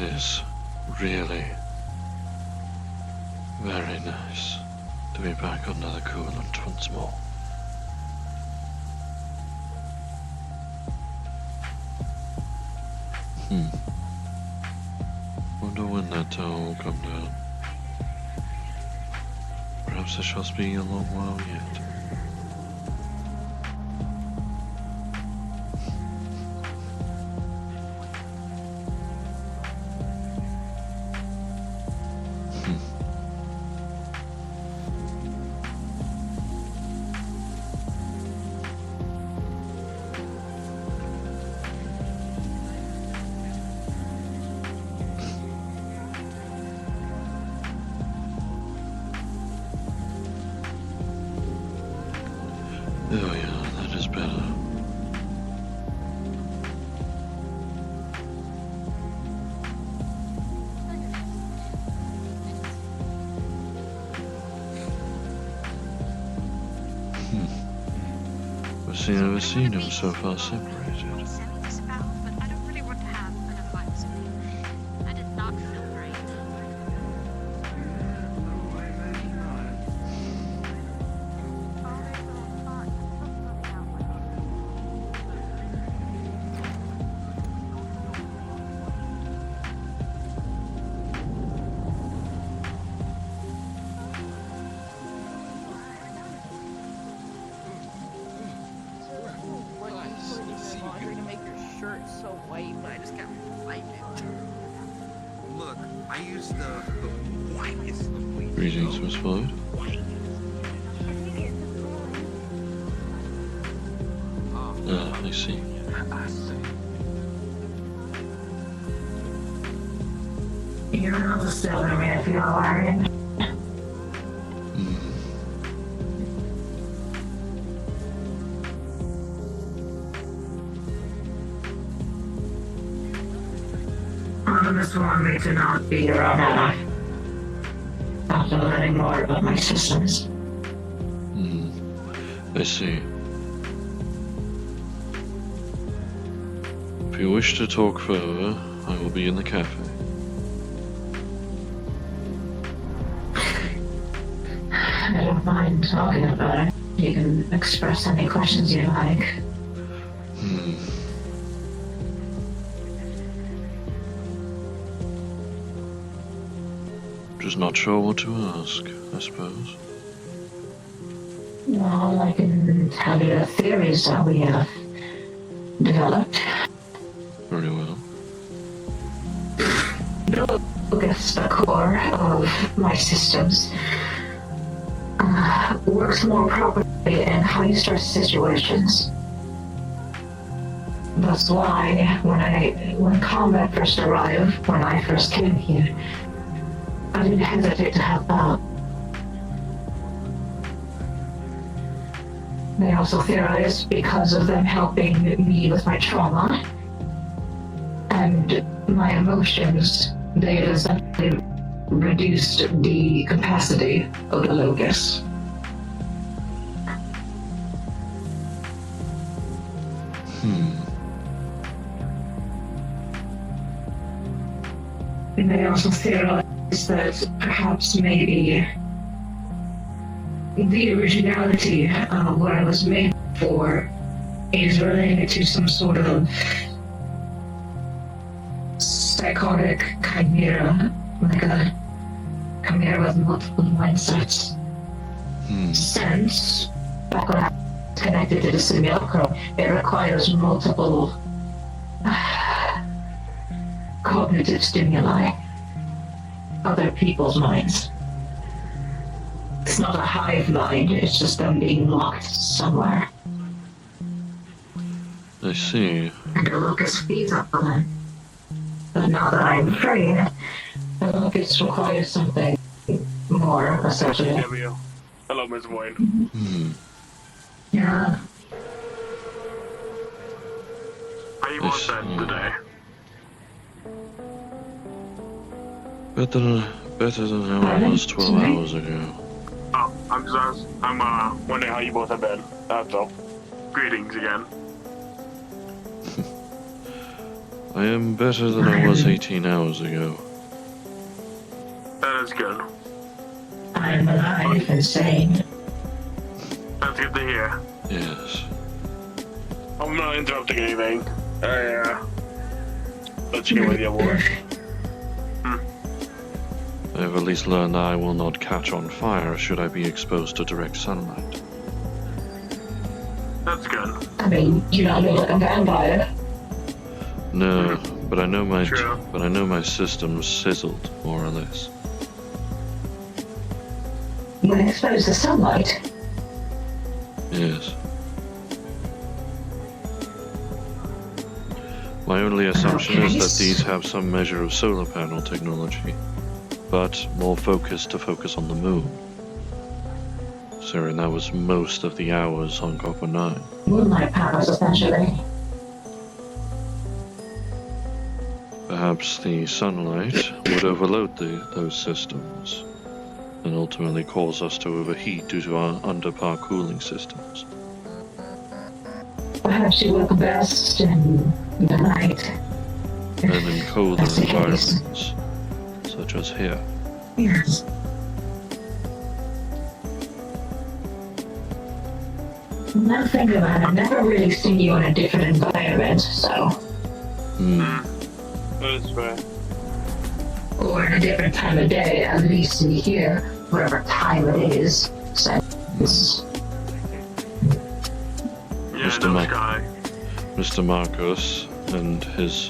is really very nice to be back under the coolant once more. Wonder when that tower will come down. Perhaps it shall be a long while yet. Oh yeah, that is better. Never seen him so far separated. But I don't really want to have another fight with someone. I did not feel great. So white, but I just can't find it. Look, I use the whitest of bleach. Greetings, Miss Floyd. Ah, I see. You're not the silver man if you are in. I just want me to not be around enough. After learning more about my systems. I see. If you wish to talk further, I will be in the cafe. I don't mind talking about it. You can express any questions you like. Just not sure what to ask, I suppose. Well, I can tell you the theories that we have developed. Very well. Focus the core of my systems works more properly in high-stress situations. That's why when combat first arrived, when I first came here, I didn't hesitate to help out. They also theorized because of them helping me with my trauma and my emotions, they had essentially reduced the capacity of the locus. And they also theorized that perhaps maybe the originality of what I was made for is related to some sort of psychotic chimera, like a chimera with multiple mindsets. Since, back when I was connected to the simulacrum, it requires multiple cognitive stimuli. Other people's minds. It's not a hive mind, it's just them being locked somewhere. I see. And the locus feeds up on them. But now that I'm free, the locus requires something more, essentially. Hello, Ms. Boyd. Yeah. How you both been today? Better than how I was 12 hours ago. Oh, I'm wondering how you both have been. That's all. Greetings again. I am better than I was 18 hours ago. That is good. I'm alive and sane. That's good to hear. Yes. I'm not interrupting anything. Let's get with your work. I have at least learned that I will not catch on fire should I be exposed to direct sunlight. That's good. I mean, you don't look like a vampire. No, but I know my True. system's sizzled, more or less. When exposed to sunlight. Yes. My only assumption is that these have some measure of solar panel technology, but more focused to focus on the moon. Sir, and that was most of the hours on Copper 9. Moonlight powers, essentially. Perhaps the sunlight would overload those systems, and ultimately cause us to overheat due to our under-par cooling systems. Perhaps you work best in the night. And in colder That's the case. environments, such as here. Yes. Now think about it, I've never really seen you in a different environment, so... That is fair. Or in a different time of day, at least in here, whatever time it is, since... Yeah, Mr. no Mac. sky. Mr. Marcos and his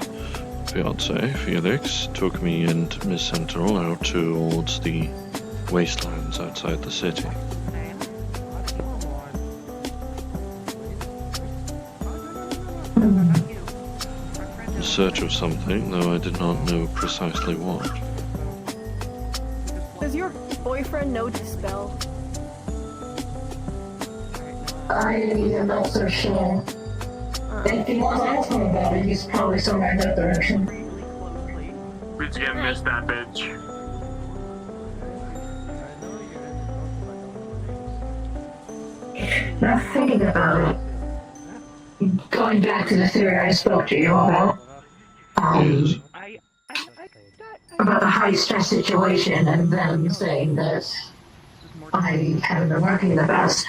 fiancée, Felix, took me and Miss Central out towards the wastelands outside the city. In search of something, though I did not know precisely what. Does your boyfriend know Dispel? I am not so sure. If he wants to ask him about it, he's probably somewhere in that direction. We just gonna miss that bitch. Now thinking about it, going back to the theory I spoke to you about, about the high stress situation and them saying that I haven't been working the best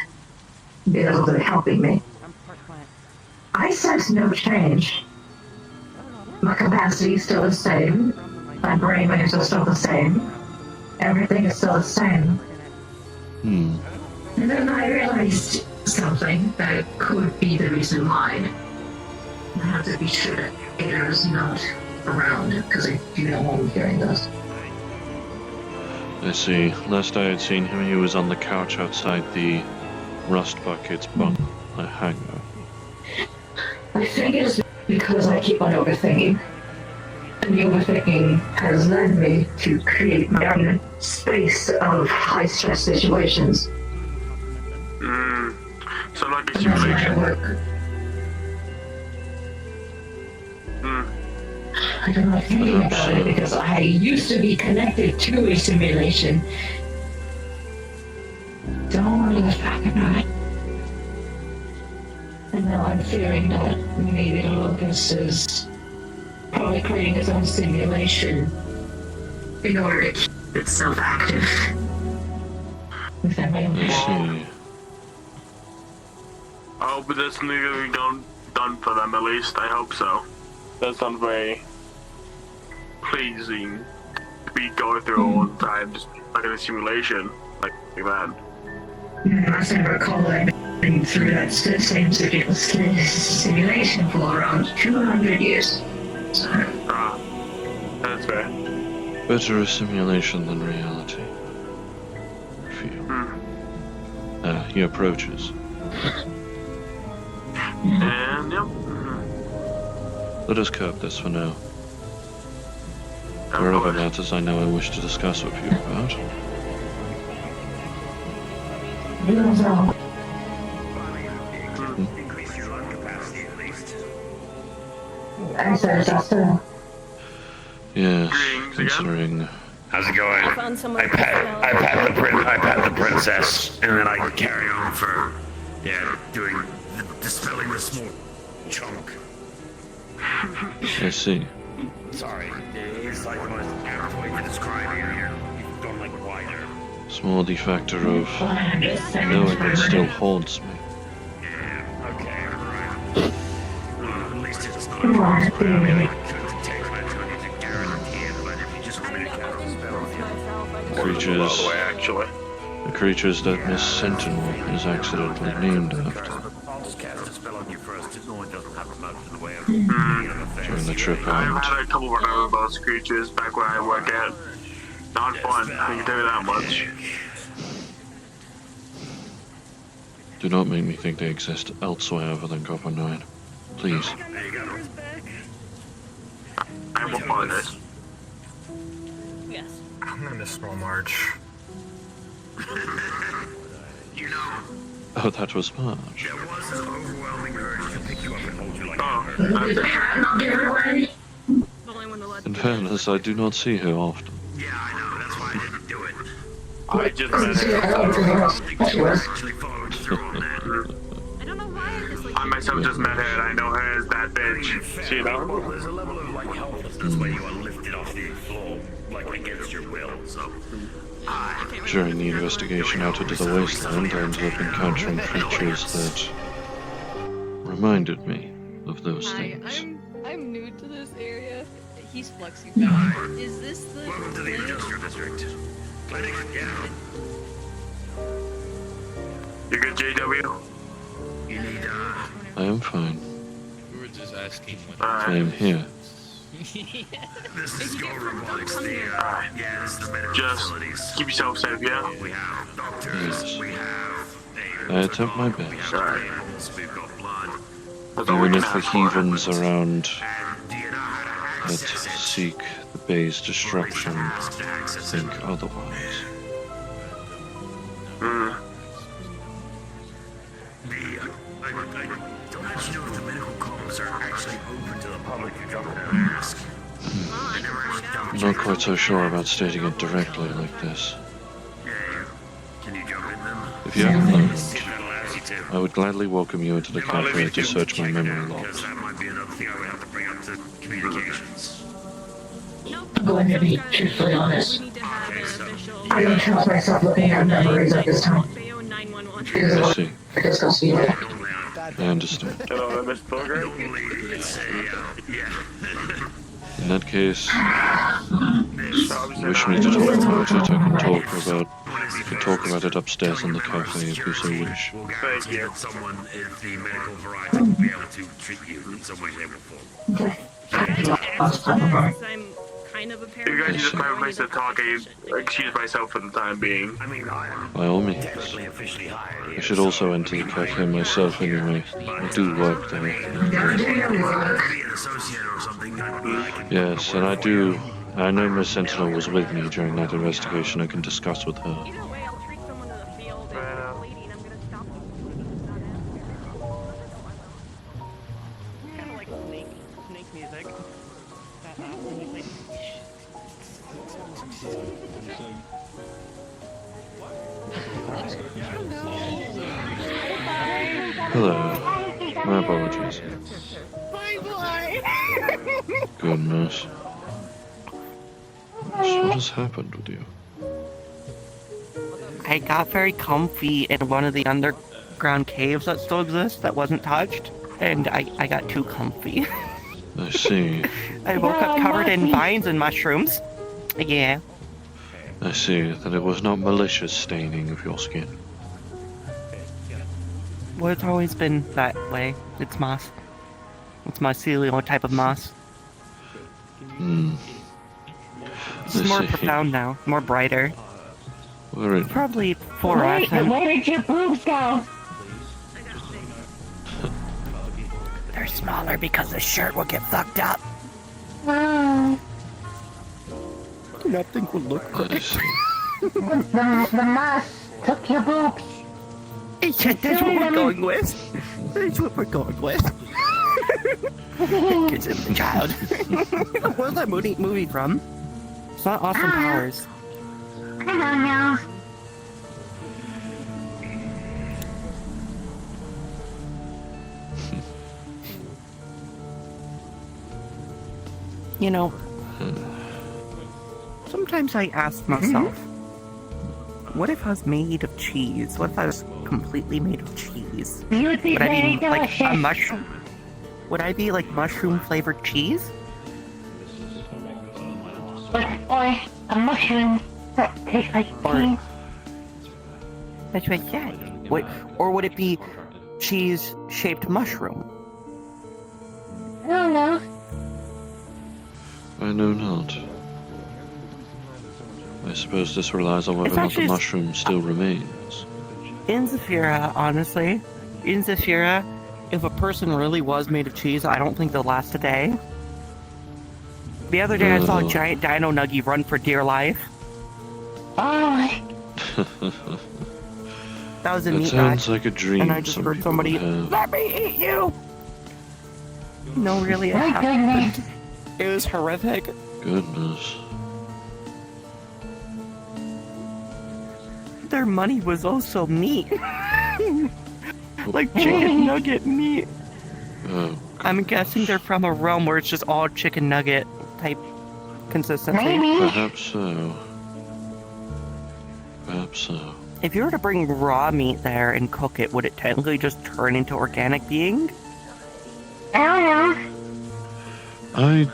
because of them helping me. I sense no change. My capacity is still the same. My brain waves are still the same. Everything is still the same. And then I realized something that could be the reason why. I have to be sure that Ader is not around, because I do not want him hearing this. I see. Last I had seen him, he was on the couch outside the Rust Bucket's bunk hangar. I think it is because I keep on overthinking. And the overthinking has led me to create my own space of high-stress situations. So like a And that's why I simulation. work. I don't know thinking about it because I used to be connected to a simulation. Don't really look back about it. And now I'm fearing that maybe the Locus is probably creating its own simulation in order to keep itself active. Within my own I head. see. I hope there's something that we done for them at least. I hope so. That sounds very pleasing to be going through all the time, just like in a simulation, like that. As I recall, I've been through that same simulation for around 200 years. So, That's fair. Better a simulation than reality. I feel. He approaches. And yep. Let us curb this for now. Of There are other course. matters I know I wish to discuss with you about. I said just Yes, Greetings again. considering How's it going? I found someone I pat the princess, and then I carry on for, doing dispelling the small chunk. I see. Sorry, it's like the most average way to describe it here. You've gone like wider. It's more the factor of I'm just saying knowing it still it's haunts me. Yeah, okay, alright. Well, at least it's not Come on, I theory. couldn't take my time to guarantee it, but if you just want me to cast a spell on you. Creatures, Way, actually. the creatures that Miss Sentinel is accidentally named after I'll just cast a spell on you first. It normally doesn't have much in the way of during the trip I've out. had a couple run over those creatures back where I work at. Not fun, I can tell you that much. Do not make me think they exist elsewhere other than Copper 9. Please. There you go. I will apologize. Yes. I'm gonna miss Small March. You know, Oh, that was Marge. there was an overwhelming urge to pick you up and hold you like Oh, The only one to let In fairness, I do not see her often. Yeah, I know. That's why I didn't do it. I just met Yeah, her. I don't think that's- that's worse. Actually followed through on that. I don't know why I just like. I myself just met her and I know her as that bitch. So, you Well, know? there's a level of like helplessness where you are lifted off the floor, like against your will. So, During the investigation out into the wasteland, I ended up encountering creatures that reminded me of those Hi, things. I'm new to this area. He's flexing back. Is this the welcome to the clinic? industrial district. Clinic, yeah. You good, JW? You need I am fine. We were just asking when I Alright. am here. this is Go Robotics, the yeah, this is the medical Just facilities. keep yourself safe, yeah? We have doctors. Yes. We have I attempt my We best. have tables. We've got blood. That's all we Even can if the ask for. heathens around And do you know how to that access it? seek the bay's destruction Ask to access it. think otherwise. Mm. I don't actually know if the medical comms are actually open to the public. You jump in and ask. I'm not quite so sure about stating it directly like this. Yeah, can you jump in them? If you have a moment, If that allows you to. I would gladly welcome you into the cafe to search my memory Because logs. that might be another thing I would have to bring up to communications. I'm going to be truthfully honest. We need to have an official. I don't trust myself looking at memories at this time. Bayo 911. Because I of see. what disgusts me. I understand. Hello, Miss Booger. Normally, it's yeah. In that case, Obviously you wish not. me to talk about it, I can talk about it upstairs in the cafe if you so wish. We'll Thank guarantee you. that someone in the medical variety will be able to treat you in some way, shape, or form. I'm kind of a If you guys parent. use a private place to talk, I excuse myself for the time being. I mean, I am By all means. technically officially hired I here, should also enter the cafe myself anyway. I do work there. You're doing your work. be an associate or something. I can Yes, and I know Miss Sentinel was with me during that investigation. I can discuss with her. Either way, I'll treat someone to the field and bleeding. I'm gonna stop them. Kind of like snake music. Hello. My apologies. Goodness. What has happened with you? I got very comfy in one of the underground caves that still exists that wasn't touched, and I got too comfy. I see. I woke up covered in vines and mushrooms. Yeah. I see that it was not malicious staining of your skin. Well, it's always been that way. It's moss. It's mycelial type of moss. Hmm. It's I more see. profound now, more brighter. Very Probably fluorescent. Where did your boobs go? They're smaller because the shirt will get fucked up. Nothing will look I see. The moss took your boobs. Yeah, that's what we're going with. That's what we're going with. Kids in the child. Where's that movie from? It's not Austin Powers. I don't know. You know, sometimes I ask myself, what if I was made of cheese? What if I was completely made of cheese? You would be Would I very be like a delicious. mushroom? Would I be like mushroom flavored cheese? Or a mushroom that tastes like Or- cheese. That's what I said. Or would it be cheese shaped mushroom? I don't know. I know not. I suppose this relies on whether It's or not the actually- mushroom still remains. In Zafira, honestly, in Zafira, if a person really was made of cheese, I don't think they'll last a day. The other day I saw a Oh. giant dino nugget run for dear life. Oh, That was a That meat sounds nut. like a dream And I just some heard people somebody, would have. let me eat you! No, really, it my happened. goodness. It was horrific. Goodness. Their money was also meat. Like chicken nugget meat. Oh, I'm guessing they're from a realm where it's just all chicken nugget type consistency. Maybe. perhaps so. Perhaps so. If you were to bring raw meat there and cook it, would it technically just turn into organic being? I don't know. I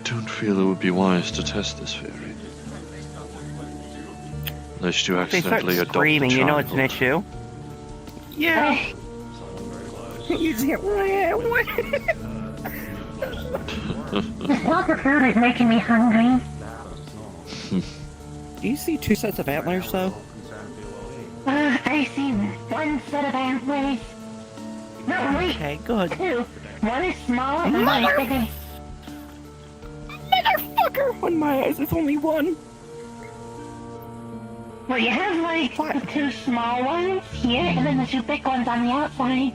don't feel it would be wise to test this theory. Lest you They start accidentally adopt screaming, a you know child. it's an issue. Yeah. You just This lots of food is making me hungry. Do you see two sets of antlers, though? I see one set of antlers. No, wait, Okay, good. two. One is small and one is bigger. Motherfucker! On my eyes, it's only one. Well, you have like the two small ones here, and then the two big ones on the outside.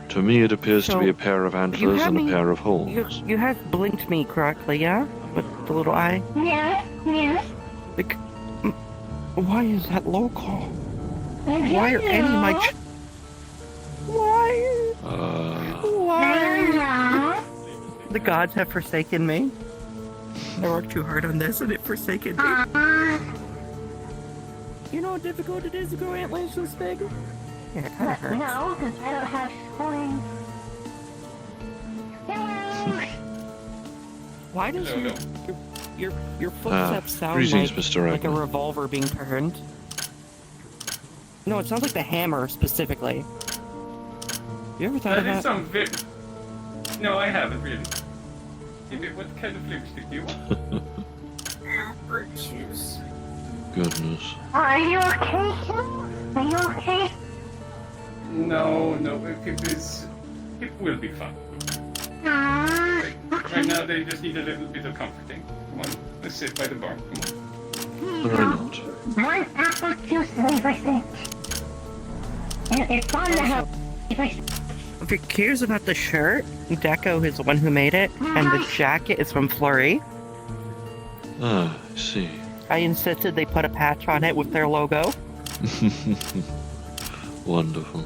To me, it appears to So, be a pair of antlers have and a me- pair of horns. You have blinked me correctly, yeah? With the little eye? Yeah, yeah. Like, why is that local? I Why are any of my know. Why? Why? Yeah. The gods have forsaken me. I worked too hard on this and it forsaken me. You know how difficult it is to grow antlers this big? Yeah, it kind of hurts. No, because I don't have horns. Hello. Why does your footsteps sound greetings, like, Mr. like a Ragnar. revolver being turned? No, it sounds like the hammer specifically. You ever thought of That is that? some very... No, I haven't really. What kind of lipstick do you want? Apple juice. Goodness. Are you okay, Kim? Are you okay? No, it will be fun. Right now they just need a little bit of comforting. Come on, let's sit by the bar. Come on. Why not? One apple juice flavor thing. And it's on the house. If you're curious about the shirt, Deco is the one who made it, and the jacket is from Flurry. Ah, I see. I insisted they put a patch on it with their logo. Wonderful.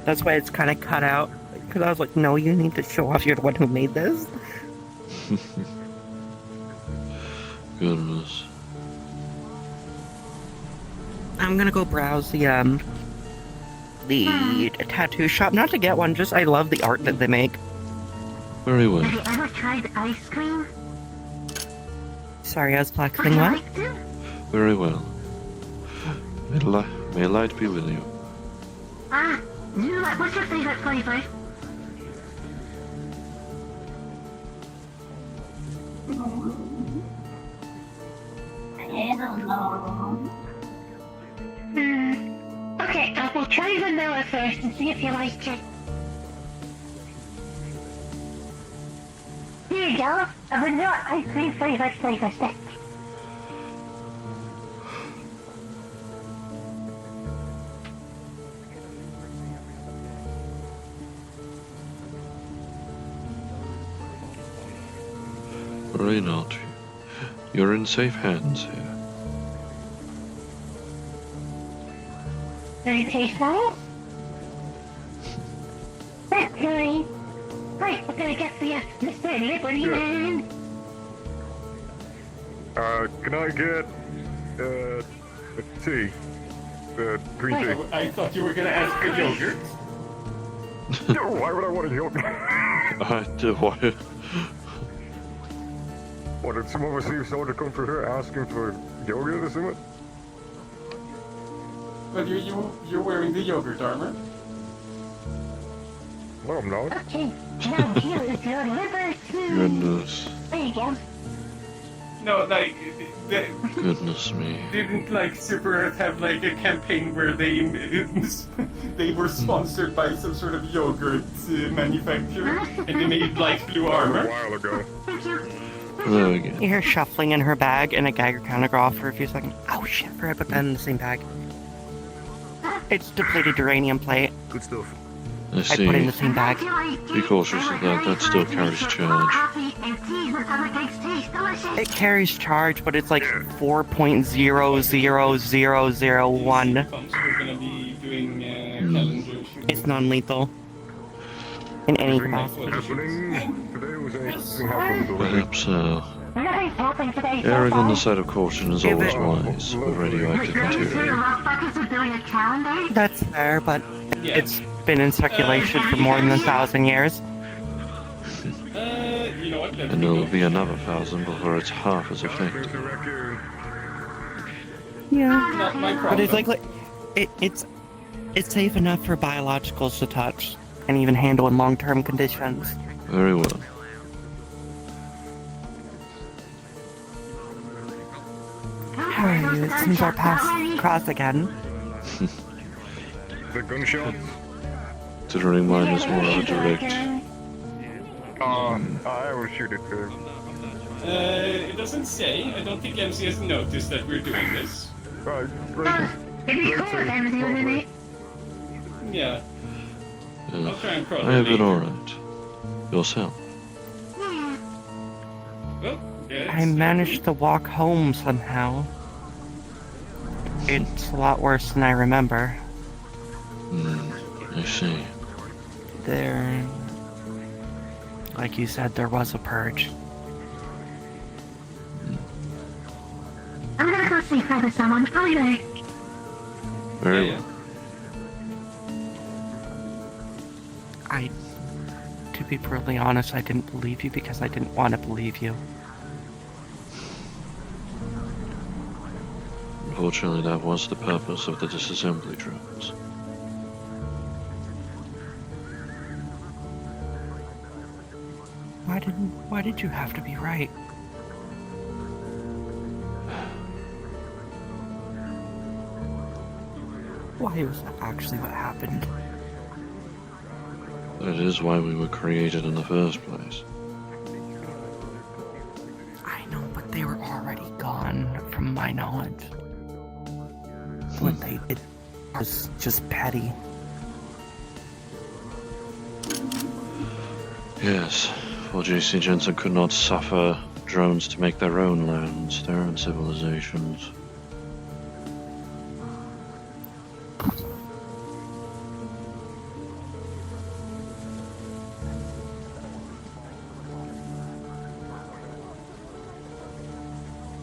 That's why it's kind of cut out. Because I was like, no, you need to show off you're the one who made this. Goodness. I'm gonna go browse the tattoo shop. Not to get one, just I love the art that they make. Very well. Have you ever tried ice cream? Sorry, I was Would flexing you what? like to? Very well. May light be with you. What's your favorite flavor? I don't know. Okay, we'll try vanilla first and see if you like it. Here you go, a vanilla ice cream flavor stick. Worry not. You're in safe hands here. Do you taste that? That's right. Right, we're gonna get the Mr. Liberty Man. Can I get a tea? Green tea. I thought you were gonna ask for yogurt. Why would I want a yogurt? I do why? What, did someone receive someone to come through here asking for yogurt or something? Well, you're wearing the yogurt armor. No, I'm not. Okay, now here is your liver tea. Goodness. There you go. No, like, Goodness me. didn't like Super Earth have like a campaign where they were sponsored by some sort of yogurt manufacturer and they made light blue A armor? while ago. There we go. You hear shuffling in her bag, and a gagger kind of go off for a few seconds. Oh shit, I put that in the same bag. It's depleted uranium plate. Good stuff. I I put it in see. the same bag. Be cautious of that. That still carries charge. It carries charge, but it's like 4.00001. We're gonna be doing calendars. It's non-lethal. In any capacity. Happening today was anything happened already. Perhaps, Nothing's happening today. erring on the side of caution is Yeah, always but- wise with radioactive material. That's fair, but Yeah. it's been in circulation for more than 1,000 years. You know what? And it'll be another 1,000 before it's half as effective. There's a raccoon. Yeah. Not my problem. But it's like it's safe enough for biologicals to touch and even handle in long-term conditions. Very well. How are you? It seems our paths crossed again. The gunshot. Considering mine is more of a direct. I will shoot it too. It doesn't say. I don't think MC has noticed that we're doing this. Right, great. Yeah. I'll try and cross I have it been alright. Yourself? Well, yeah, I managed to walk home somehow. It's a lot worse than I remember. I see. There... Like you said, there was a purge. I'm gonna go see Father someone. I'll be back. Very Yeah. well. To be brutally honest, I didn't believe you because I didn't want to believe you. Unfortunately, that was the purpose of the disassembly drones. Why did you have to be right? Why was that actually what happened? That is why we were created in the first place. I know, but they were already gone, from my knowledge. What they did was just petty. Yes, well, J.C. Jensen could not suffer drones to make their own lands, their own civilizations.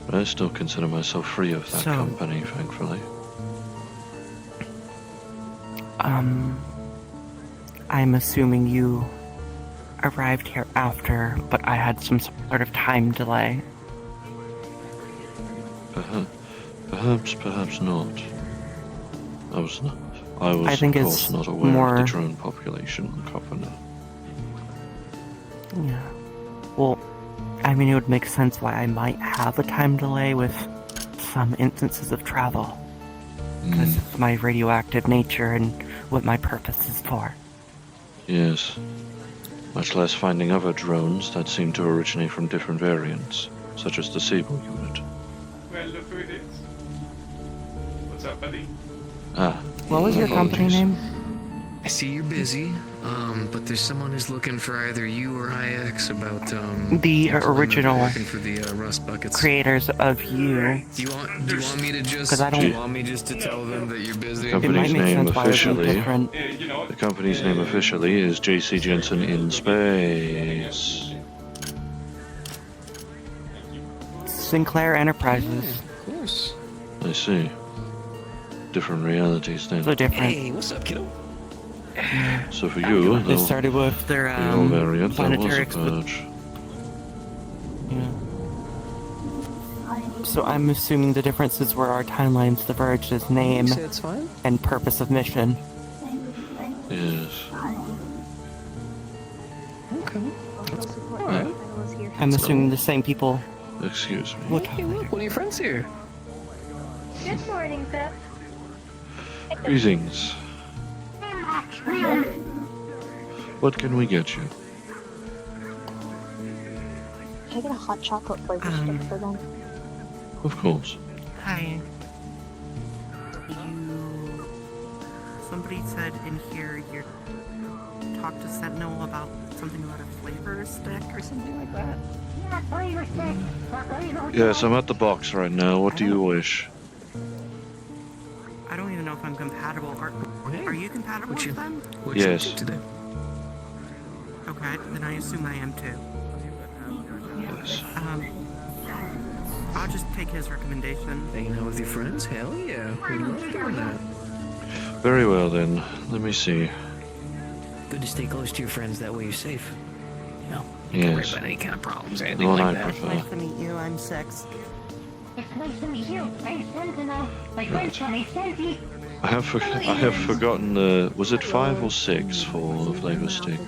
But I still consider myself free of that So- company, thankfully. I'm assuming you arrived here after, but I had some sort of time delay. Perhaps not. I was, I think of it's course, not aware of more- the drone population on Covenant. Yeah. Well, I mean, it would make sense why I might have a time delay with some instances of travel. Because of my radioactive nature and what my purpose is for. Yes. Much less finding other drones that seem to originate from different variants, such as the Sable unit. Well, look who it is. What's up, buddy? Ah. What was your company apologies. name? I see you're busy, but there's someone who's looking for either you or IX about, The employment original working for the, Rust Buckets. creators of you. Do you want me to just, 'Cause I don't- do you want me just to tell them that you're busy? It might Company's make name sense why it would be officially. different. You know what? The company's name officially is J.C. Jensen in Space. Sinclair Enterprises. Of course. I see. Different realities then. So different. Hey, what's up, kiddo? So for you, They started with their the old variant, that was planetary a purge. Yeah. So I'm assuming the differences were our timelines diverged as name You say it's fine? and purpose of mission. Yes. Okay. Alright. I'm assuming the same people. Excuse me. Look, Hey, look, one of your friends here. Good morning, Seth. Greetings. What can we get you? Can I get a hot chocolate flavor stick for them? Of course. hi. Somebody said in here you talked to Sentinel about something about a flavor stick or something like that. Yes, I'm at the box right now. What do you wish? I don't even know if I'm compatible. Are you compatible with them? What Yes. you do today? Okay, then I assume I am too. Yes. I'll just take his recommendation. Hanging out with your friends? Hell yeah. We love doing that. Very well then. Let me see. Good to stay close to your friends, that way you're safe. You know, you can't worry Yes. about any kind of problems or The anything one I like that. prefer. Nice to meet you. I'm Six. It's nice to meet you. I'm Sentinel. My Right. friends call me Sensi. I have forgotten the. Was it 5 or 6 for the flavor stick?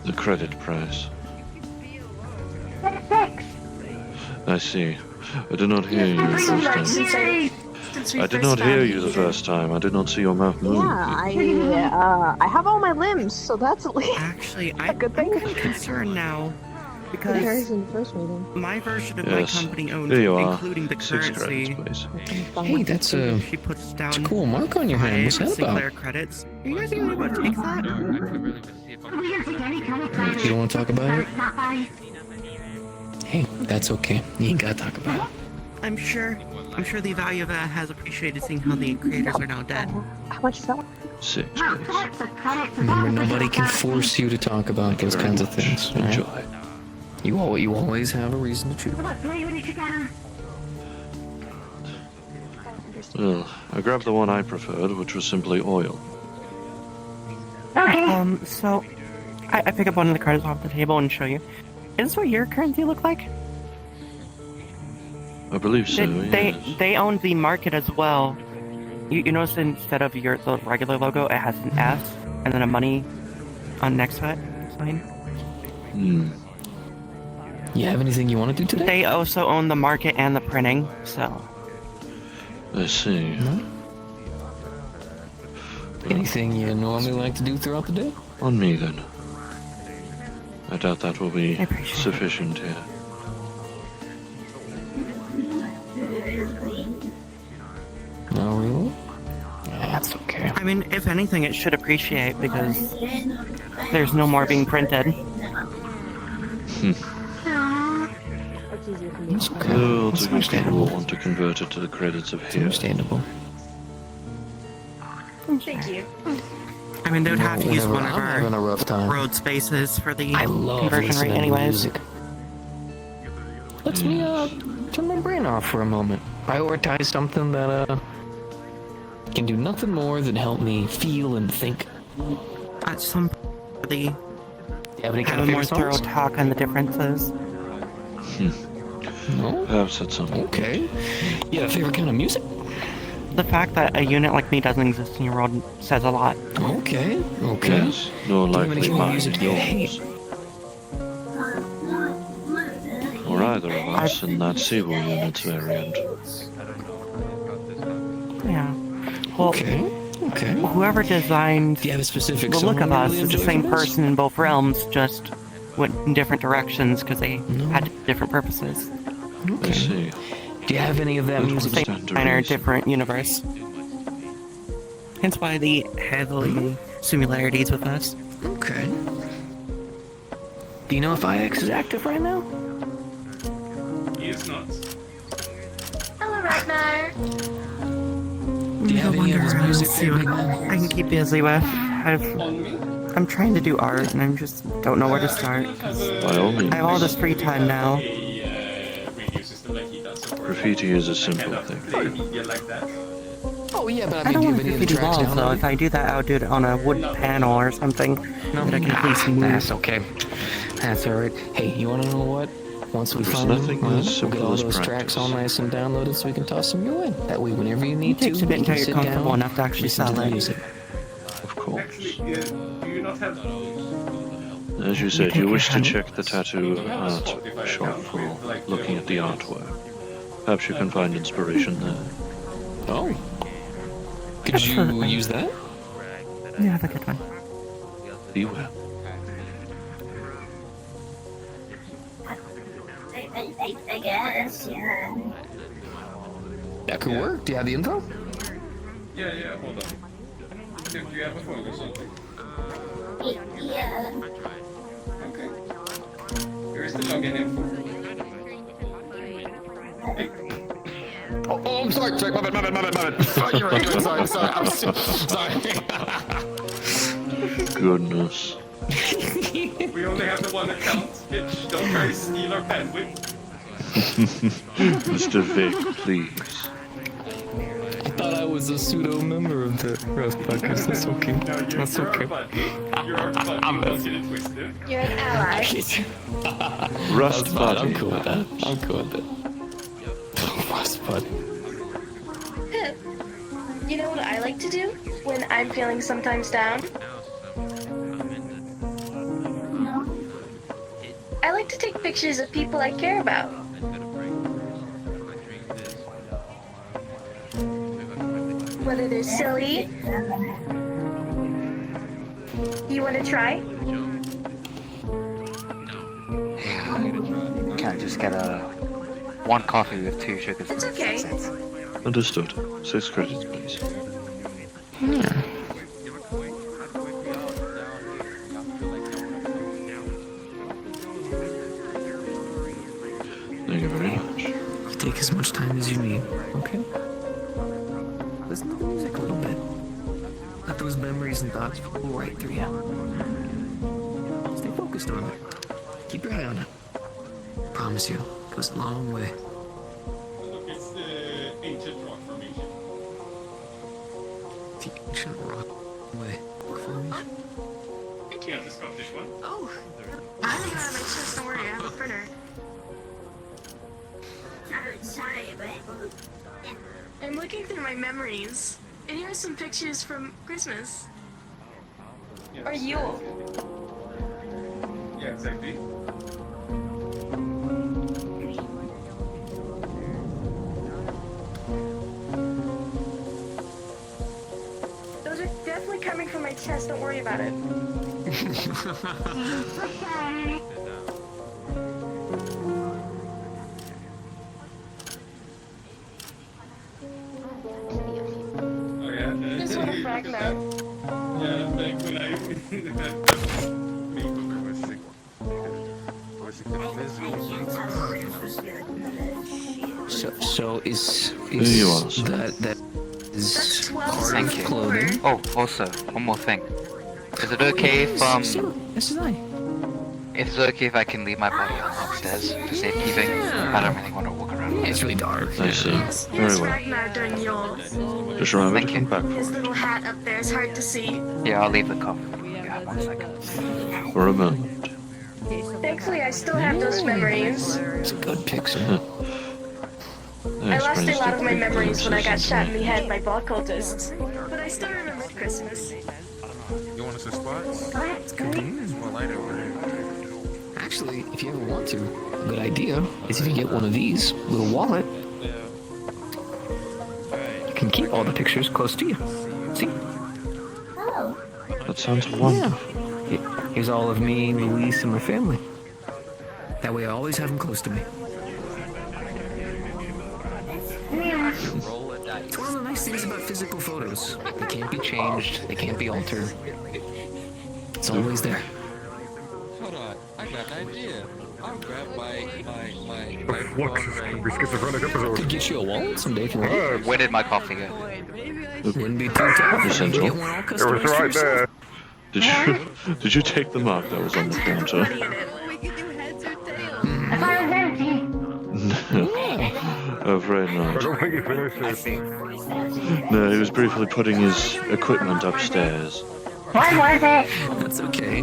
The credit price. I see. I did not hear you the first time. I did not hear you the first time. I did not see your mouth move. I have all my limbs, so that's at least Actually, I'm good thing. kind of concerned now because in the first meeting. my version of Yes. my company owns, There you are. including the 6 currency. credits, please. Hey, that's a She puts down cool mark on your hand. What's that Sinclair about? credits. Are you guys even able to take that? You don't want to talk about it? Hey, that's okay. You ain't gotta talk about it. I'm sure the value of that has appreciated seeing how the creators are now dead. How much is that? 6, please. Remember, nobody can force you to talk about those Very kinds of much. things. All right? Enjoy. You always have a reason to choose. Well, I grabbed the one I preferred, which was simply oil. So I pick up one of the cards off the table and show you. Is this what your currency look like? I believe so, yes. They own the market as well. You notice instead of the regular logo, it has an S and then a money on next to it sign. Hmm. You have anything you want to do today? They also own the market and the printing, so. I see. No? Anything you normally like to do throughout the day? On me, then. I doubt that will be I appreciate it. sufficient here. No, really? Yeah, that's okay. I mean, if anything, it should appreciate because there's no more being printed. It's okay. Well, It's to good people understandable. want to convert it to the credits of It's here. understandable. Thank you. I mean, they would have to use Whenever one of I'm having a our rough time, road spaces for the I love conversion listening rate to anyways. music. Lets me turn my brain off for a moment. Prioritize something that can do nothing more than help me feel and think. At some the You have any kind have of a more favorite thorough songs? talk on the differences. No? Perhaps that's something. Okay. You have a favorite kind of music? The fact that a unit like me doesn't exist in your world says a lot. Okay. Okay. Yes, nor Do you have likely any kind of mine music you hate? yours. Or either of us in that Seagull unit's variant. Yeah. Well, Okay. Okay. whoever designed Do you have a specific the song look of you us really is the enjoy same from this? person in both realms, just went in different directions because they No. had different purposes. I Okay. see. Do you have any of that That music? was- Same Stand to designer, reason. different universe. Hence why the heavily similarities with us. Okay. Do you know if IX is active right now? He is not. Hello, Ragnar. Do you have any of his music See what playing? I can keep busy with. I've On me? I'm trying to do art, and I just don't know where to start. By all means. I have all this free time now. Graffiti is a simple thing. Oh yeah, but I I don't mean, want do you have any to of the graffiti tracks walls, down though. there? If I do that, I'll do it on a wood panel or something that I can at least move. That's okay. That's alright. Hey, you wanna know what? Once we There's find them, nothing we'll as get simple all as those tracks practice. all nice and downloaded so we can toss them your way. That way, whenever you It need to, takes a bit you can until you're sit comfortable down, enough to actually listen to sell the it. music. Of course. Actually, do you not have... As you said, take you your wish to time. check the tattoo art shop for looking at the artwork. Perhaps you can find inspiration there. Oh. Could That's you fine. use that? Yeah, have a good one. Be well. I guess, yeah. That could work. Do you have the info? Yeah, hold on. Do you have a phone or something? Yeah. Okay. Here's the login info. Hey. Oh, I'm sorry, my bad. Oh, you're right, sorry, I'm sorry. Goodness. We only have the one account, bitch. Don't try to steal our bandwidth. Mr. Vic, please. I thought I was a pseudo member of the Rust Podcast. That's okay. No, That's you're okay. our buddy. You're our buddy. Don't get it twisted. You're an ally. Rust That's fine. Buddy. I'm cool with that. I'm cool with it. Rust Buddy. Pip, you know what I like to do when I'm feeling sometimes down? I like to take pictures of people I care about. Whether they're silly. You want to try? Can't just get one coffee with 2 sugars. It's okay. Understood. 6 credits, please. Thank you very much. You take as much time as you need, okay? Listen to the music a little bit. Let those memories and thoughts flow right through you. Stay focused on it. Keep your eye on it. Promise you, it goes a long way. Look, it's the ancient rock formation. The ancient rock way. Formation. Yeah, the Scottish one. Oh, I have it on my chest. Don't worry, I have a printer. I'm looking through my memories, and here are some pictures from Christmas. Or Yule. Yeah, exactly. Those are definitely coming from my chest. Don't worry about it. Oh yeah. This one a fragment. Yeah, back when I So is Here you are, sir. that is part Thank of you. clothing? Oh, also, one more thing. Is it okay if This is I. it's okay if I can leave my body upstairs for safekeeping? I don't really want to walk around. It's really dark. I see. Very Here's well. Ragnar during Yule. Just remember to Thank come you. back His for little hat up there is hard to see. Yeah, I'll leave the cup. Yeah, 1 second. it. For a moment. Thankfully, I still have those memories. It's a good picture. I lost a lot of my memories when I got shot in the head by ball cultists. But I still remember Christmas. You want to switch spots? Mm. It's more light over here. Actually, if you ever want to, a good idea is if you get one of these with a wallet, you can keep all the pictures close to you. See? That sounds wonderful. Yeah. Here's all of me, Luis, and my family. That way I always have them close to me. It's one of the nice things about physical photos. They can't be changed, they can't be altered. It's always there. Hold on, I got an idea. I'll grab my Could get you a wallet someday if you want. Where did my coffee go? Wouldn't be too tough. Essential. Get one all customized for yourself. Did you take the mark that was on the counter? We can do heads or tails. I thought it was empty. Oh, very I nice. don't think he finished it. No, he was briefly putting his equipment upstairs. What was it? That's okay.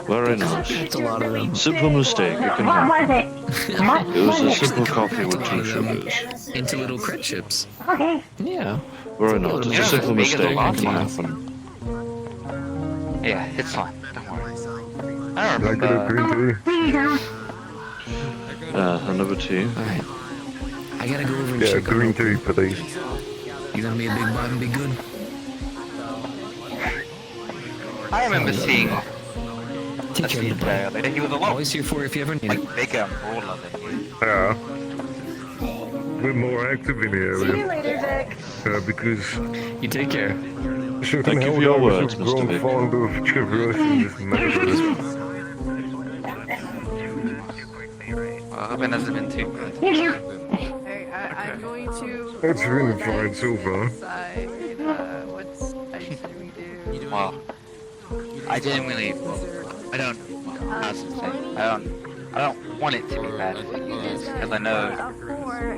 Very nice. It's a lot of them. Simple mistake, it can What happen. was it? What It was a was it? simple coffee with 2 sugars. Into little cred chips. Okay. Yeah. Very nice. It's a simple make it a mistake, lot it can fun. happen. Yeah, it's fine. Don't worry. I don't Like a remember. green tea. Here you go. Another tea. Alright. I gotta go over and Yeah, check on green her. tea, please. You gonna be a big bot and be good? I remember seeing Take a care of scene the there. bot. He was alone. Always here for you if you ever need it. Like bigger and broader than you. Yeah. We're more active in the See you area. later, Vic. Because You take care. Thank you for your words, Mr. grown Vic. fond of traversing this metaverse. Well, I hope it hasn't been too bad. Hey, I'm going to. It's been fine so far. Decide, what I should we do. Well, I genuinely, I don't want it to be bad because I know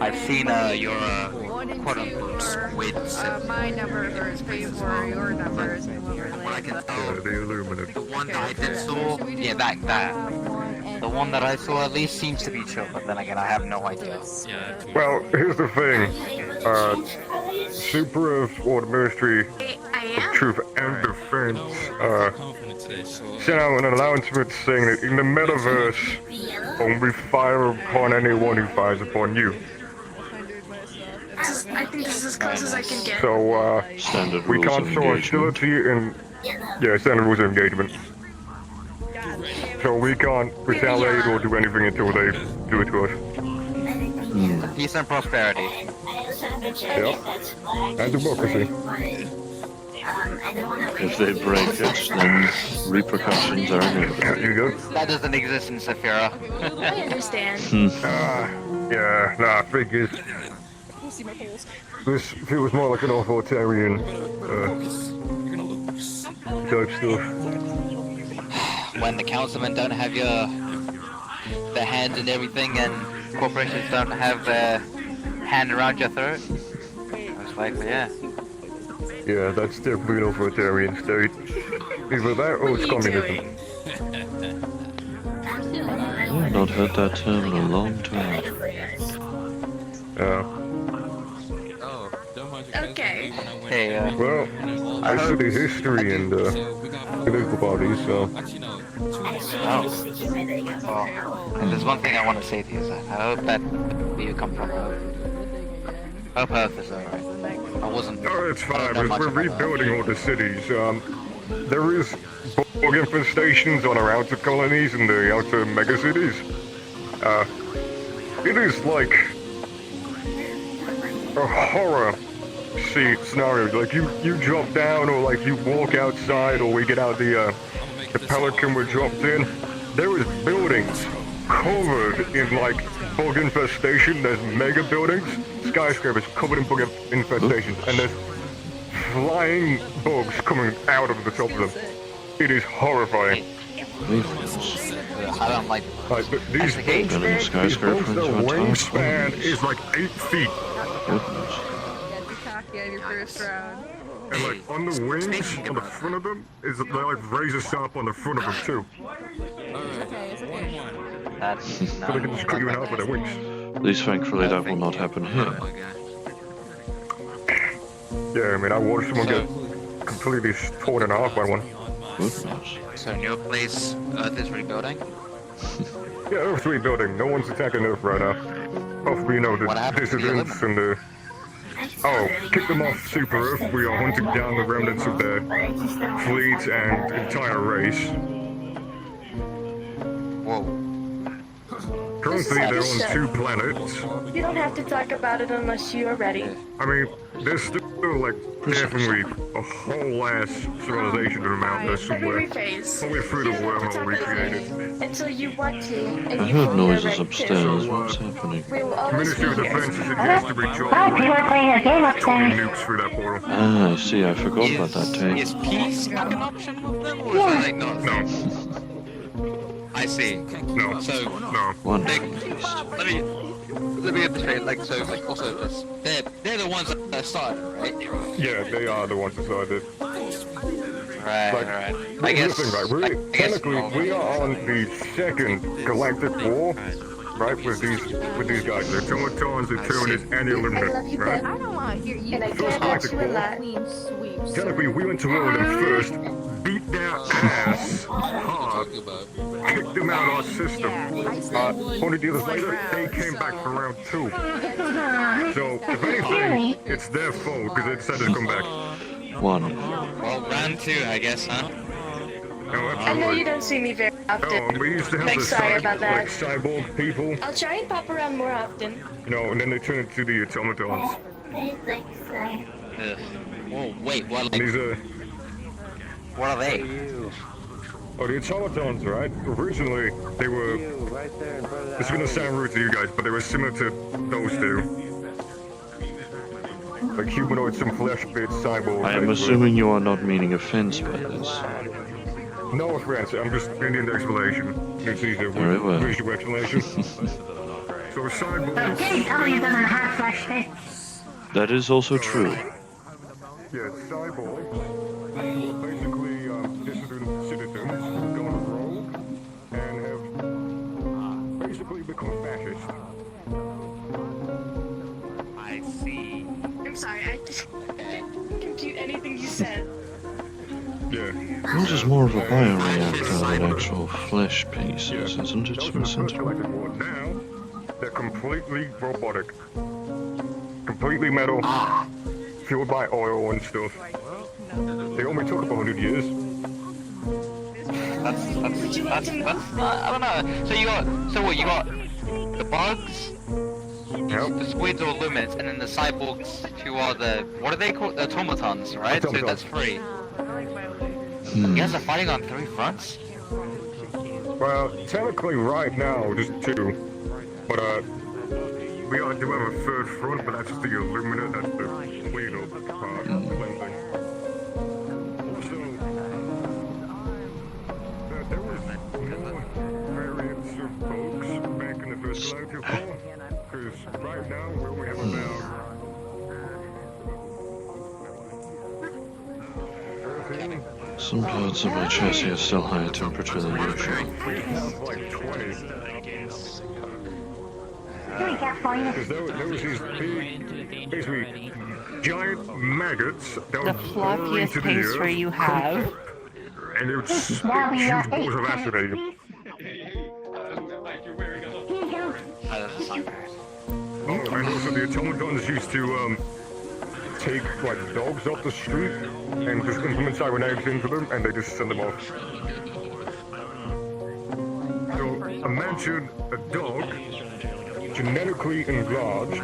I've seen your quote unquote squids. My number is 3-4, your number is I can Yeah, tell the Illuminati. the one that I did saw, yeah, that. The one that I saw at least seems to be chill, but then again, I have no idea. Well, here's the thing. Super of or the Ministry I of am. Truth and Defense sent out an announcement saying that in the metaverse, only fire upon anyone who fires upon you. I think this is as close as I can get. So, Standard we rules can't of show engagement. hostility and, yeah, standard rules of engagement. So we can't retaliate or do anything until they do it to us. Peace and prosperity. Yep. And democracy. If they break it, then repercussions are inevitable. You go. That doesn't exist in Saphira. I understand. Yeah, nah, figures. This feels more like an authoritarian, type stuff. When the councilmen don't have their hands in everything and corporations don't have their hand around your throat. Most likely, yeah. Yeah, that's definitely an authoritarian state. Either that or it's communism. I've not heard that term in a long time. Okay. Hey, Well, I study history and political parties, so. well, and there's one thing I want to say to you, Zach. I hope that where you come from, I hope Earth is alright. I wasn't. Oh, it's fine. done much We're about rebuilding all the cities. There is bug infestations on our outer colonies and the outer megacities. It is like a horror scenario. Like you drop down, or like you walk outside, or we get out the Pelican we're dropped in. There is buildings covered in like bug infestation. There's mega buildings, skyscrapers covered in bug infestations, and there's flying bugs coming out of the top of them. It is horrifying. I don't like. These the bugs, their wingspan is like 8 feet. Cocky on your first round. And like on the wings, on the front of them, is they're like razor sharp on the front of them too. That's So they can just cut you in half with their wings. At least thankfully that will not happen here. Yeah, I mean, I watched someone get completely torn in half by one. So in your place, Earth is rebuilding? Yeah, Earth's rebuilding. No one's attacking Earth right now. Hopefully, you know, the dissidents and the... Oh, kick them off Super Earth. We are hunting down the remnants of their fleet and entire race. Whoa. Currently, they're on 2 planets. You don't have to talk about it unless you are ready. I mean, there's still, like, definitely a whole ass civilization around out there Let me somewhere. rephrase. Only through the You don't have to wormhole we talk about created. it until you want to, and I you heard fully are noises ready upstairs. to. What's happening? We will always Ministry be of here. Defense suggests to reach Oh, people are playing a game 20 upstairs. nukes through that portal. Ah, I see. I forgot about that tape. Is peace like an option with them, or is it like not? No. I see. No. So, No. One. let me get this straight. Like, so, like, also, they're the ones that started, right? Yeah, they are the ones that started. Right, Like, right. I I guess. Listen, right, I guess. technically, we are on the 2nd galactic war, right, with these guys. The automatons, the Tyranids, and the I love Illuminati, you, right? Ben. I don't want to hear you. And I First care about galactic you a war. lot. Clean sweeps. Technically, we went to war with them first, beat their ass hard, kicked them out of our system. Only years later, they came back for round 2. So, if anything, it's their fault, because they decided to come back. One. Well, round 2, I guess, huh? No, I know absolutely. you don't see me very often. We used to have I'm the sorry about that. like cyborg people, I'll try and pop around more often. you know, and then they turn into the automatons. Ugh. Whoa, wait, what? And Like, these are what are they? oh, the automatons, right? Originally, they were. It's gonna sound rude to you guys, but they were similar to those two. Like humanoids, some flesh bits, cyborgs. I am basically. assuming you are not meaning offense by this. No offense, I'm just ending the explanation. It's easier Very well. visual explanation. So cyborgs. Okay, tell me it doesn't have flash bits. That is also true. Yeah, cyborgs. Basically, dissident citizens gone rogue and have basically become fascist. I see. I'm sorry, I just didn't compute anything you said. Yeah. Yours is more of a bioreactor than actual flesh pieces, isn't it, Those are the Vincent? first galactic war. Now, they're completely robotic. Completely metal. Fueled by oil and stuff. They only took about 100 years. That's I don't know. So what, you got the bugs, the squids or lumens, and then the cyborgs who are the, what are they called? The automatons, right? So that's 3. You guys are fighting on 3 fronts? Well, technically right now, just 2. But, we do have a 3rd front, but that's just the Illuminate, that's the cleanup part, cleansing. Also, there was more variants of folks back in the first galactic war, because right now we only have about... Some parts of my chassis are still higher temperature than usual. We have like 20. Because there was these big, basically giant maggots that The would burrow fluffiest into the pastry earth, you have. and they would spit huge balls of acid at you. Oh, and also the automatons used to take like dogs off the street and just implement cybernetics into them, and they just send them off. So imagine a dog genetically enlarged,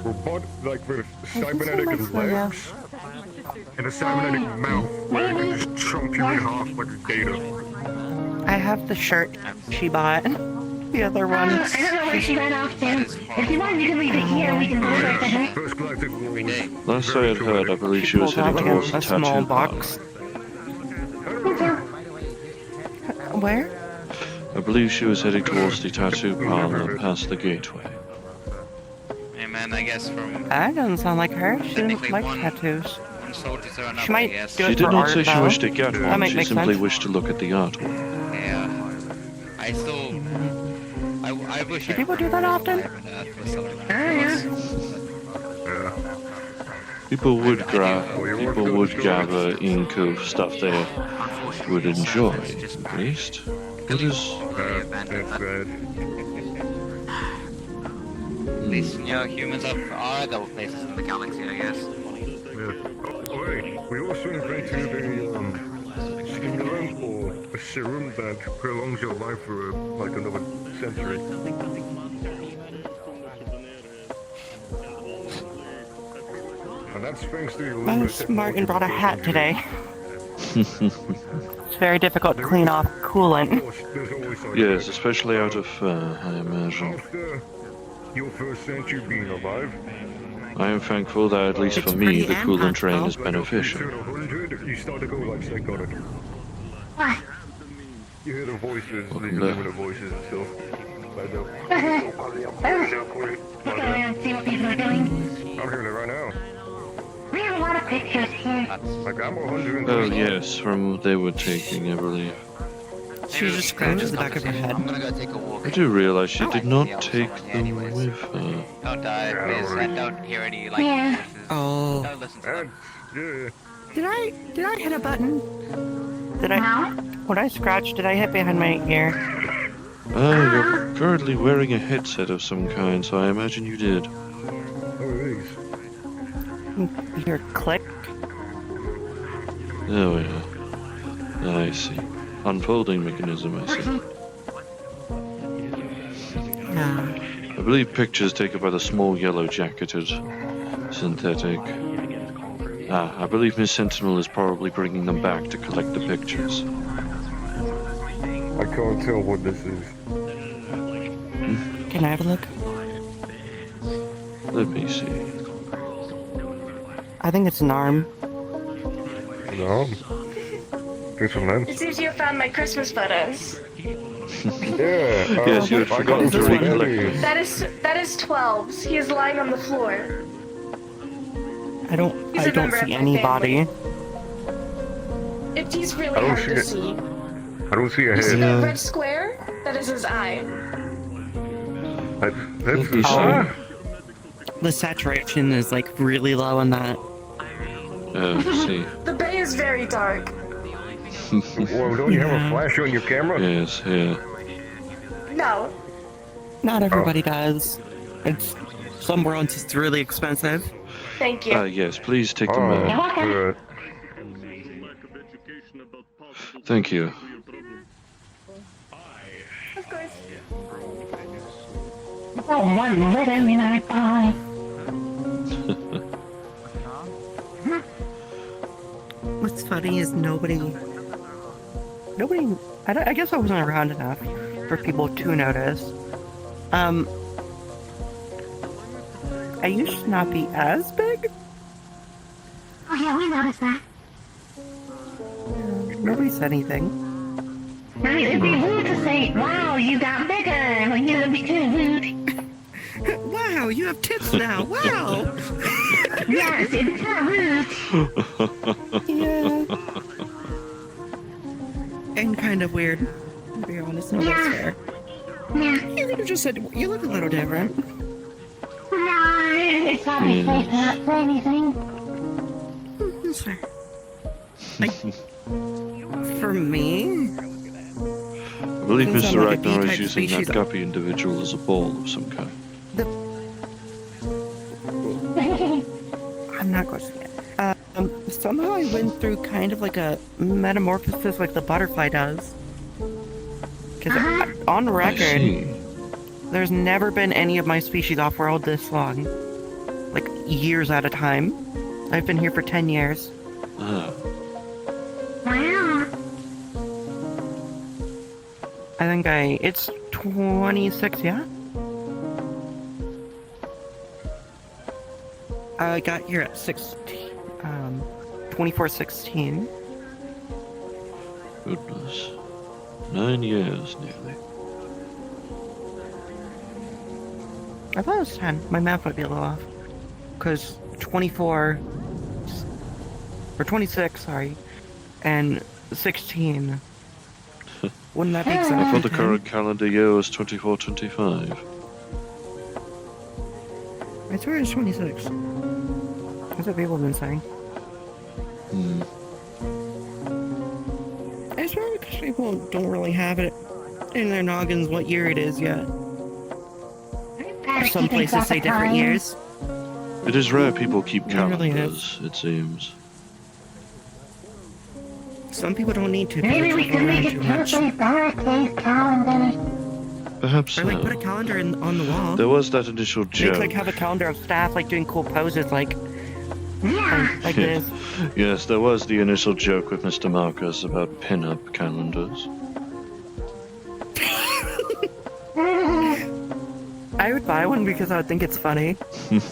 robot like with cybernetic legs and a cybernetic mouth where it can just chomp you in half like a gator. I have the shirt she bought. The other one. I don't know where she ran off to. If you want, you can leave it here. We can deliver it to her. First galactic war. Last I had heard, I believe she was pulled out heading towards the a small tattoo box. parlor. Where? I believe she was heading towards the tattoo parlor past the gateway. Hey man, I guess from That doesn't sound like her. She doesn't technically like one tattoos. soldier to another, She I might guess. do She it did for not art, say she though. wished to get That one, might she make simply sense. wished to look at the artwork. Yeah. I still... I wish Do I... people do that often? People would gather ink of stuff they would enjoy, at least. It is... That's bad. At least, you know, humans are other places in the galaxy, I guess. Yeah. Oh, wait, we also invented a stimulant or a a serum that prolongs your life for like another century. And that's thanks to your Most Martin brought a hat today. It's very difficult to clean off coolant. Yes, especially out of fur, I imagine. After your first century being alive, I am thankful that at least for me, the coolant drain is beneficial. you start to go like psychotic. What? You hear the voices, the Welcome voices and stuff. Like that. Look around, see what people are doing. I'm hearing it right now. We have a lot of pictures here. Like I'm 100. Oh yes, from what they were taking, I believe. She just scratches the back of her head. I'm gonna go take a walk. I do realize she did not take them with her. Don't die, please, and don't hear any like Yeah. voices. Oh. Don't listen to them. Did I hit a button? Did I? When I scratched, did I hit behind my ear? You're currently wearing a headset of some kind, so I imagine you did. You hear click? Oh yeah. I see. Unfolding mechanism, I see. I believe pictures taken by the small yellow jacketed synthetic. I believe Miss Sentinel is probably bringing them back to collect the pictures. I can't tell what this is. Can I have a look? Let me see. I think it's an arm. No. Get some lens. It seems you have found my Christmas photos. Yeah. Yes, you had forgotten to recollect them. That is 12's. He is lying on the floor. I don't He's a member of see my anybody. He's really I don't hard see to it. see. I don't see a You see head. that red square? That is his eye. That's the The saturation is like really low on that. Oh, I see. The bay is very dark. Well, don't you have a flash on your camera? Yes, yeah. No. Not everybody does. It's some worlds it's really expensive. Thank you. Yes, please take them out. Good. Thank you. Of course. Oh, one little in our pie. What's funny is nobody. I guess I wasn't around enough for people to notice. I used to not be as big. Oh yeah, we noticed that. Nobody said anything. I mean, it'd be rude to say, wow, you got bigger. Like, you know, it'd be too rude. Wow, you have tits now. Wow. Yes, it's not rude. Yeah. And kind of weird. To be honest, no, that's fair. Yeah. You could have just said you look a little different. No, it's probably safe to not say anything. That's fair. Like, for me, I believe Since I'm Mr. like a Ragnar B-type is using that species, guppy individual as a ball of some kind. I'm not going to say it. Somehow I went through kind of like a metamorphosis like the butterfly does. Because on record, there's never been any of my species off-world this long. Like, years at a time. I've been here for 10 years. Wow. I think it's 26, yeah? I got here at 2416. Goodness. 9 years, nearly. I thought it was 10. My math might be a little off. Because 24... Or 26, sorry. And 16... Wouldn't that be exactly I thought the 10? current calendar year was 2425. I swear it's 26. That's what people have been saying. I swear because people don't really have it in their noggins what year it is yet. Some places say different years. It is rare people keep It really calendars, it seems. Some people don't need to. Maybe we can make a temporary barricade calendar. Perhaps Or like put a calendar on the wall. There was that initial joke. Like have a calendar of staff like doing cool poses like this. Yes, there was the initial joke with Mr. Marcus about pin-up calendars. I would buy one because I would think it's funny,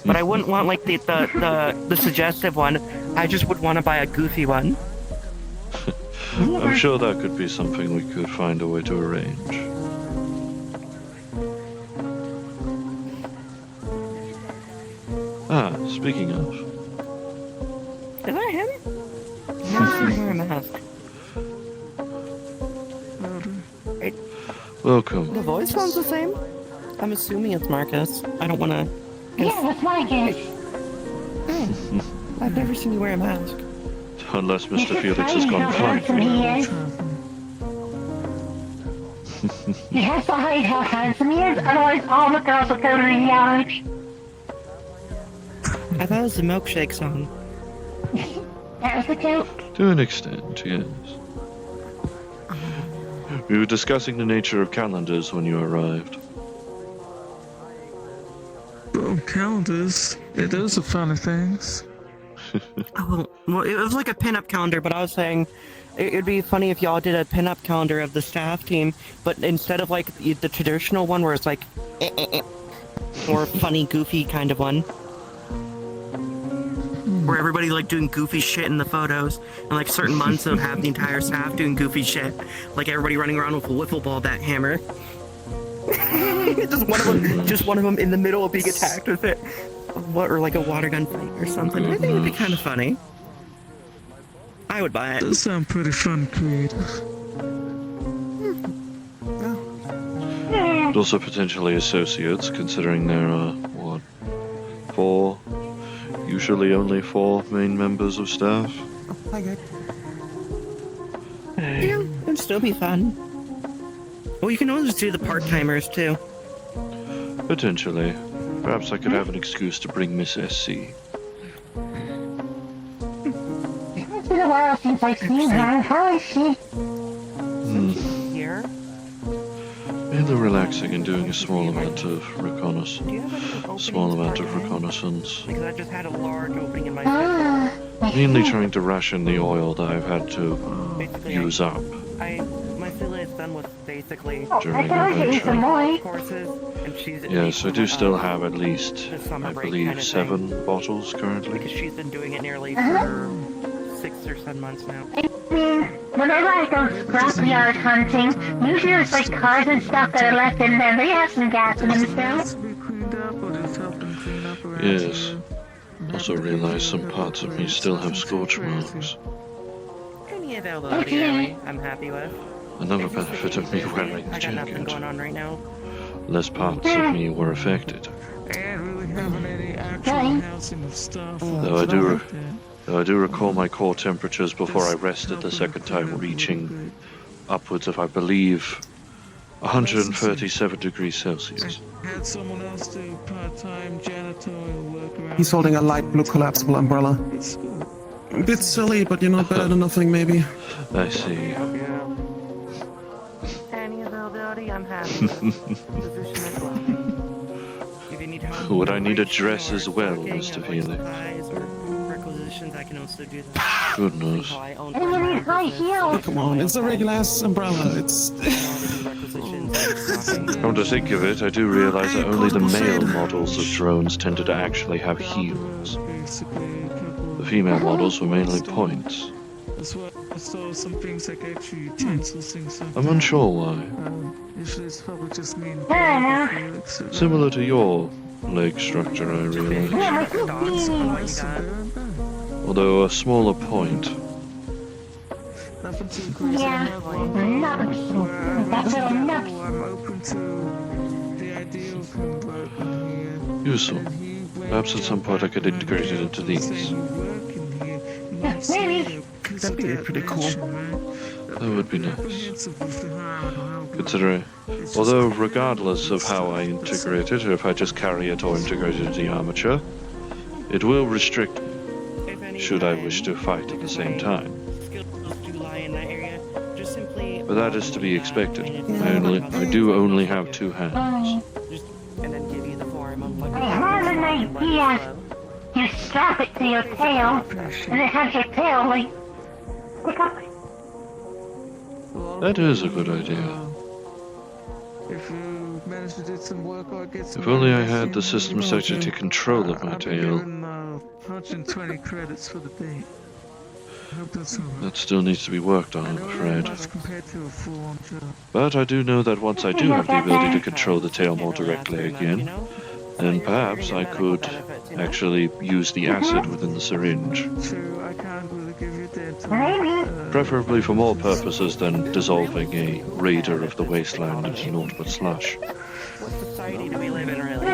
but I wouldn't want like the suggestive one. I just would want to buy a goofy one. I'm sure that could be something we could find a way to arrange. Ah, speaking of. Is that him? He's wearing a mask. Welcome. The voice sounds the same. I'm assuming it's Marcus. I don't want to. Yeah, that's my guess. I've never seen you wear a mask. Unless Mr. Felix has gone flying. He has to hide how handsome he is, otherwise all the girls will go to the yard. I thought it was the milkshake song. That was the joke. To an extent, yes. We were discussing the nature of calendars when you arrived. Oh, calendars. Yeah, those are funny things. Well, it was like a pinup calendar, but I was saying it'd be funny if y'all did a pinup calendar of the staff team, but instead of like the traditional one where it's like or funny, goofy kind of one. Where everybody's like doing goofy shit in the photos, and like certain months they'll have the entire staff doing goofy shit, like everybody running around with a wiffle ball bat hammer. just one of them in the middle of being attacked with it, or like a water gun fight or something. I think it'd be kind of funny. I would buy it. Those sound pretty fun, creative. Also potentially associates, considering there are, what, 4? Usually only 4 main members of staff. Okay. Yeah, it'd still be fun. Well, you can always do the part-timers, too. Potentially. Perhaps I could have an excuse to bring Miss SC. It's been a while since I've seen her. How is she? Here? Either relaxing and doing a small amount of reconnaissance. Because I just had a large opening in my Mainly trying to ration the oil that I've had to use up. My Phila is done with basically during the courses, and she's yes, I do still have at least, I believe, 7 bottles currently. Because she's been doing it nearly for 6 or 7 months now. I mean, whenever I go scrapyard hunting, usually there's like cars and stuff that are left in there. They have some gas in themselves. Yes. Also realize some parts of me still have scorch marks. Any availability I'm happy with. Another benefit of me wearing the I got nothing jacket. going on right now. Less parts of me were affected. Though I do recall my core temperatures before I rested the second time reaching upwards of, I believe, 137 degrees Celsius. Had someone else do part-time janitorial work around. He's holding a light blue collapsible umbrella. A bit silly, but you know, better than nothing, maybe. I see. Any availability, I'm happy with. Position as well. If you need help, Would I need a dress as well, Mr. Felix? or requisitions, I can also do that. Goodness. Oh, come on, it's a regular ass umbrella. It's. Come to think of it, I do realize that only the male models of drones tended to actually have heels. The female models were mainly points. That's why I saw some things like extra utensils things like I'm unsure why. usually it's probably just me and Felix. Similar to your leg structure, I realize. Although a smaller point. Nothing too crazy. Yeah, nuts. That little nuts. I'm open to the idea of him working here. Useful. Perhaps at some point I could integrate it into these. Maybe. That'd be pretty cool. That would be nice. Considering, although regardless of how I integrate it, or if I just carry it or integrate it into the armature, it will restrict me, should I wish to fight at the same time. But that is to be expected. I do only have 2 hands. And then give you the form of like I have an idea. You strap it to your tail, and it has your tail like stick up. That is a good idea. If you manage to do some work or get some... If only I had the system set to take control of my I'll be tail. given 120 credits for the day. I hope that's all right. That still needs to be worked on, I'm afraid. Much compared to a full-on job. But I do know that once I do have the ability to control the tail more directly again, then perhaps I could actually use the acid within the syringe. True, I can't really give you that. Preferably for more purposes than dissolving a raider of the wasteland into naught but slush. what society do we live in, really?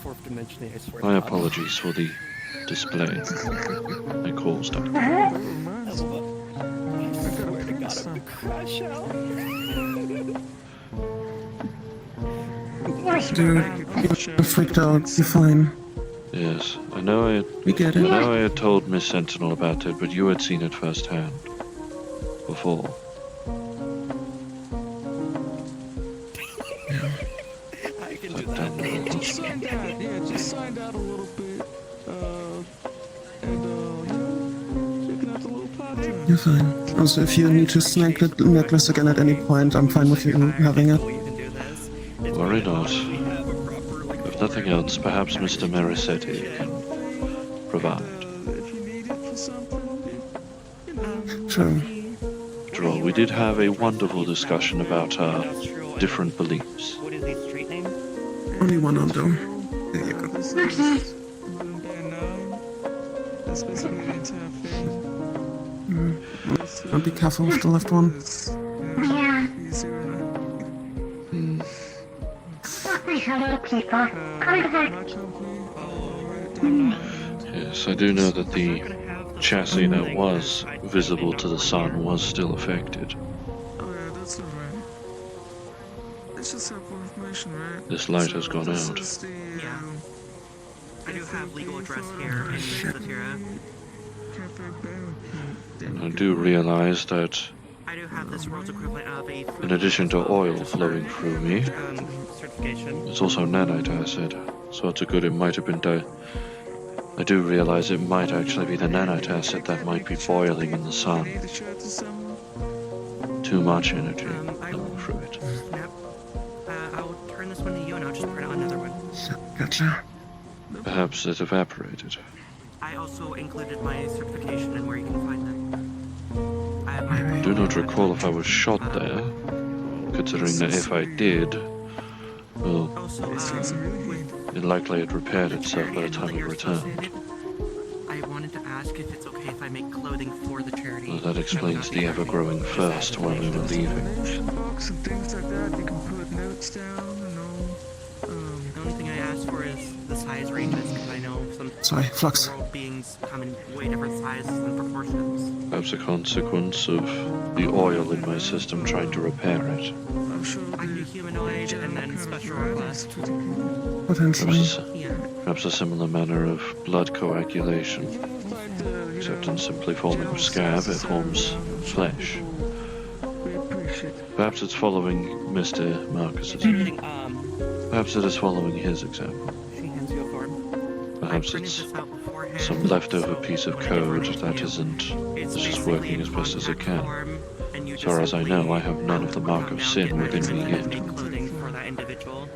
Fourth dimension, I swear. My apologies for the display I caused it. I swear to God, I'm gonna crash out. Dude, you're freaked out. You're fine. Yes, I know We get it. I had told Miss Sentinel about it, but you had seen it firsthand before. I can do That damn little Just signed out, just signed out a little bit. You can have the little party. You're fine. Also, if you need to snag the necklace again at any point, I'm fine with you having it. Worry not. If nothing else, perhaps Mr. Marisetti can provide. If you need it for something, True. After all, we did have a wonderful discussion about our different beliefs. What is his street name? Only one on though. There you go. this is that's basically the entire thing. Don't be careful with the left one. Yeah. Easier. These little people. Come to My company, alright. Yes, I do know that the chassis that was visible to the sun was still affected. Oh yeah, that's alright. It's just helpful information, right? This light has gone This out. is the, I do have legal address here in Satira. Cafe Bell. And I do realize that I do have this world's equivalent of a in addition to oil flowing through me, certification. it's also nanite acid. So it's a good it might have been I do realize it might actually be the nanite acid that might be boiling in the sun. Too much energy going through it. Yep. I'll turn this one to you and I'll just print out another one. Gotcha. Perhaps it evaporated. I also included my certification and where you can find them. I have my I do not recall if I was shot there, considering that if I did, well, it likely had repaired itself by the time we returned. I wanted to ask if it's okay if I make clothing for the charity. Well, that explains the ever-growing thirst while we were leaving. Books and things like that. You can put notes down and all. The only thing I asked for is the size ranges, because I know some Sorry, Flux. world beings come in way different sizes and proportions. Perhaps a consequence of the oil in my system trying to repair it. I need a humanoid and then special request. Potentially. Perhaps a similar manner of blood coagulation. Except in simply forming a scab, it forms flesh. Perhaps it's following Mr. Marcus's. Perhaps it is following his example. She hands you a form. Perhaps it's some leftover piece of code that isn't just working as best as it can. As far as I know, I have none of the mark of sin within me yet. Clothing for that individual.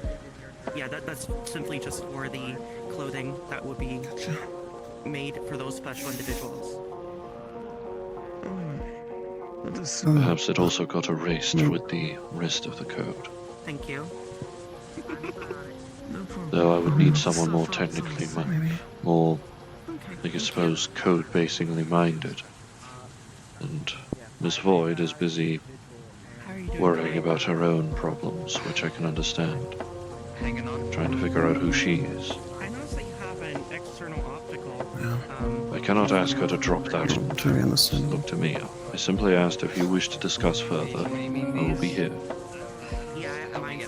Yeah, that's simply just for the clothing that would be made for those special individuals. Perhaps it also got erased with the rest of the code. Thank you. Though I would need someone more technically, more, I suppose, code-basingly minded. And Miss Void is busy worrying about her own problems, which I can understand. Hanging on. Trying to figure out who she is. I noticed that you have an external optical. I cannot ask her to drop that and look to me. I simply asked if you wish to discuss further. I will be here. Yeah, mine's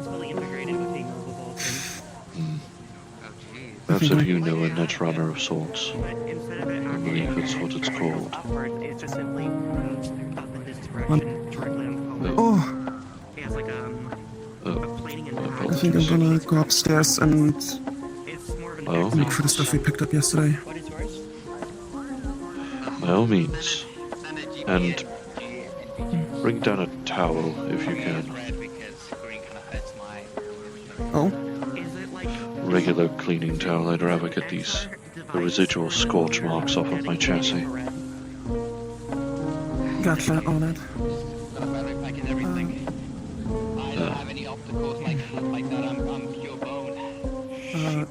fully integrated with the Vulcan. That's Perhaps looking if like. you know a net runner of sorts. I believe it's what it's called. It's just simply moves up in this direction directly on the Oh, It has like a plating and I think I'm gonna go upstairs and make for the stuff we picked up yesterday. What is yours? By all means. And bring down a towel if you can. Oh? Regular cleaning towel. I'd rather get the residual scorch marks off of my chassis. Gotcha on it.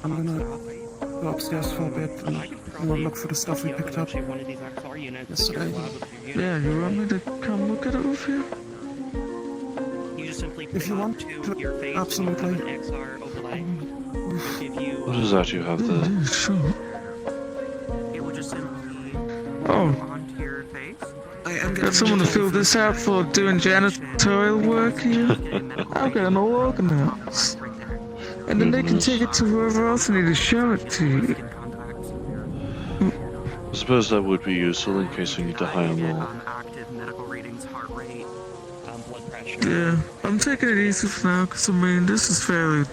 I'm gonna go upstairs for a bit and look for the stuff we picked up yesterday. Yeah, you want me to come look at it with you? You just simply If you want to your face absolutely. an XR overlay. Give you, What is that you have there? Yeah, sure. it will just simply Oh, onto your face. got someone to fill this out for doing janitorial work here? I'm getting all organized. And then they can take it to whoever else need to show it to. I suppose that would be useful in case we need to hire more. Active medical readings, heart rate, blood pressure. Yeah, I'm taking it easy for now, because I mean, this is fairly...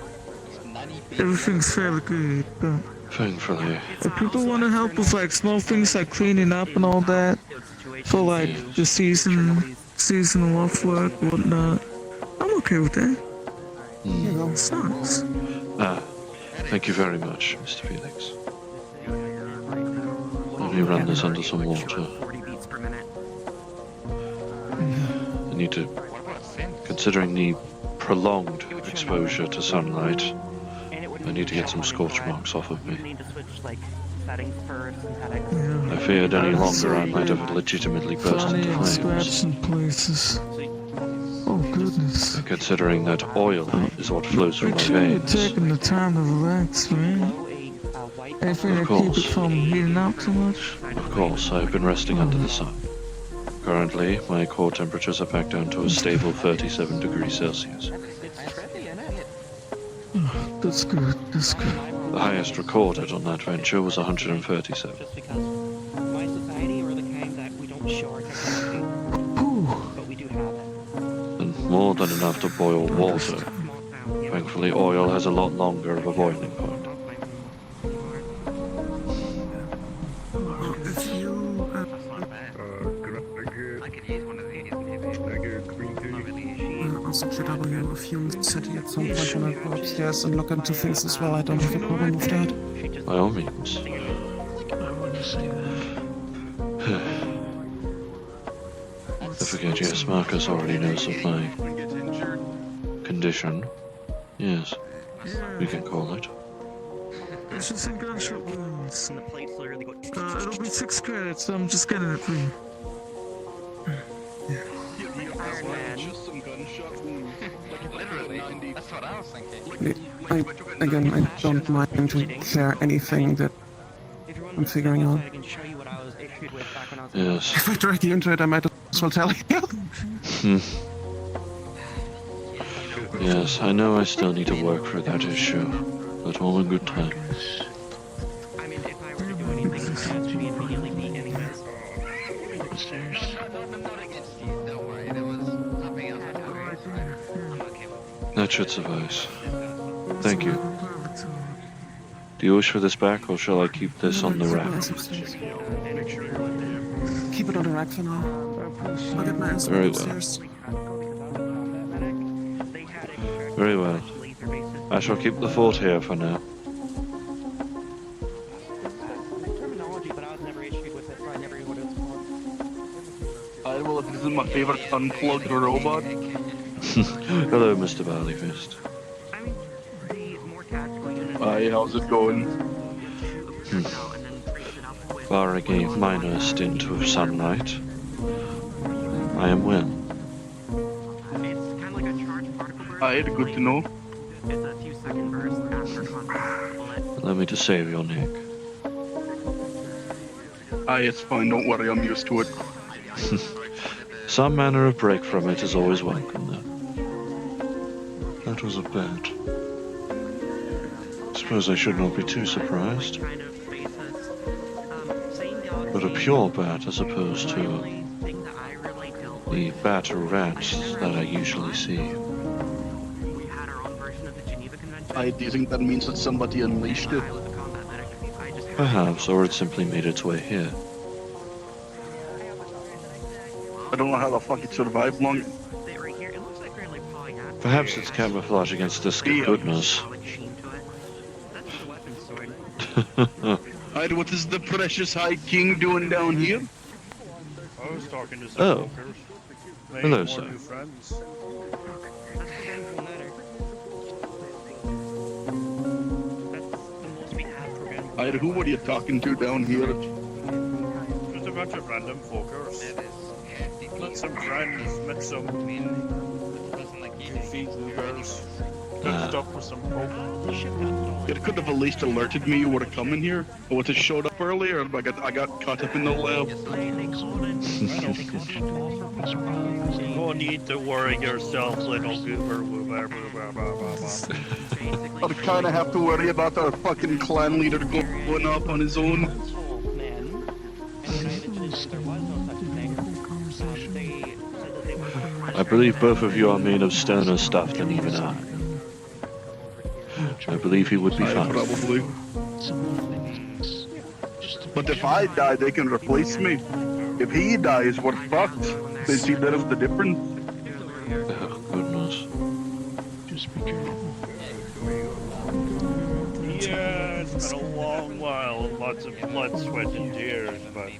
Everything's fairly good, but... Thankfully. If people want to help with like small things like cleaning up and all that, for like the seasonal off work, whatnot, I'm okay with that. Sucks. Thank you very much, Mr. Felix. Let me run this under some water. I need to, considering the prolonged exposure to sunlight, I need to get some scorch marks off of me. I feared any longer I might have legitimately burst into flames. Scratches in places. Oh goodness. And considering that oil is what flows through my Make sure you're veins. taking the time to relax, man. Anything to keep it from heating up too much? Of course, I've been resting under the sun. Currently, my core temperatures are back down to a stable 37 degrees Celsius. Oh, that's good, that's good. The highest recorded on that venture was 137. My society are the kind that we don't show our technology, but we do have it. And more than enough to boil water. Thankfully, oil has a lot longer of a boiling point. SW, if you city at some point when I go upstairs and look into things as well, I don't have a problem with that. By all means. I forget, yes, Marcus already knows of my condition. Yes, we can call it. It's just in gunshot wounds. It'll be 6 credits, so I'm just getting it for you. Literally, that's what I was thinking. Again, I don't mind to share anything that I'm figuring out. Yes. If I drag you into it, I might as well tell you. Yes, I know I still need to work through that issue, but all in good time. I mean, if I were to do anything, it should be immediately beat anyways. That should suffice. Thank you. Do you wish for this back, or shall I keep this on the rack? Keep it on the rack for now. I'll get my ass Very upstairs. Very well. I shall keep the fort here for now. Well, this is my favorite unplugged robot. Hello, Mr. Barleyfist. Hi, how's it going? Barring a minor stint of sunlight, I am well. Hi, good to know. Allow me to save your neck. Aye, it's fine, don't worry, I'm used to it. Some manner of break from it is always welcome, though. That was a bad suppose I should not be too surprised. But a pure bat as opposed to the bat rats that I usually see. Do you think that means that somebody unleashed it? Perhaps, or it simply made its way here. I don't know how the fuck it survived long. Perhaps it's camouflage against this goodness. What is the precious High King doing down here? I was talking to some workers. Hello, sir. New friends. Who were you talking to down here? Just a bunch of random folkers. Met some friends, met some goofy girls. Hooked up with some folk. It could have at least alerted me you were coming here. I would have showed up earlier, but I got caught up in the lab. No need to worry yourself, little goober. I'd kind of have to worry about our fucking clan leader going up on his own. I believe both of you are made of sterner stuff than even I. I believe he would be fine. Probably. But if I die, they can replace me. If he dies, we're fucked. They see that as the difference. Oh, goodness. Just be careful. Yeah, it's been a long while and lots of blood, sweat, and tears, but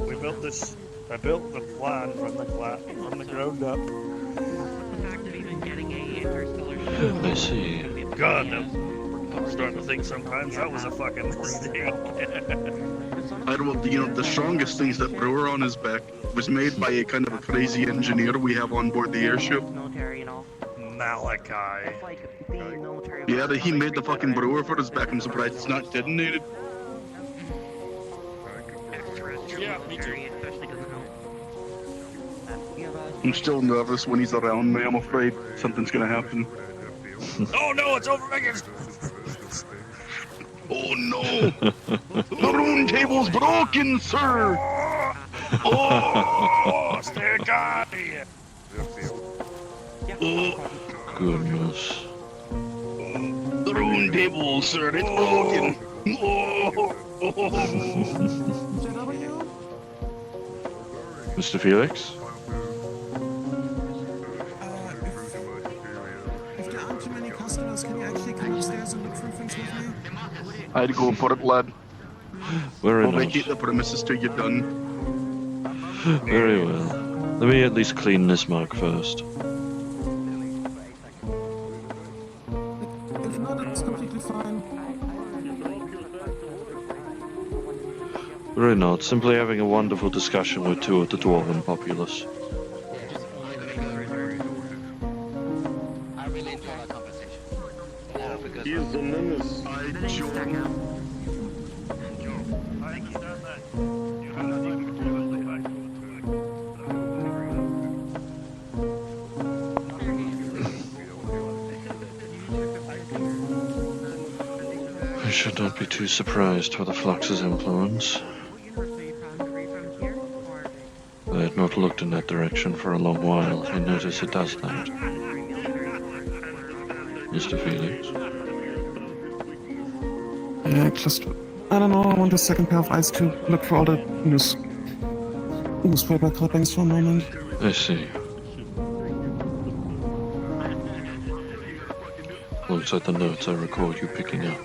we built this. I built the plan from the ground up. I see. God, I'm starting to think sometimes that was a fucking mistake. The strongest things that Brewer on his back was made by a kind of a crazy engineer we have on board the airship. Malachi. Yeah, he made the fucking Brewer for his back. I'm surprised it's not detonated. Yeah, me too. I'm still nervous when he's around me. I'm afraid something's gonna happen. Oh no, it's over again! Oh no! The room table's broken, sir! Oh, stay calm here! Oh, goodness. The room table, sir, it's broken! Mr. Felix? If there aren't too many customers, can you actually come upstairs and look through things with me? I'd go for it, lad. Very I'll nice. vacate the premises till you're done. Very well. Let me at least clean this mug first. If not, it's completely fine. Very not. Simply having a wonderful discussion with two of the dwarven populace. He is the menace. I should not be too surprised for the Flux's influence. I had not looked in that direction for a long while. I notice it does that. Mr. Felix? I don't know, I want a second pair of eyes to look for all the newspaper clippings for a moment. I see. Alongside the notes I recall you picking up.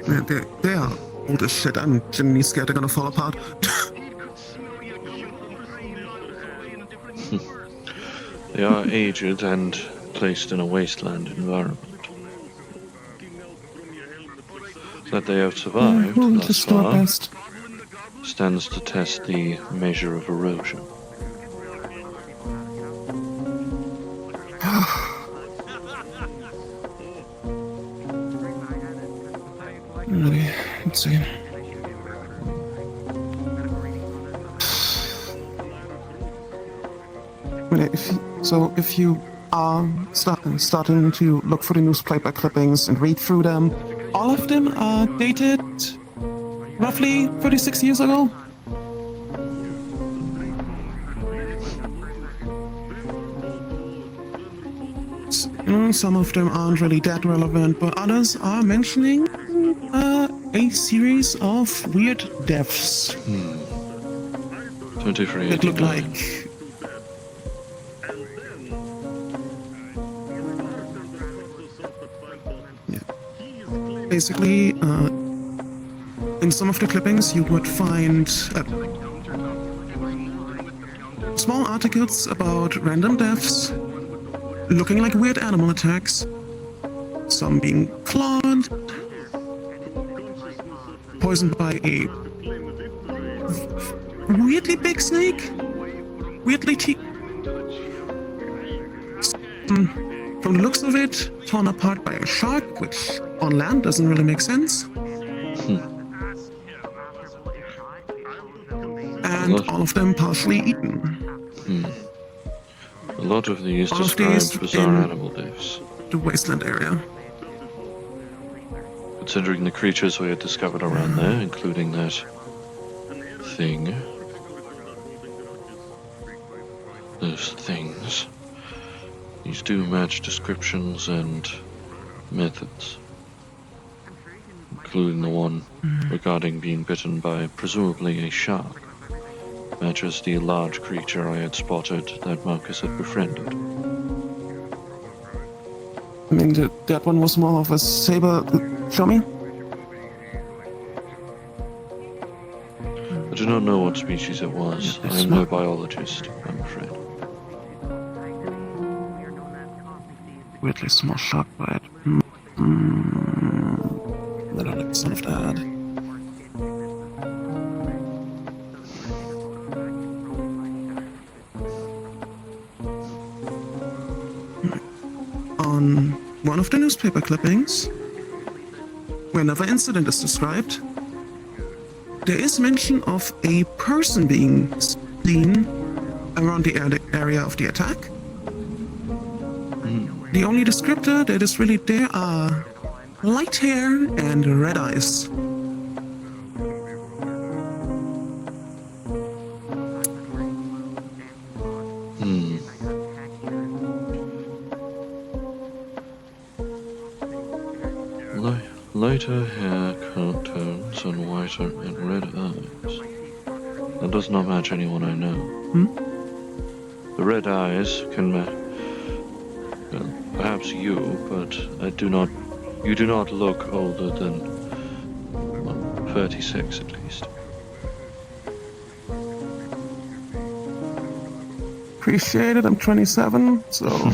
Yeah, they are old as shit. I'm genuinely scared they're gonna fall apart. They are aged and placed in a wasteland environment. That they have survived We'll thus just do our far best. stands to test the measure of erosion. Ready? Let's see. if you are starting to look for the newspaper clippings and read through them, all of them are dated roughly 36 years ago. Some of them aren't really that relevant, but others are mentioning a series of weird deaths. 2389. It looked like... Basically, in some of the clippings you would find small articles about random deaths, looking like weird animal attacks, some being clawed, poisoned by a weirdly big snake, weirdly from the looks of it, torn apart by a shark, which on land doesn't really make sense. And all of them partially eaten. A lot of these All of describe these bizarre in animal deaths. The wasteland area. Considering the creatures we had discovered around there, including that thing. Those things. These do match descriptions and methods. Including the one regarding being bitten by presumably a shark. Matches the large creature I had spotted that Marcus had befriended. I mean, that one was more of a saber. Show me. I do not know what species it was. I am no biologist, I'm afraid. Weirdly small shark bite. I don't like the sound of that. On one of the newspaper clippings, where another incident is described, there is mention of a person being seen around the area of the attack. The only descriptor that is really there are light hair and red eyes. Lighter hair tones and whiter and red eyes. That does not match anyone I know. The red eyes can match, well, perhaps you, but you do not look older than, well, 36 at least. Appreciate it, I'm 27, so...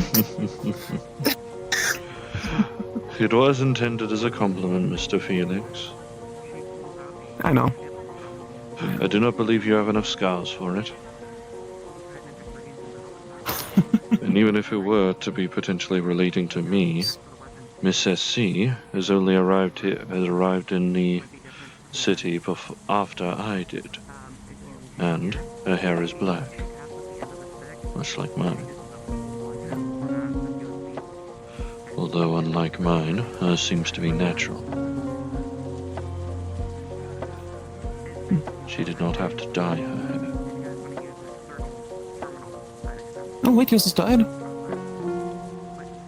It was intended as a compliment, Mr. Felix. I know. I do not believe you have enough scars for it. And even if it were to be potentially relating to me, Miss SC has only arrived in the city after I did. And her hair is black. Much like mine. Although, unlike mine, hers seems to be natural. She did not have to dye her hair. Oh, wait, yours is dyed?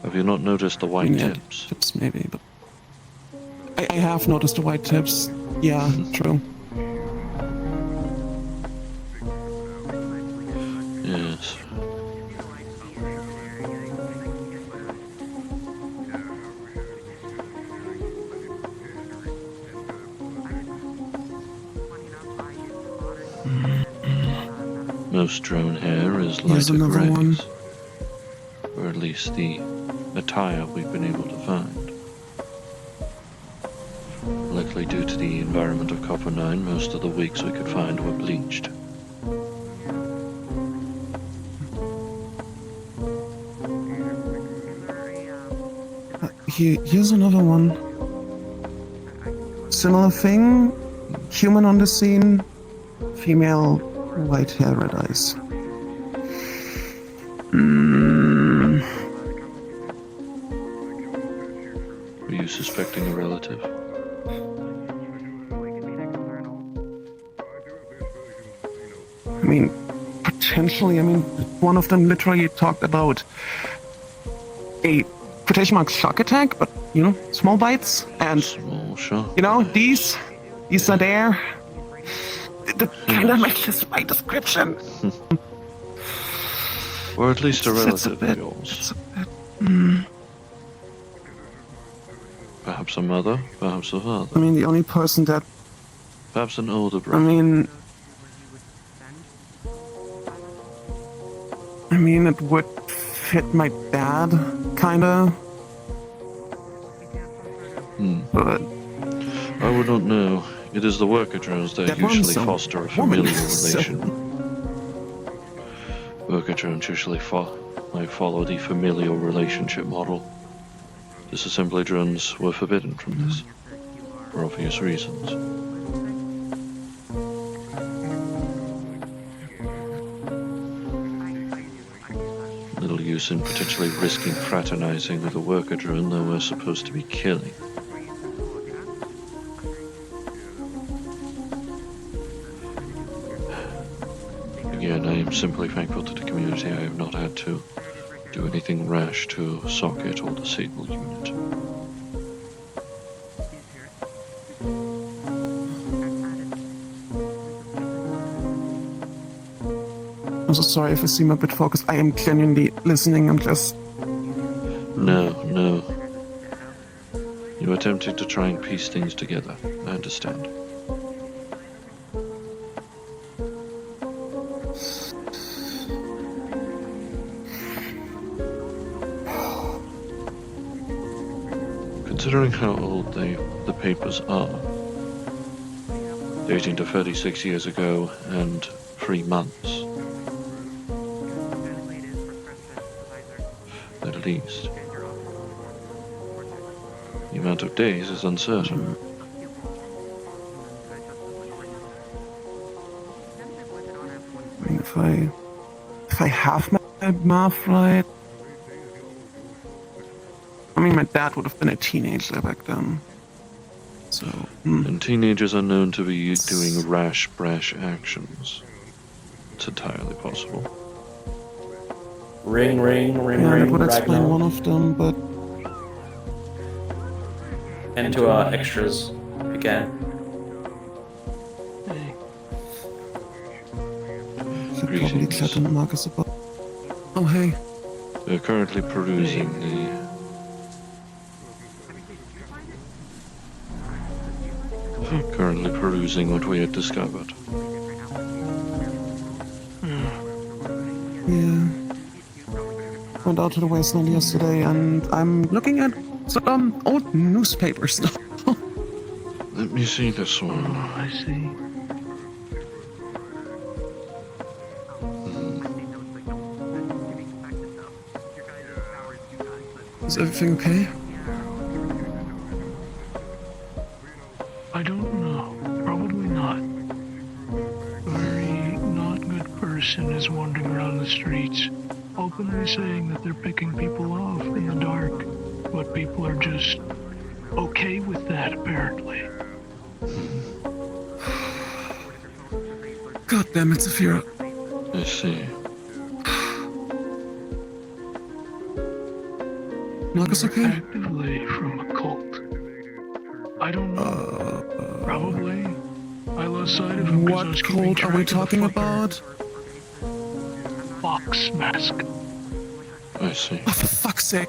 Have you not noticed the white tips? Tips, maybe, but... I have noticed the white tips. Yeah, true. Yes. Most drone hair is lighter grays, or at least the attire we've been able to find. Likely due to the environment of Copper 9, most of the wigs we could find were bleached. Here's another one. Similar thing. Human on the scene. Female, white hair, red eyes. Were you suspecting a relative? I mean, potentially, I mean, one of them literally talked about a quotation mark shock attack, but, you know, small bites, and, small shock. You know, these are there. That kind of matches my description. Or at least a It's relative of yours. It's a bit, Perhaps a mother, perhaps a father. I mean, the only person that... Perhaps an older brother. I mean, it would fit my dad, kinda. But... I would not know. It is the worker drones that usually foster a familial relation. Worker drones usually follow the familial relationship model. Disassembly drones were forbidden from this, for obvious reasons. Little use in potentially risking fraternizing with a worker drone that we're supposed to be killing. Again, I am simply thankful to the community I have not had to do anything rash to socket or disable unit. I'm so sorry if I seem a bit focused. I am genuinely listening. I'm just... No. You attempted to try and piece things together. I understand. Considering how old the papers are, dating to 36 years ago and 3 months, at least. The amount of days is uncertain. I mean, if I have my math right... I mean, my dad would have been a teenager back then. So... And teenagers are known to be doing rash, brash actions. It's entirely possible. Ring, that would explain one of them, but... And to extras again. Should probably chat on Marcus about... Oh, hey. We're currently perusing what we had discovered. Yeah. Went out to the wasteland yesterday, and I'm looking at some old newspapers now. Let me see this one. I see. Is everything okay? I don't know. Probably not. A very not good person is wandering around the streets, openly saying that they're picking people off in the dark, but people are just okay with that, apparently. God damn it, Saphira. I see. Marcus okay? Actively from a cult. I don't know. Probably. I lost sight of him. What cult are we talking about? Fox mask. I see. Oh, for fuck's sake.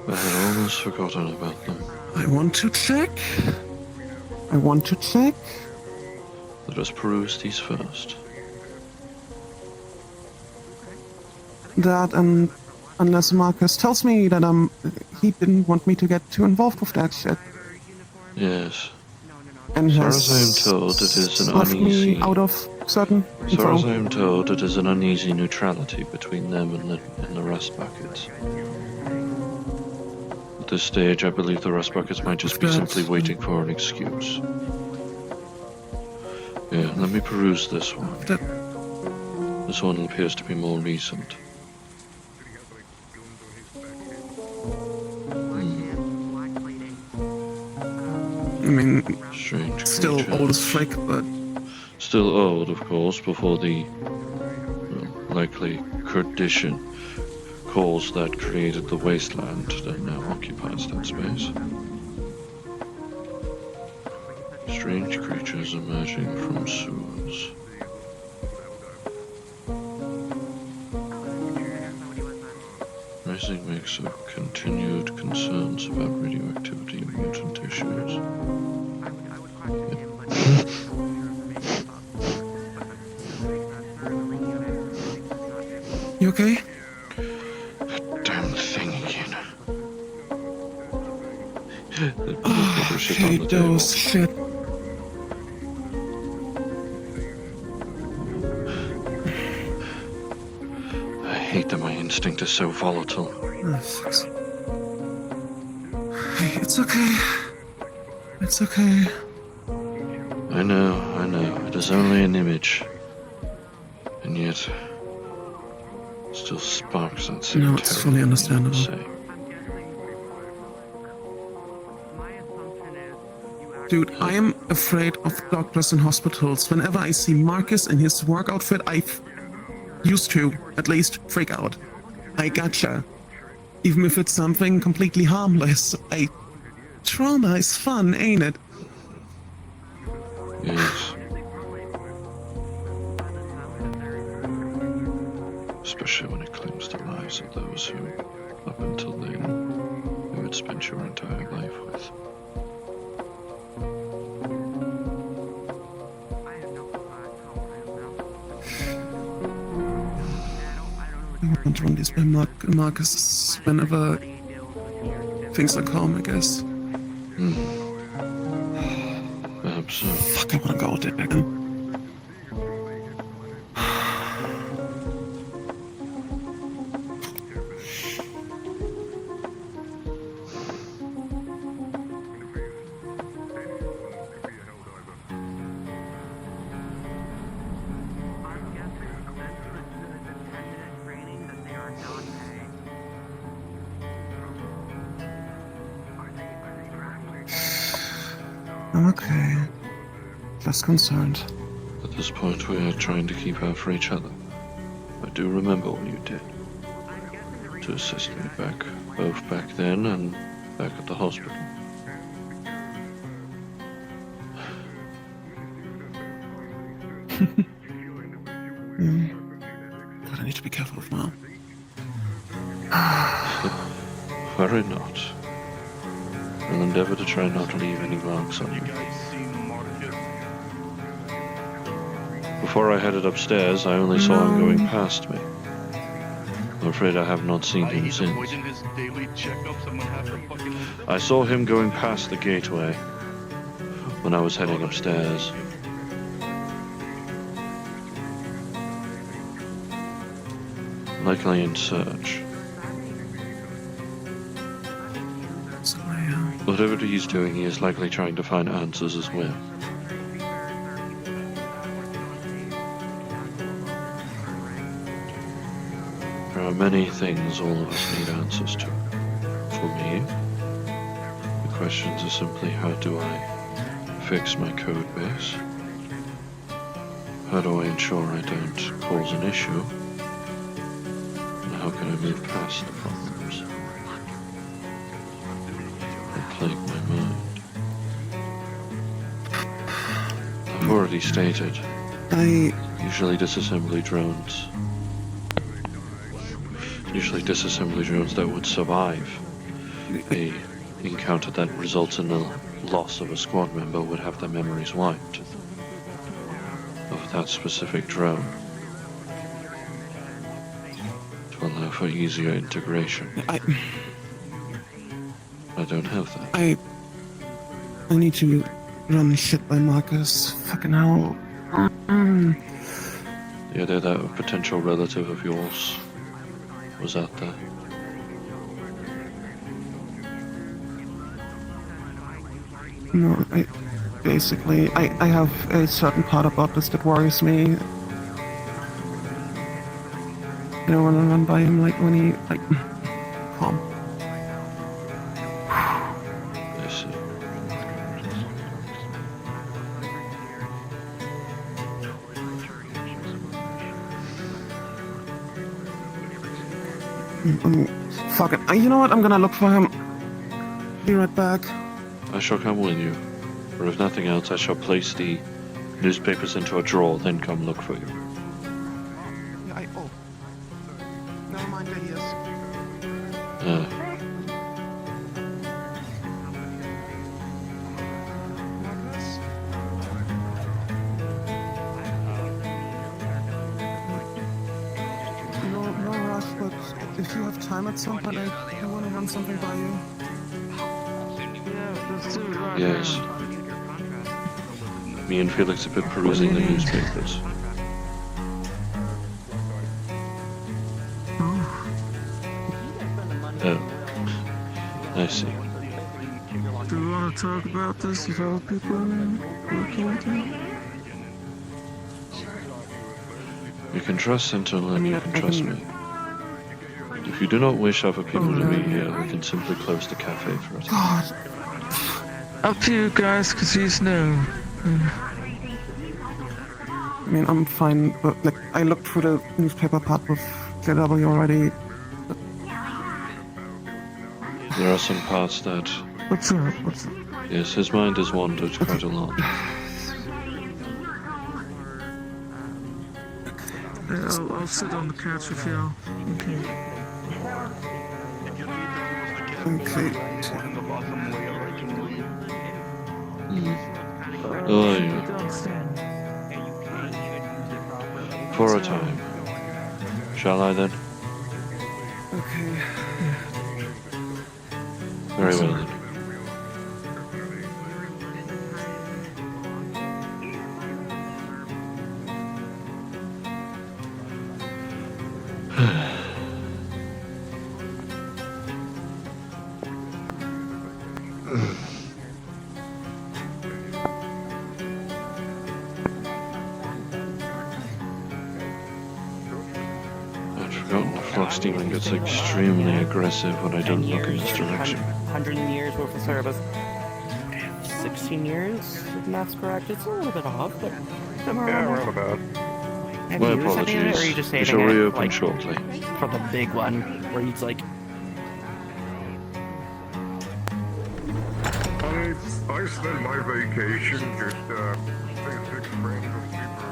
I had almost forgotten about them. I want to check. Let us peruse these first. That, and unless Marcus tells me that he didn't want me to get too involved with that shit. Yes. And as far as I am told, it is an uneasy. Out of certain. As far as I am told, it is an uneasy neutrality between them and the rust buckets. At this stage, I believe the rust buckets might just be simply waiting for an excuse. Yeah, let me peruse this one. This one appears to be more recent. I mean, Strange still creatures. old as frick, but Still old, of course, before the likely Kurdish cause that created the wasteland that now occupies that space. Strange creatures emerging from sewers. Raising mix of continued concerns about radioactivity in mutant tissues. you okay? Damn thing again. Okay, those shit. I hate that my instinct is so volatile. Oh, sucks. Hey, it's okay. It's okay. I know. It is only an image. And yet, it still sparks that same No, it's fully understandable. Dude, I am afraid of doctors in hospitals. Whenever I see Marcus in his work outfit, I used to, at least, freak out. I gotcha. Even if it's something completely harmless. Trauma is fun, ain't it? Yes. Especially when it claims the lives of those who, up until then, you had spent your entire life with. I want to run these by Marcus whenever things are calm, I guess. Perhaps so. Fuck, I wanna go with it again. I'm okay. Less concerned. At this point, we are trying to keep out for each other. I do remember what you did. To assist me both back then and back at the hospital. God, I need to be careful of Mom. Worry not. I'll endeavor to try not to leave any marks on you. Before I headed upstairs, I only saw him going past me. I'm afraid I have not seen him since. I saw him going past the gateway when I was heading upstairs. Likely in search. Whatever he's doing, he is likely trying to find answers as well. There are many things all of us need answers to. For me, the questions are simply, how do I fix my code base? How do I ensure I don't cause an issue? And how can I move past the problems that plague my mind? I've already stated, usually disassembly drones that would survive a encounter that results in the loss of a squad member would have their memories wiped of that specific drone to allow for easier integration. I don't have that. I need to run shit by Marcus. Fucking hell. The idea that a potential relative of yours was out there. No, basically. I have a certain part about this that worries me. I don't want to run by him like when he like. Calm. I see. Fuck it. You know what? I'm gonna look for him. Be right back. I shall come with you. Or if nothing else, I shall place the newspapers into a drawer, then come look for you. Yeah, oh. Never mind, there he is. No rush, but if you have time at some point, I want to run something by you. Yes. Me and Felix have been perusing the newspapers. Oh. I see. Do you want to talk about this with other people working with you? You can trust Sentinel and you can trust me. If you do not wish other people to be here, we can simply close the cafe for a time. God. Up to you guys, because he's new. I mean, I'm fine, but like, I looked through the newspaper part with JW already. There are some parts that... What's up? What's up? Yes, his mind has wandered quite a lot. Yeah, I'll sit on the couch with you. Okay. Okay. Oh, yeah. For a time. Shall I then? Okay. Very well then. Flux demon gets extremely aggressive when I don't look in his direction. 100 years worth of service. 16 years, if math's correct. It's a little bit off, but... Yeah, around about. Have My you used any of it, or are you apologies. just We saving shall it, reopen like, shortly. for the big one, where he's like... I spent my vacation just basic friends with people.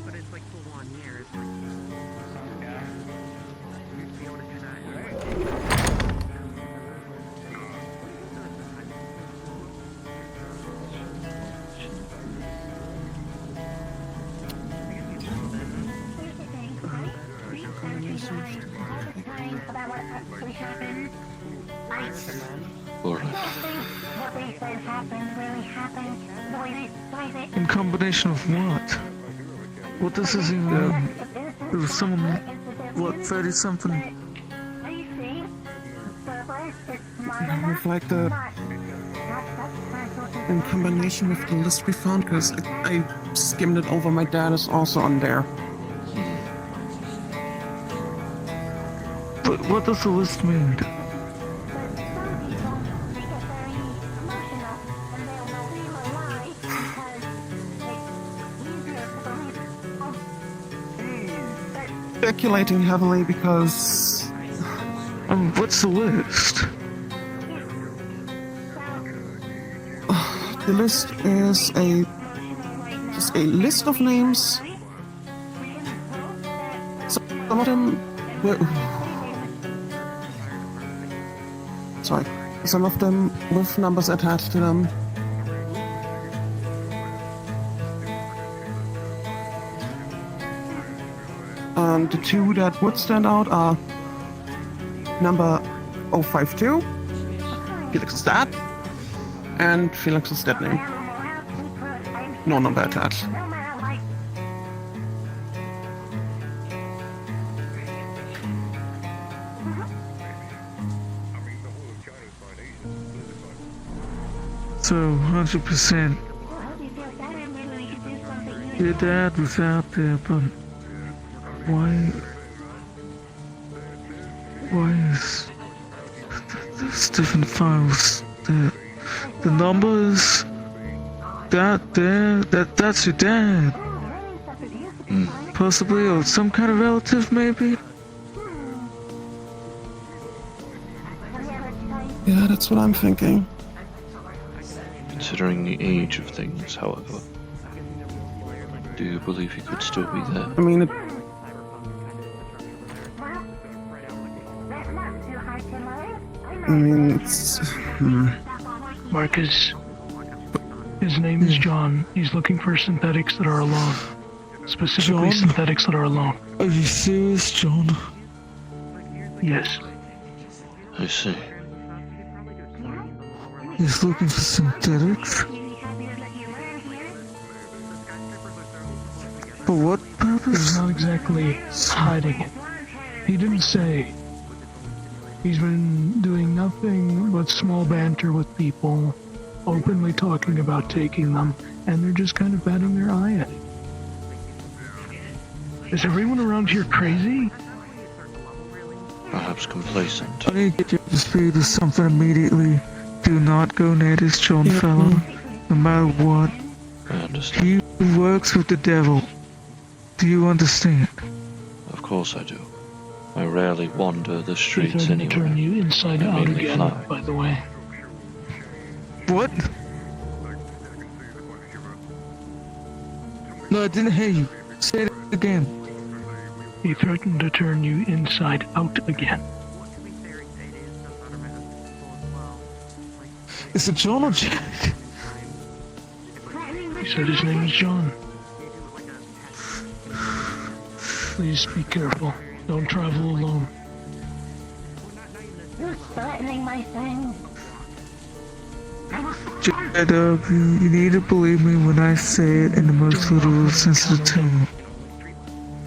But it's like full on years. You'd be able to do about what actually happened. Alright. What they said happened really happened. The way they describe it. In combination of what? What this is in there was someone, what, 30-something? With like the... in combination with the list we found, because I skimmed it over, my dad is also on there. But what does the list mean? Speculating heavily because... what's the list? The list is just a list of names. Some of them were... Sorry. Some of them with numbers attached to them. And the two that would stand out are number 052, Felix's dad, and Felix's dead name. No number attached. So, 100%. Your dad was out there, but why is there's different files there? The numbers, that's your dad. Possibly, or some kind of relative, maybe? Yeah, that's what I'm thinking. Considering the age of things, however, do you believe he could still be there? I mean, it's... Marcus, his name is John. He's looking for synthetics that are alone. Specifically John? synthetics that are alone. Are you serious, John? Yes. I see. He's looking for synthetics? For what purpose? He's not exactly hiding it. He didn't say. He's been doing nothing but small banter with people, openly talking about taking them, and they're just kind of batting their eye at it. Is everyone around here crazy? Perhaps complacent. I need to get you up to speed with something immediately. Do not go near this John fellow, no matter what. I understand. He works with the devil. Do you understand? Of course I do. I rarely wander the He's streets going to anyway. turn you inside I out mainly again, fly. by the way. What? No, I didn't hear you. Say it again. He threatened to turn you inside out again. Is it John or Jack? He said his name is John. Please be careful. Don't travel alone. You're threatening my thing. Jack, you need to believe me when I say it in the most literal sense of the term.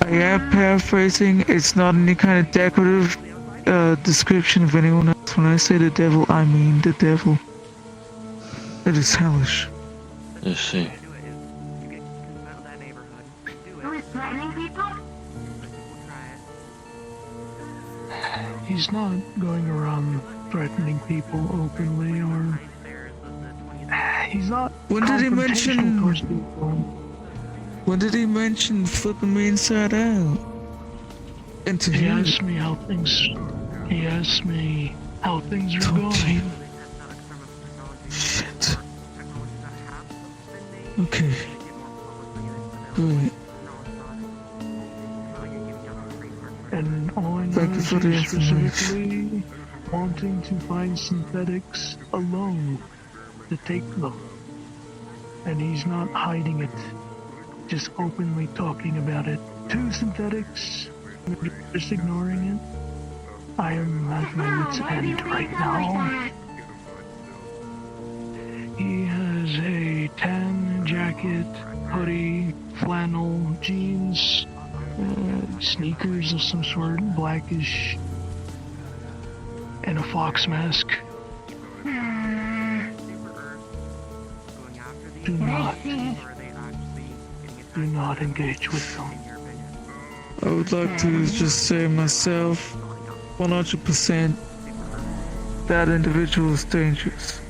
I am paraphrasing. It's not any kind of decorative description of anyone else. When I say the devil, I mean the devil. It is hellish. I see. Who is threatening people? He's not going around threatening people openly, or he's not. When did he mention? confrontational towards people. When did he mention flipping me inside out? Into He you? asked me how things. He asked me how things are going. Shit. Okay. Great. And all I know Thank you is for the he's information. specifically wanting to find synthetics alone to take them. And he's not hiding it, just openly talking about it. 2 synthetics, just ignoring it. I am at my wit's end right now. He has a tan jacket, hoodie, flannel, jeans, sneakers of some sort, blackish, and a fox mask. Do not engage with them. I would like to just say myself, 100%, that individual is dangerous.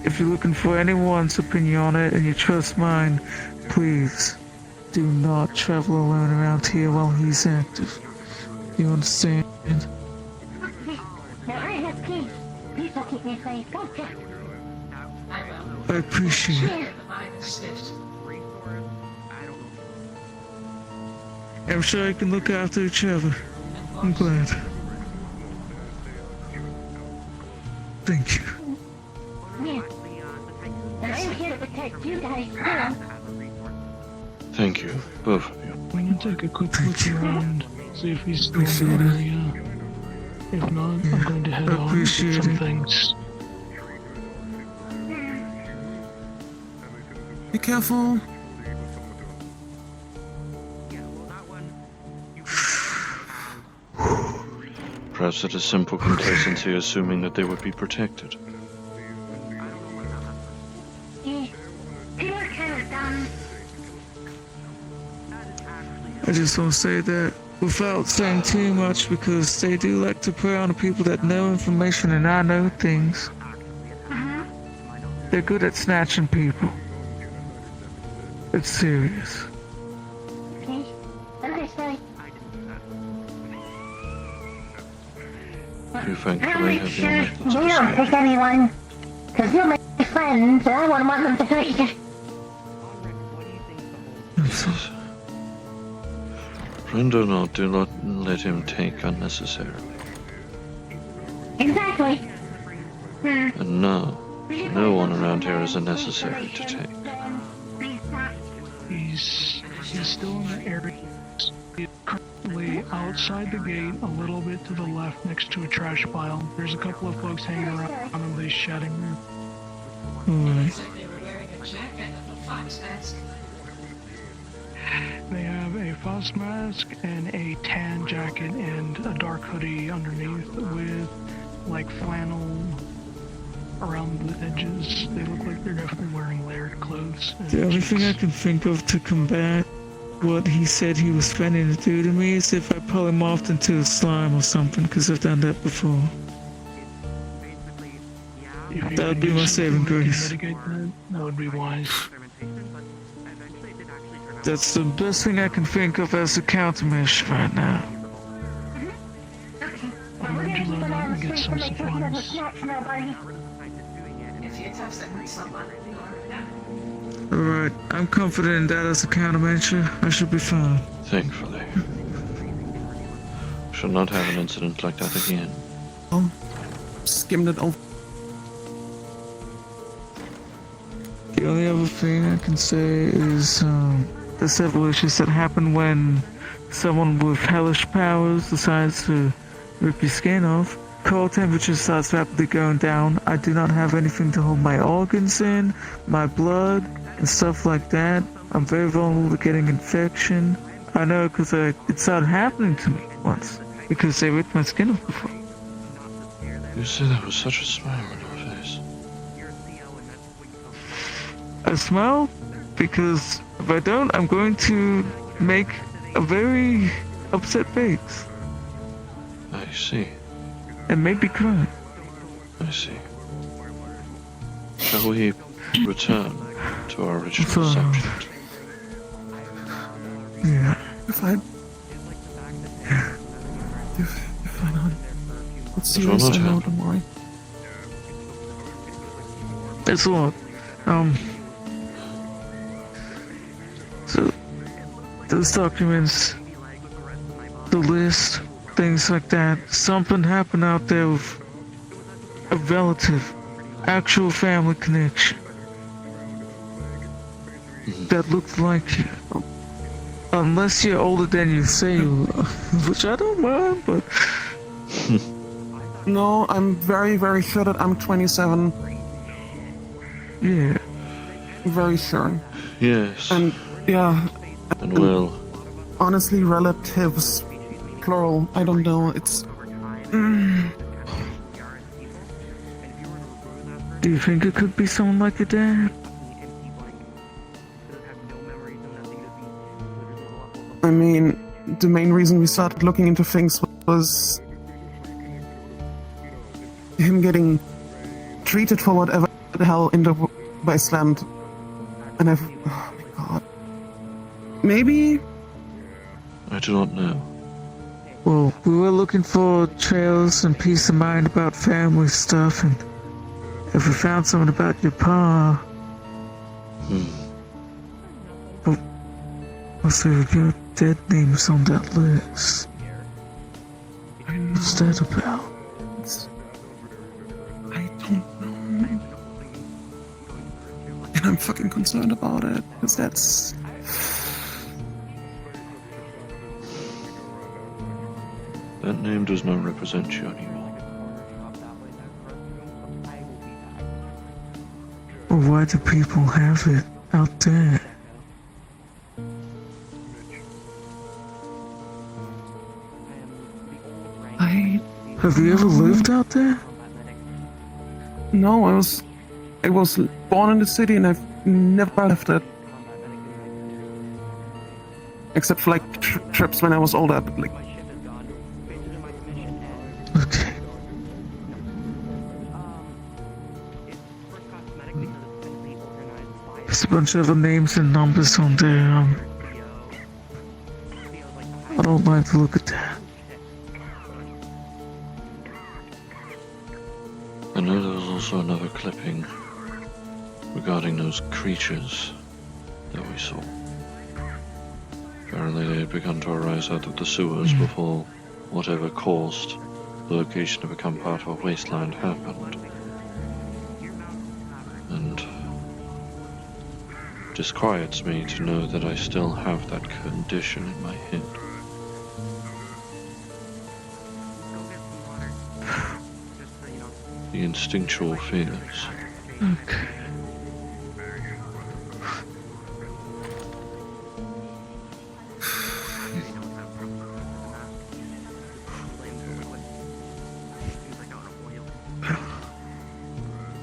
If you're looking for anyone's opinion on it and you trust mine, please do not travel alone around here while he's active. You understand? Now I have keys. These will keep me safe, don't you? I appreciate it. I'm sure we can look after each other. I'm glad. Thank you. Yeah. And I'm here to protect you guys too. Thank you, both of you. We can take a quick look around, see if he's still in the area. If not, I'm going to head out and get some things. Be careful. Perhaps it is simple complacency assuming that they would be protected. I just want to say that without saying too much, because they do like to prey on the people that know information and I know things. They're good at snatching people. It's serious. Okay. Understood. You think I'll they make have sure your you don't pick anyone. Because you're my friends, and I wouldn't want them to hurt you. Friend or not, do not let him take unnecessarily. Exactly. And no one around here is unnecessary to take. He's still in the area. He's currently outside the gate, a little bit to the left, next to a trash pile. There's a couple of folks hanging around him. They chatting there. Alright. They have a face mask and a tan jacket and a dark hoodie underneath with like flannel around the edges. They look like they're definitely wearing layered clothes. The only thing I can think of to combat what he said he was planning to do to me is if I pull him off into a slime or something, because I've done that before. That would be my saving grace. That would be wise. That's the best thing I can think of as a countermeasure right now. I'm going to run out and get some supplies. Alright, I'm confident in that as a countermeasure. I should be fine. Thankfully. Should not have an incident like that again. Skimmed it over. The only other thing I can say is, the several issues that happen when someone with hellish powers decides to rip your skin off. Core temperature starts rapidly going down. I do not have anything to hold my organs in, my blood, and stuff like that. I'm very vulnerable to getting infection. I know because it started happening to me once, because they ripped my skin off before. You said there was such a smile on your face. I smile because if I don't, I'm going to make a very upset face. I see. And maybe cry. I see. Shall we return to our original subject? Yeah. You're fine. You're fine, hon. It's It will serious, not I know, happen. don't worry. It's a lot. So, those documents, the list, things like that. Something happened out there with a relative, actual family connection that looked like you. Unless you're older than you say you are, which I don't mind, but... No, I'm very, very sure that I'm 27. Yeah. Very sure. Yes. And, yeah. And well. Honestly, relatives, plural, I don't know, it's... Do you think it could be someone like your dad? I mean, the main reason we started looking into things was him getting treated for whatever the hell in the wasteland. And I've... Oh my god. Maybe? I do not know. Well, we were looking for trails and peace of mind about family stuff, and if we found something about your pa... What's your dead names on that list? What's that about? I don't know. And I'm fucking concerned about it, because that's... That name does not represent you anymore. Well, why do people have it out there? Have you ever lived out there? No, I was born in the city and I've never left it. except for like trips when I was older. But like, Okay. There's a bunch of other names and numbers on there. I don't like to look at that. I know there was also another clipping regarding those creatures that we saw. Apparently they had begun to arise out of the sewers before whatever caused the location to become part of a wasteland happened. And it disquiets me to know that I still have that condition in my head. The instinctual fears. Okay.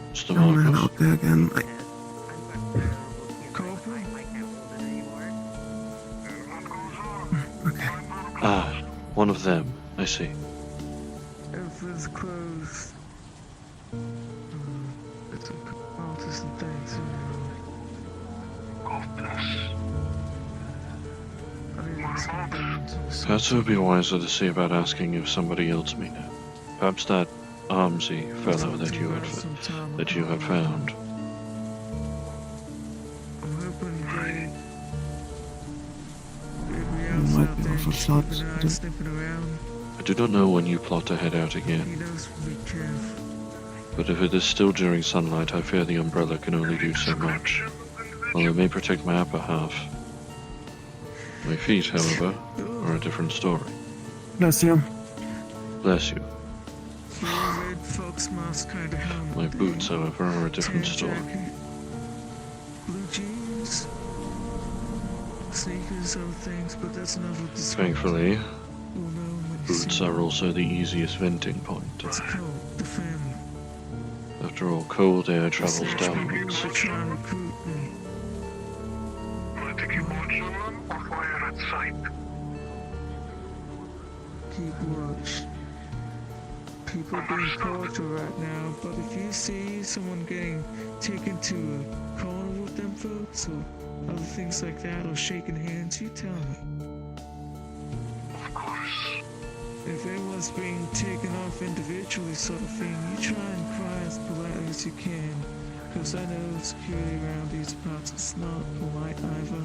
What's the oh matter? man, out there again. Okay. Ah, one of them. I see. Everything's closed. It's artists and things. Perhaps it would be wiser to see about asking if somebody else may know. Perhaps that armsy fellow that you had found. I'm hoping they Might be off a shot. sniffing around. I do not know when you plot to head out He again, knows to be careful. but if it is still during sunlight, I fear the umbrella can only do so much. While it may protect my upper half, my feet, however, are a different story. Bless you. Bless you. Red fox mask kind of helmet. My boots, however, are a different story. Jacket, blue jeans, sneakers, other things, but that's enough of this. Thankfully, boots are also the easiest venting point. It's cold, the family. After all, cold air travels downwards. They're trying to recruit me. Keep watch. People being cordial right now, but if you see someone getting taken to a corner with them folks or other things like that, or shaking hands, you tell me. Of course. If anyone's being taken off individually sort of thing, you try and cry as politely as you can, because I know security around these parts is not polite either.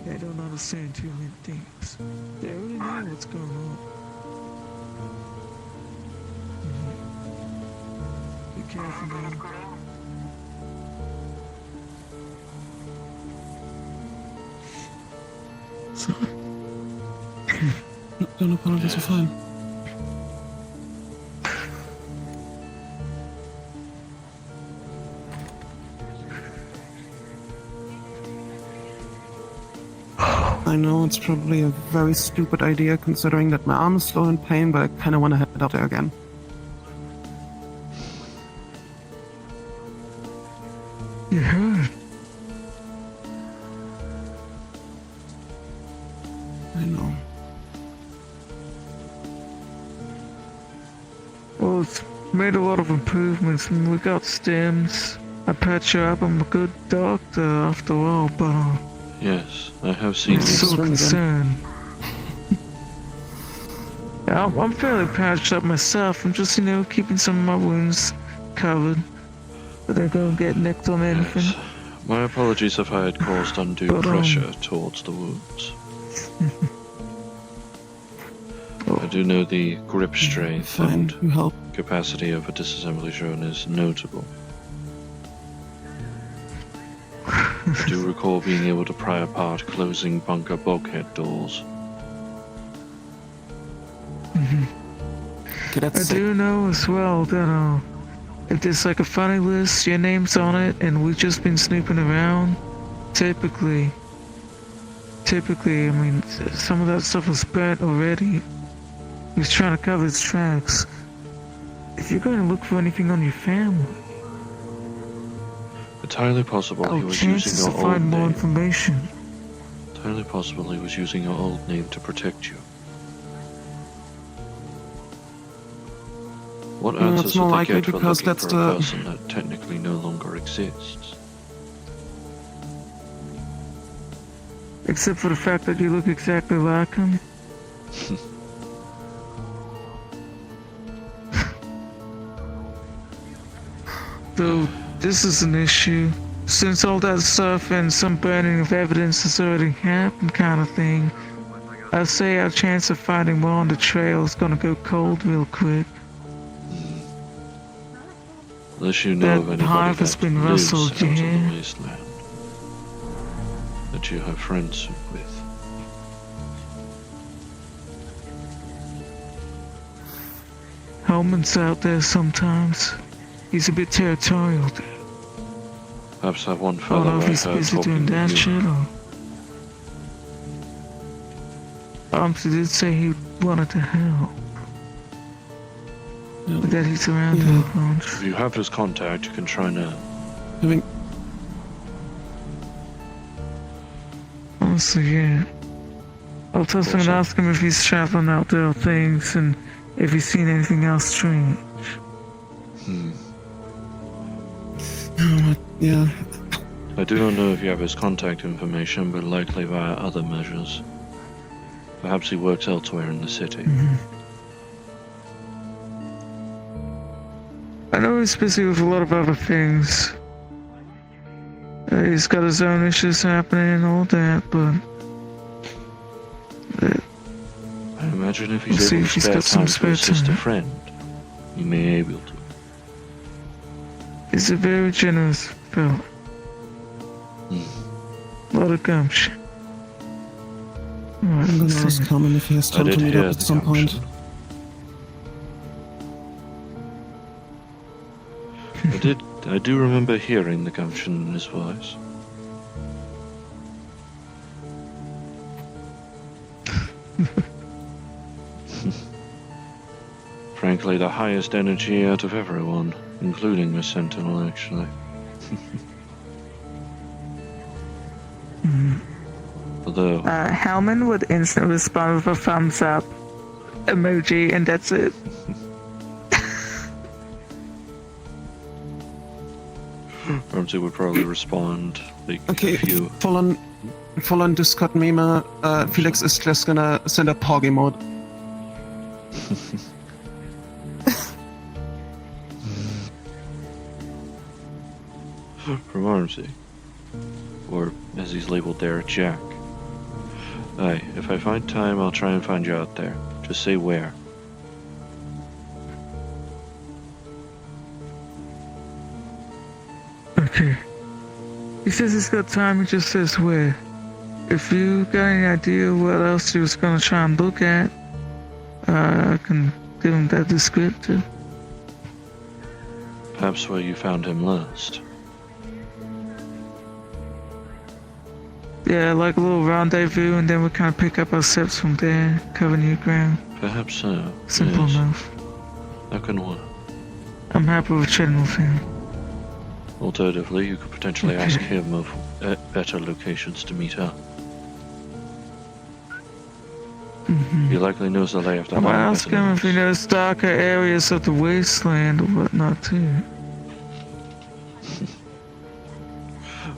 They don't understand too many things. They already know what's going on. Be careful now. Sorry. Don't apologize, you're fine. I know it's probably a very stupid idea considering that my arm is still in pain, but I kinda wanna head out there again. You heard. I know. Well, it's made a lot of improvements. I mean, we got stems. I patched you up. I'm a good doctor after all, but Yes, I have seen I'm these. so concerned. Yeah, I'm fairly patched up myself. I'm just, keeping some of my wounds covered. But they're gonna get nicked on anything. Yes. My apologies if I had caused undue pressure towards the wounds. I do know the grip strength and capacity of a disassembly drone is notable. I do recall being able to pry apart closing bunker bulkhead doors. I do know as well that if there's like a funny list, your name's on it, and we've just been snooping around, typically, I mean, some of that stuff was burnt already. He was trying to cover his tracks. If you're going to look for anything on your family, Entirely possible he was chances using to your find old more name. information. Highly possible he was using your old name to protect you. What It's answers more would they likely get for because looking that's for a the- person that technically no longer exists? Except for the fact that you look exactly like him. So, this is an issue. Since all that stuff and some burning of evidence has already happened kind of thing, I'd say our chance of finding more on the trail is gonna go cold real quick. Unless you know of That anybody hive has that been lives rustled, out you in hear? the wasteland that you have friends with. Hellman's out there sometimes. He's a bit territorial. Perhaps that one I don't fellow know if I he's heard busy talking doing that with you. shit or... He did say he wanted to help. But that he's around a bunch. If you have his contact, you can try now. Honestly, yeah. I'll tell him and ask him if he's traveling out there or things and if he's seen anything else strange. Yeah. I do not know if you have his contact information, but likely via other measures. Perhaps he works elsewhere in the city. I know he's busy with a lot of other things. He's got his own issues happening and all that, but... I imagine if We'll he's see able if to he's spare got some time to spare assist a time. friend, he may be able to. He's a very generous fellow. A lot of gumption. Alright, I'm gonna let's ask see. Carmen if he has time I to did meet hear up at the some point. I do remember hearing the gumption in his voice. Frankly, the highest energy out of everyone, including the Sentinel, actually. Although, Hellman would instantly respond with a thumbs up emoji, and that's it. Ramsey would probably respond like Okay, if you... full on Discord meme, Felix is just gonna send a Porgy mode. From Armsy. Or, as he's labeled there, Jack. Aye, if I find time, I'll try and find you out there. Just say where. Okay. He says he's got time, he just says where. If you got any idea what else he was gonna try and look at, I can give him that descriptor. Perhaps where you found him last. Yeah, like a little rendezvous, and then we kind of pick up our steps from there, cover new ground. Perhaps so. Simple yes. enough. That can work. I'm happy with chatting with him. Alternatively, you could potentially ask him of better locations to meet up. He likely knows the lay of the I might land ask better him than if he knows darker areas of the wasteland or whatnot too.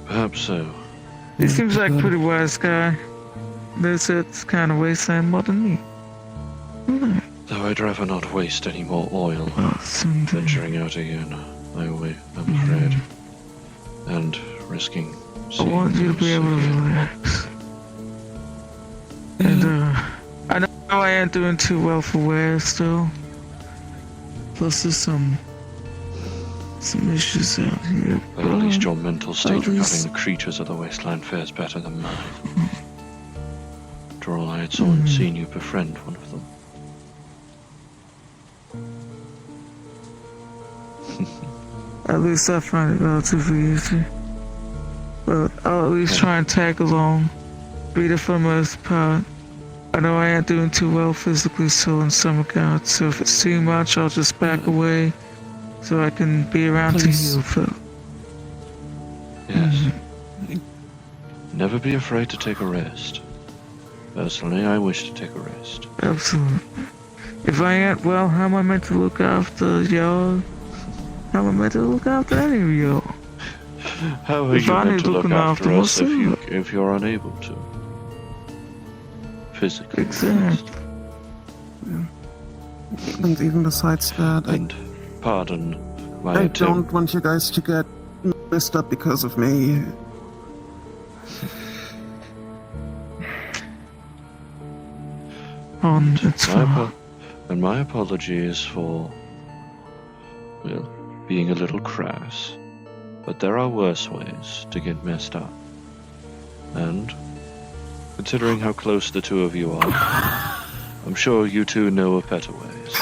Perhaps so. He seems like a pretty wise guy. Knows that kind of wasteland more than me. Though I'd rather not waste any more oil venturing out again. I'm afraid. And risking I want you to be able to relax. And I know I ain't doing too well for wear still. Plus there's some issues out here. But at least your mental state at least- regarding the creatures of the wasteland fares better than mine. After all, I had someone seen you befriend one of them. At least I find it relatively easy. But I'll at least try and tag along. Beat it for the most part. I know I ain't doing too well physically still in some regards, so if it's too much, I'll just back away so I can be around Please. to heal, Phil. Yes. Never be afraid to take a rest. Personally, I wish to take a rest. Absolutely. If I ain't well, how am I meant to look after y'all? How am I meant to look after any of y'all? How are you meant to look after us if you're unable to? Physically. Exactly. And even besides that, pardon my I attempt. don't want you guys to get messed up because of me. And my apologies for, well, being a little crass. But there are worse ways to get messed up. And, considering how close the two of you are, I'm sure you two know of better ways.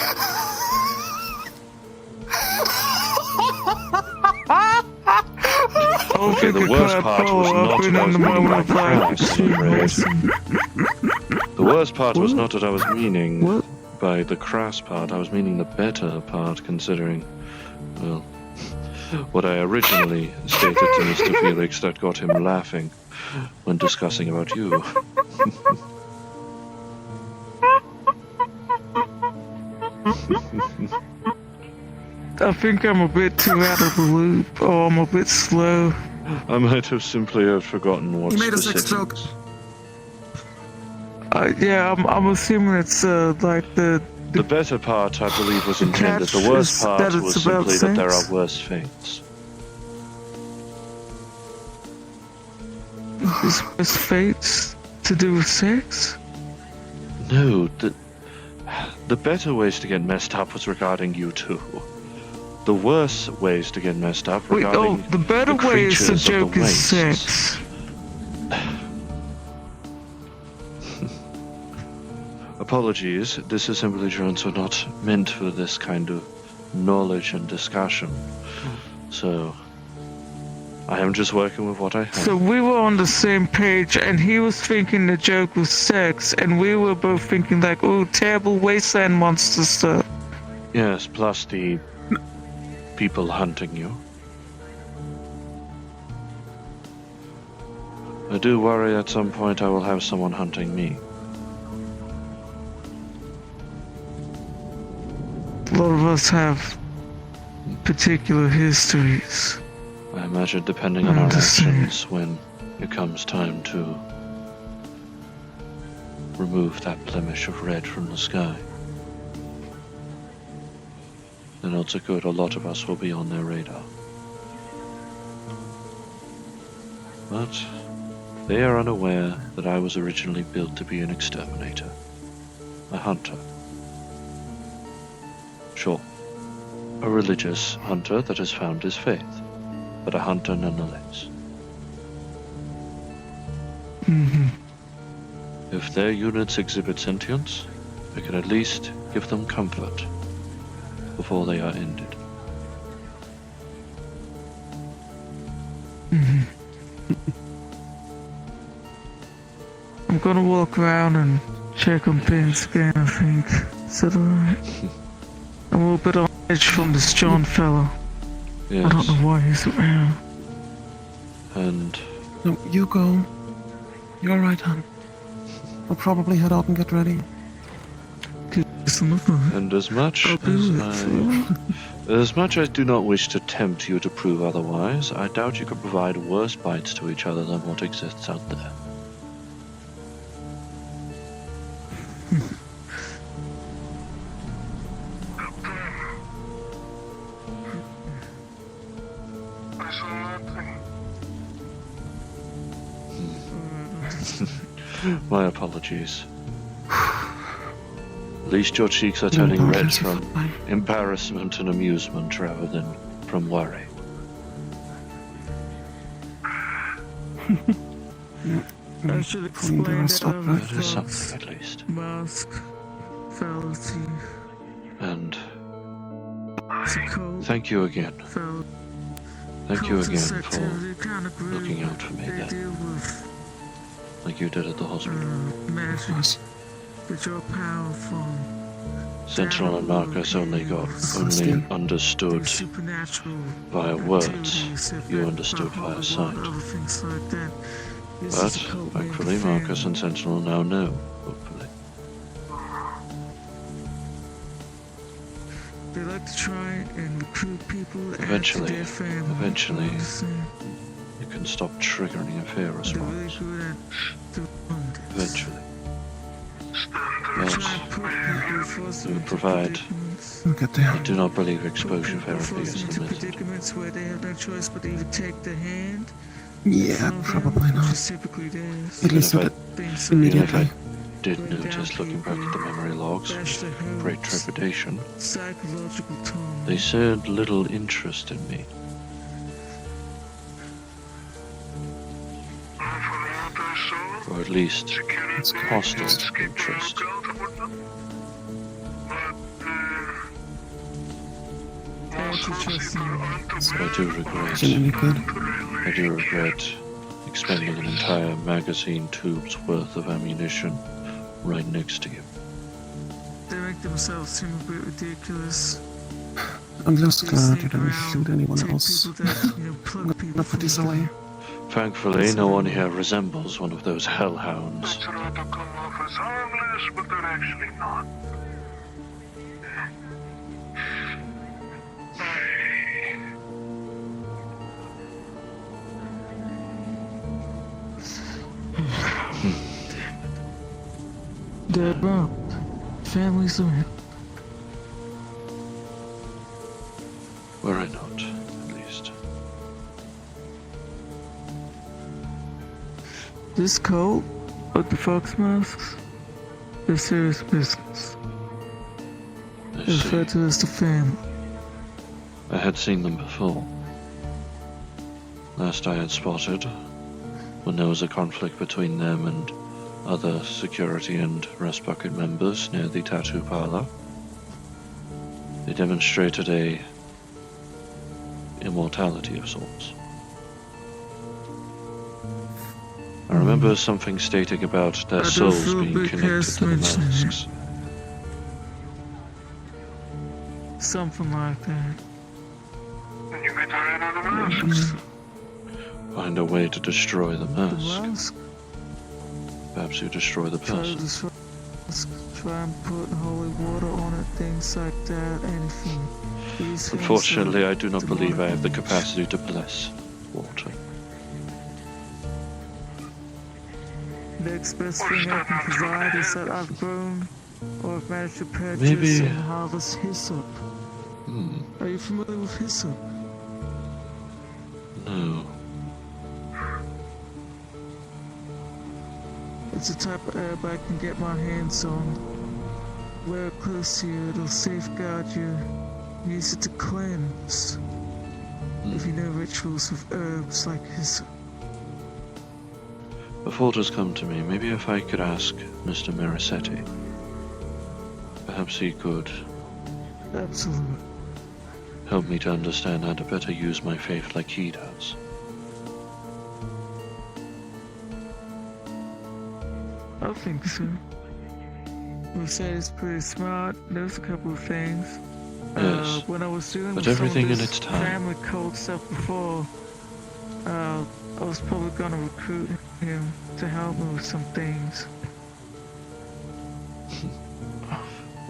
Okay, the worst part was not that I was meaning by crass, I'm afraid. The worst part was not that I was meaning by the crass part, I was meaning the better part, considering, well, what I originally stated to Mr. Felix that got him laughing when discussing about you. I think I'm a bit too out of the loop, or I'm a bit slow. I might have simply forgotten what You made a sex specifics. joke. Yeah, I'm assuming it's like the better part, I believe, was intended. The worst part was simply that there are worse fates. Is worse fates to do with sex? No, the better ways to get messed up was regarding you two. The worse ways to get messed up regarding the better way is to creatures of joke the is wastes. sex. Apologies, this assembly drones were not meant for this kind of knowledge and discussion. So, I am just working with what I have. So we were on the same page, and he was thinking the joke was sex, and we were both thinking like, oh, terrible wasteland monster stuff. Yes, plus the people hunting you. I do worry at some point I will have someone hunting me. A lot of us have particular histories. I imagine depending on our actions when it comes time to remove that blemish of red from the sky. Then odds are good a lot of us will be on their radar. But they are unaware that I was originally built to be an exterminator. A hunter. Sure, a religious hunter that has found his faith, but a hunter nonetheless. If their units exhibit sentience, I can at least give them comfort before they are ended. I'm gonna walk around and check on Ben's scan, I think. Is that alright? I'm a little bit on edge from this John fellow. Yes. I don't know why he's around. And... No, you go. You're right, hon. I'll probably head out and get ready. And as much as I do not wish to tempt you to prove otherwise, I doubt you could provide worse bites to each other than what exists out there. My apologies. At least your cheeks are turning red from embarrassment and amusement rather than from worry. I should explain That is something, at least. Mask, fallacy, And thank you again. Thank you again for looking out for me then, like you did at the hospital. magic, but you're powerful. Sentinel and Marcus only understood via words. You understood via sight. Other things like that. But thankfully, Marcus and Sentinel now know, hopefully. They like to try and recruit people to add to Eventually, their family. you can stop triggering a fear response. Eventually. But you provide. I do not believe exposure therapy is the method. Predicaments where they have no choice but to either take the hand. Yeah, probably not. At least not Even if I immediately. did notice, looking back at the memory logs, with great trepidation, they showed little interest in me. Or at least, hostile interest. I do regret expending an entire magazine tube's worth of ammunition right next to you. They make themselves seem a bit ridiculous. I'm just glad you didn't shoot anyone else. Not pretty silly. Thankfully, no one here resembles one of those hellhounds. Try to come off as harmless, but they're actually not. They're wrong. Families are. Were I not, at least. This cult, with the fox masks, they're serious business. They refer to us the family. I had seen them before. Last I had spotted, when there was a conflict between them and other security and Rest Bucket members near the tattoo parlor. They demonstrated a immortality of sorts. I remember something stating about their souls being connected to the masks. Something like that. You get rid of the masks. Find a way to destroy the mask. Perhaps you destroy the person. Try and put holy water on it, things like that, anything. Unfortunately, I do not believe I have the capacity to bless water. The next best thing I can provide is that I've grown or I've managed to purchase and harvest hyssop. Are you familiar with hyssop? No. It's a type of herb I can get my hands on. Wear it close to you, it'll safeguard you. Use it to cleanse. If you know rituals with herbs like hyssop. A thought has come to me. Maybe if I could ask Mr. Marasetti. Perhaps he could Absolutely. help me to understand how to better use my faith like he does. I think so. We said he's pretty smart, knows a couple of things. Yes, when I was doing but with everything some of in this its time. family cult stuff before, I was probably gonna recruit him to help me with some things.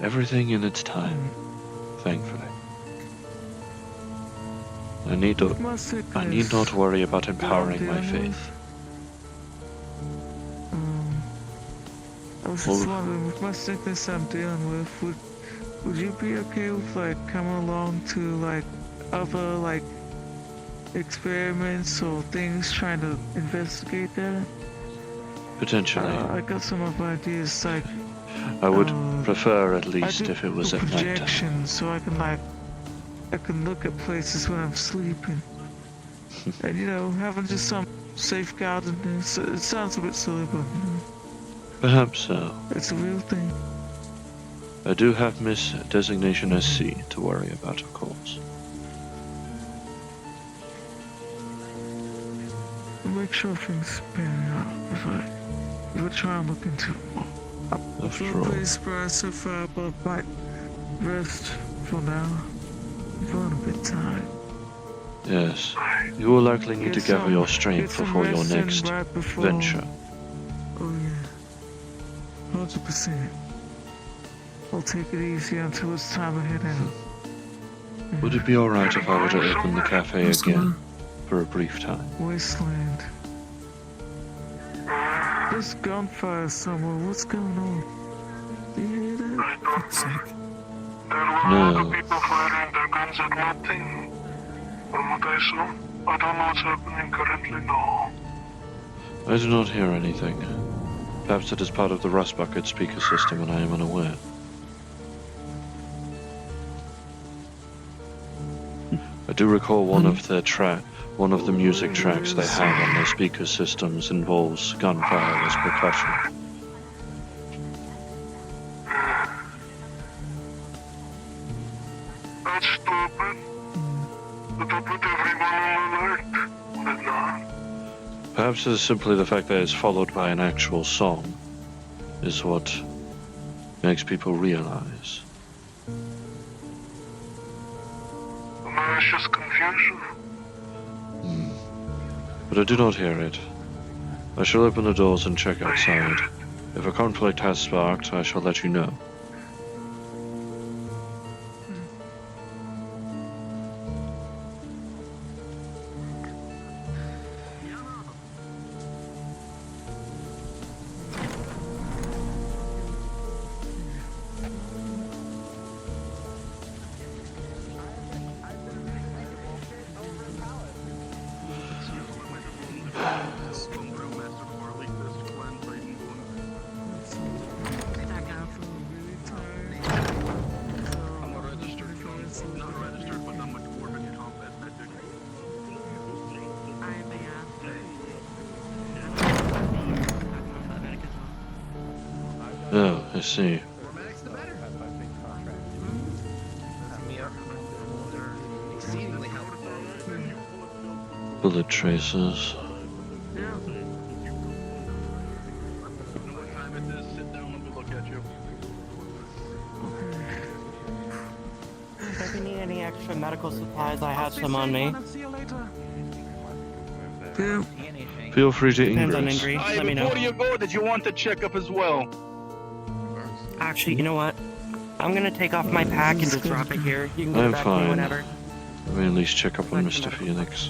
Everything in its time, thankfully. I need not worry about empowering my faith. I was just wondering, with my sickness I'm dealing with, would you be okay with like coming along to like other like experiments or things trying to investigate that? Potentially. I got some of ideas like I would prefer at least if it was at night time. projection, so I can look at places when I'm sleeping. And you know, having just some safeguardedness. It sounds a bit silly, but Perhaps so. it's a real thing. I do have Miss Designation SC to worry about, of course. Make sure things pan out if I try and look into it more. I feel pretty surprised so far, but I might rest for now. I'm feeling a bit tired. Yes. You will likely need to Get gather some- your get strength some before your rest in next right before- venture. Oh yeah. 100%. I'll take it easy until it's time to head out. Would it be alright if I were to open the cafe again for a brief time? Wasteland. There's gunfire somewhere. What's going on? Do you hear that? Fuck's sake. No. People firing their guns at nothing. From what I saw, I don't know what's happening currently, no. I do not hear anything. Perhaps it is part of the Rust Bucket speaker system and I am unaware. I do recall one of the music tracks they have on their speaker systems involves gunfire as percussion. That's stupid. But I put everyone on alert. But no. Perhaps it is simply the fact that it's followed by an actual song is what makes people realize. Malicious confusion. But I do not hear it. I shall open the doors and check outside. If a conflict has sparked, I shall let you know. Oh, I see. Bullet traces. If you need any extra medical supplies, I have some on me. Feel free to Depends on ingress. injury. Let me know. Before you go, did you want the checkup as well? Actually, you know what? I'm gonna take off my pack and just drop it here. You can get I'm it back to me fine. whenever. Let me at least check up on Mr. Phoenix.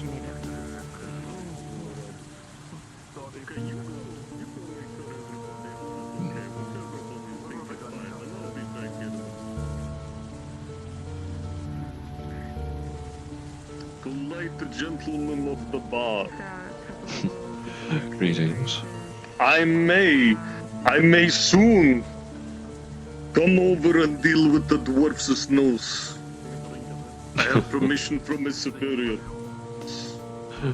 Polite gentlemen of the bar. Greetings. I may soon come over and deal with the dwarf's nose. I have permission from my superior.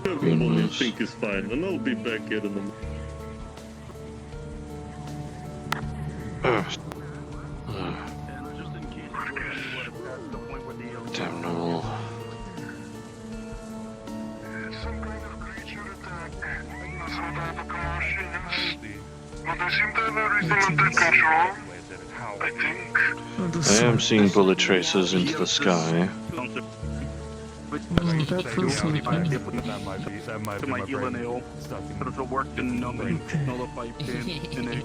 Everyone I think is fine, and I'll be back here in a minute. Terminal. But they seem to have everything under control. I think. I am seeing bullet traces into the sky. To my healing ale. But if it worked in nullify pain in it.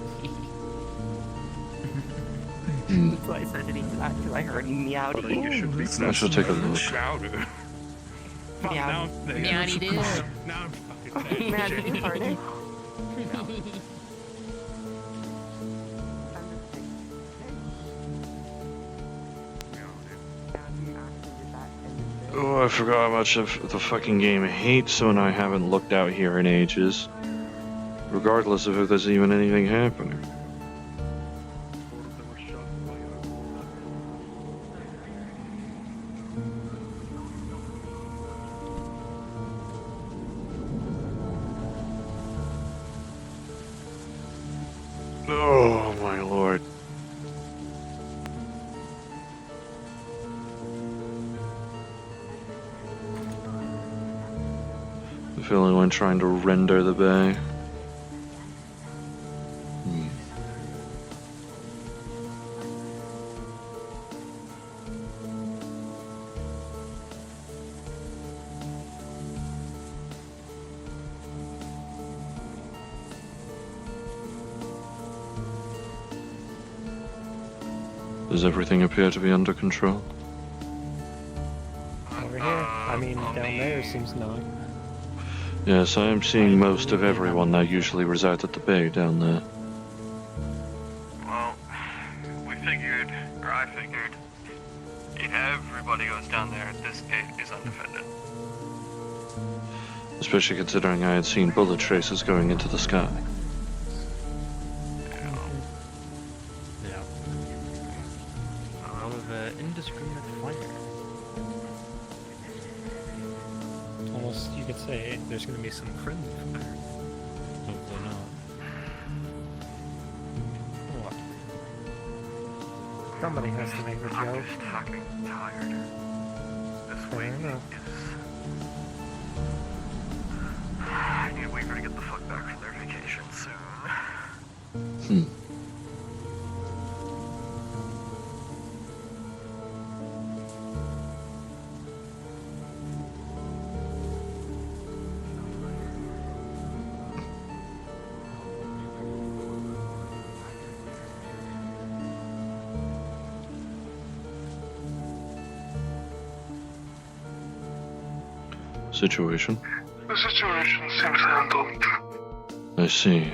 So I said to eat that because I heard meowdy. I shall take a look. Meow. Meowdy do. Now I'm fucking Meowdy party. Oh, I forgot how much of the fucking game hates when I haven't looked out here in ages. Regardless of if there's even anything happening. Oh my lord. The feeling when trying to render the bay. Does everything appear to be under control? Over here? I mean, down there seems not. Yes, I am seeing most of everyone that usually resides at the bay down there. Well, we figured, or I figured, if everybody goes down there, this pit is undefended. Especially considering I had seen bullet traces going into the sky. Yeah. A lot of indiscriminate fire. Almost, you could say there's going to be some friendly fire. Hopefully not. What? Somebody has to make a joke. I'm just fucking tired. This Fair enough. I need to wait for to get the fuck back from their vacation soon. Situation? The situation seems handled. I see.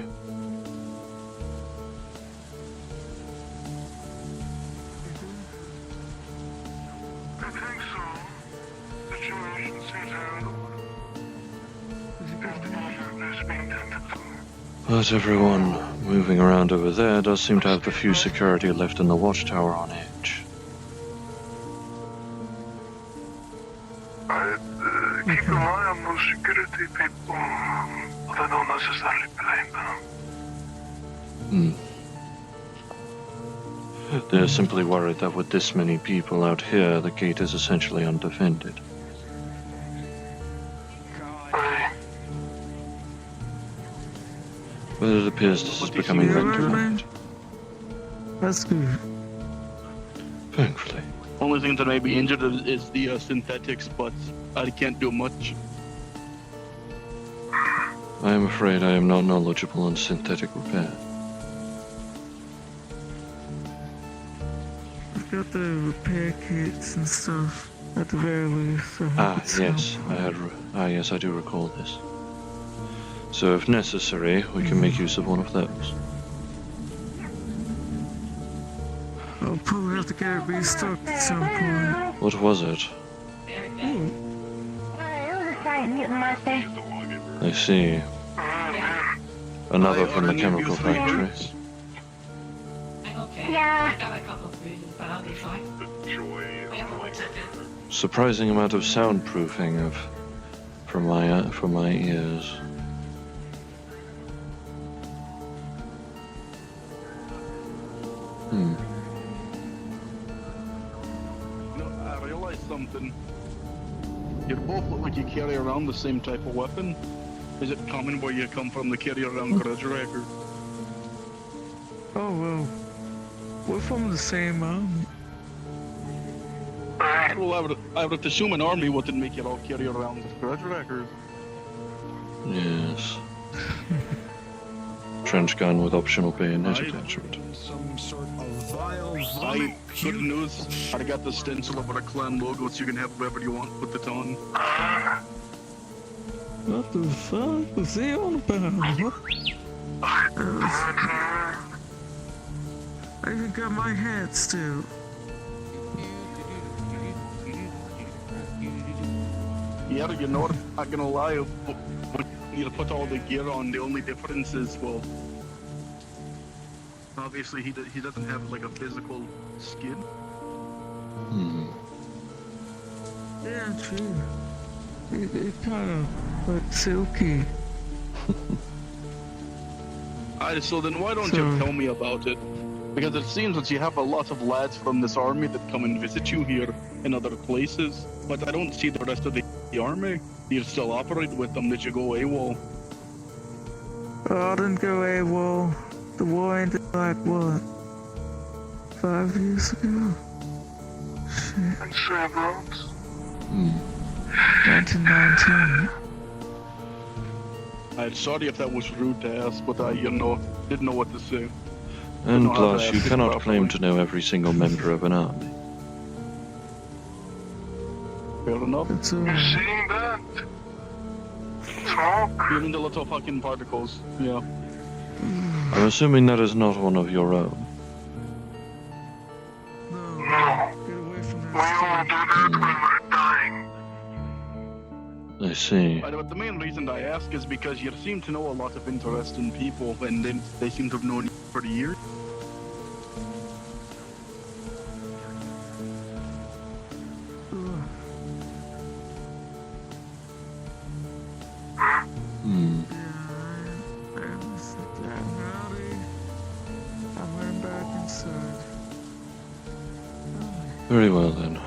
I think so. Situation seems handled. If the issue is being tended to. But everyone moving around over there does seem to have the few security left in the watchtower on edge. Keep an eye on those security people, but I don't necessarily blame them. They're simply worried that with this many people out here, the gate is essentially undefended. But it appears this is becoming rectified. That's good. Thankfully. Only thing that may be injured is the synthetics, but I can't do much. I am afraid I am not knowledgeable on synthetic repair. I've got the repair kits and stuff at the very least. Yes, yes, I do recall this. So if necessary, we can make use of one of those. I'll probably have to get it restocked at some point. What was it? I see. Another from the chemical factory. Yeah. Surprising amount of soundproofing from my ears. I realized something. You both look like you carry around the same type of weapon. Is it common where you come from to carry around grudge record? Oh well, we're from the same army. Well, I would assume an army wouldn't make you all carry around the grudge record. Yes. Trench gun with optional bayonet attachment. Some sort of vile Good news. I got the stencil over a clan logo, so you can have whatever you want with it on. What the fuck was he on about? I even got my hat still. Yeah, you know what? I'm not gonna lie. When you put all the gear on, the only difference is, well, obviously he doesn't have like a physical skin. Yeah, true. It kind of like silky. So then why don't you tell me about it? Because it seems that you have a lot of lads from this army that come and visit you here in other places, but I don't see the rest of the army. Do you still operate with them? Did you go AWOL? Oh, I didn't go AWOL. The war ended like what? 5 years ago? Shit. And Chevron's. 1919. I'm sorry if that was rude to ask, but I, didn't know what to say. And know how to plus, you ask it cannot properly. claim to know every single member of an army. Fair enough. It's Seeing that? Even the little fucking particles. Yeah. I'm assuming that is not one of your own. I see. But the main reason I ask is because you seem to know a lot of interesting people, and then they seem to have known you for years. Hmm. I'm going back inside. Very well then.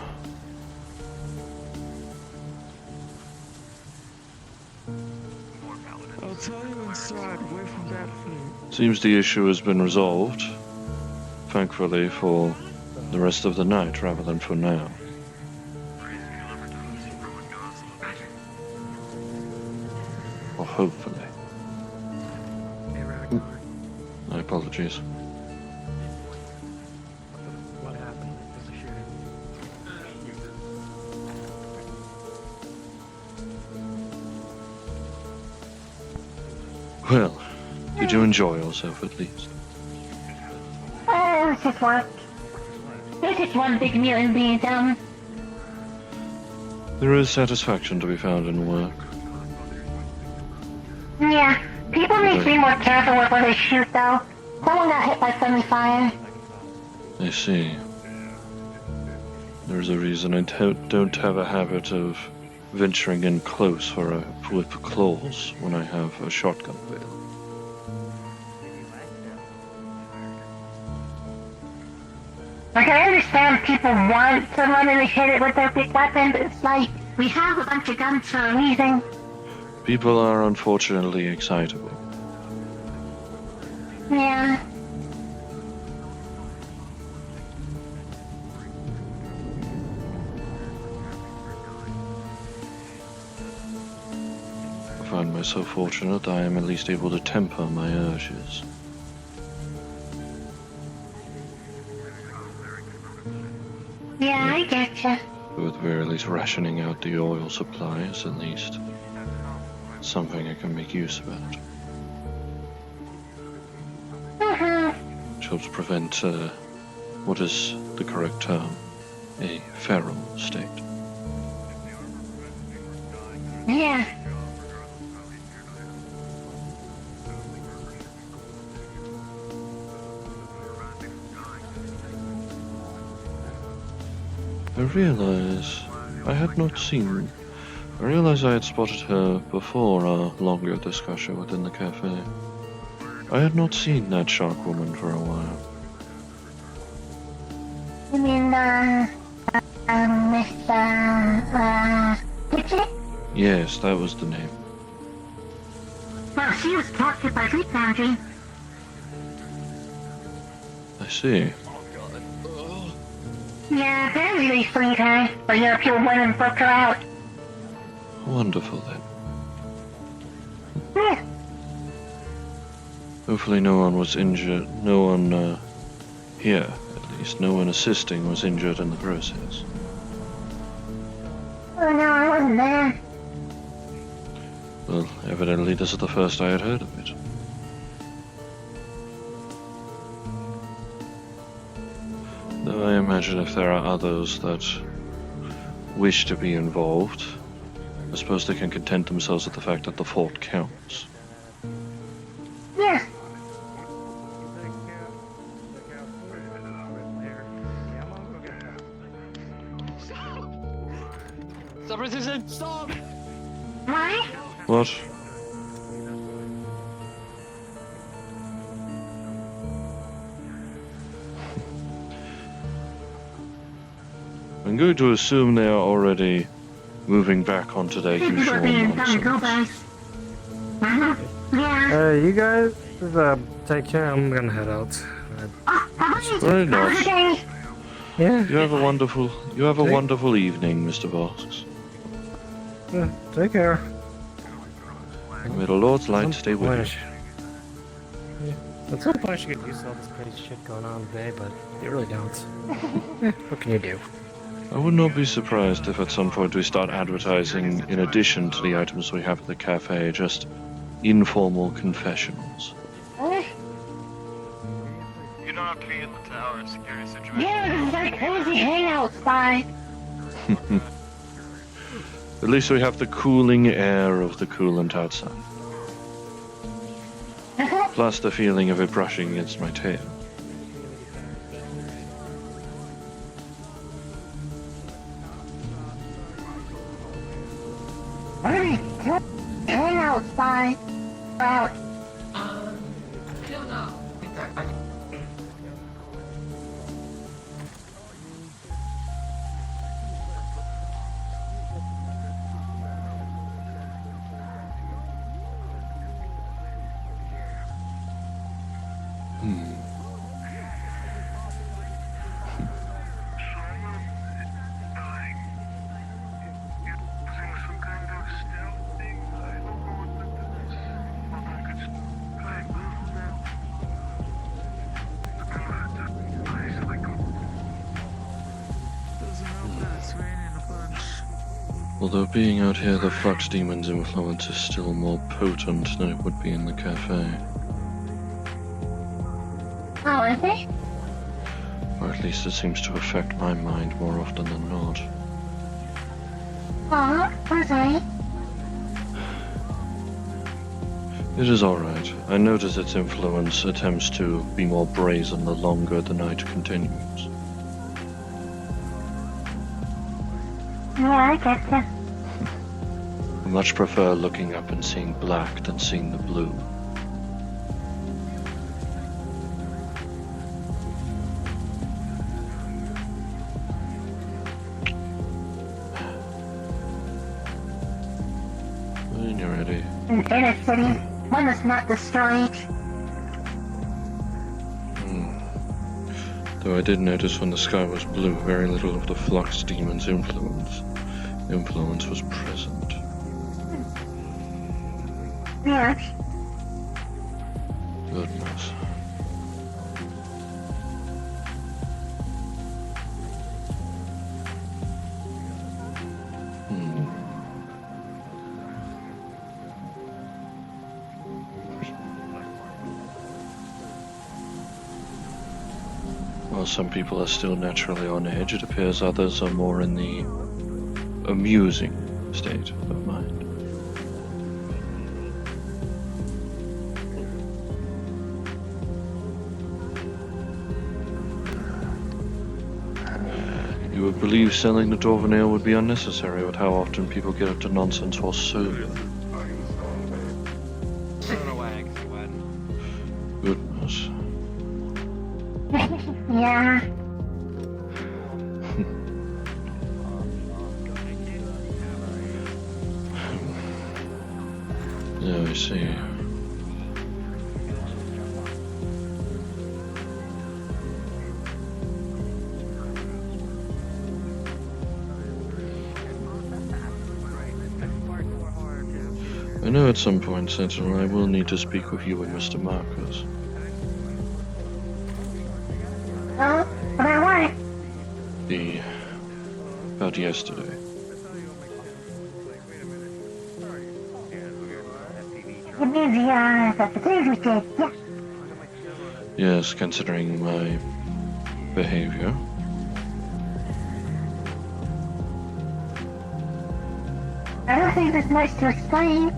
I'll tell you inside, away from that food. Seems the issue has been resolved. Thankfully for the rest of the night rather than for now. Or hopefully. My apologies. What happened? There's a shooting. Well, did you enjoy yourself at least? Oh, it was just work. It's just one big mutant being dumb. There is satisfaction to be found in work. Yeah, people need to be more careful with where they shoot, though. Someone got hit by friendly fire. I see. There's a reason I don't have a habit of venturing in close with claws when I have a shotgun available. Like, I understand people want to run and hit it with their big weapon, but it's like, we have a bunch of guns for a reason. People are unfortunately excitable. Yeah. I find myself fortunate that I am at least able to temper my urges. Yeah, I getcha. With very least rationing out the oil supply is at least something I can make use about. Which helps prevent what is the correct term? A feral state. Yeah. I realize I had spotted her before our longer discussion within the cafe. I had not seen that shark woman for a while. You mean, Gidget? Yes, that was the name. Well, she was captured by Fleet Foundry. I see. Yeah, apparently they freed her, but European women broke her out. Wonderful then. Yeah. Hopefully no one was injured, no one here, at least, no one assisting was injured in the process. Oh no, I wasn't there. Well, evidently this is the first I had heard of it. Though I imagine if there are others that wish to be involved, I suppose they can content themselves with the fact that the fort counts. Yeah. Stop resisting! Stop! What? What? I'm going to assume they are already moving back onto their People usual are being dumb nonsense. go back. Yeah. You guys, take care. I'm gonna head out. Very nice. Yeah. You have a wonderful evening, Mr. Voss. Take care. May the Lord's light stay with you. At some point, I should get used to all this crazy shit going on today, but they really don't. What can you do? I would not be surprised if at some point we start advertising, in addition to the items we have at the cafe, just informal confessions. You don't have to be in the tower security situation. Yeah, this is our cozy hangout spot. At least we have the cooling air of the coolant outside. Plus the feeling of it brushing against my tail. Hangout spot. Out. I don't know. Although being out here, the Flux Demon's influence is still more potent than it would be in the cafe. Oh, is it? Or at least it seems to affect my mind more often than not. Oh, I'm sorry. It is alright. I notice its influence attempts to be more brazen the longer the night continues. Yeah, I get you. I much prefer looking up and seeing black than seeing the blue. When you're ready. Inner city, one is not destroyed. Though I did notice when the sky was blue, very little of the Flux Demon's influence was present. Yes. Goodness. While some people are still naturally on edge, it appears others are more in the amusing state of mind. You would believe selling the Dwarven Ale would be unnecessary with how often people get up to nonsense while sober. Goodness. Yeah. Yeah, I see. I know at some point, Sentinel, I will need to speak with you and Mr. Marcus. Oh, about what? About yesterday. You mean the things we did, yeah. Yes, considering my behavior. I don't think there's much to explain.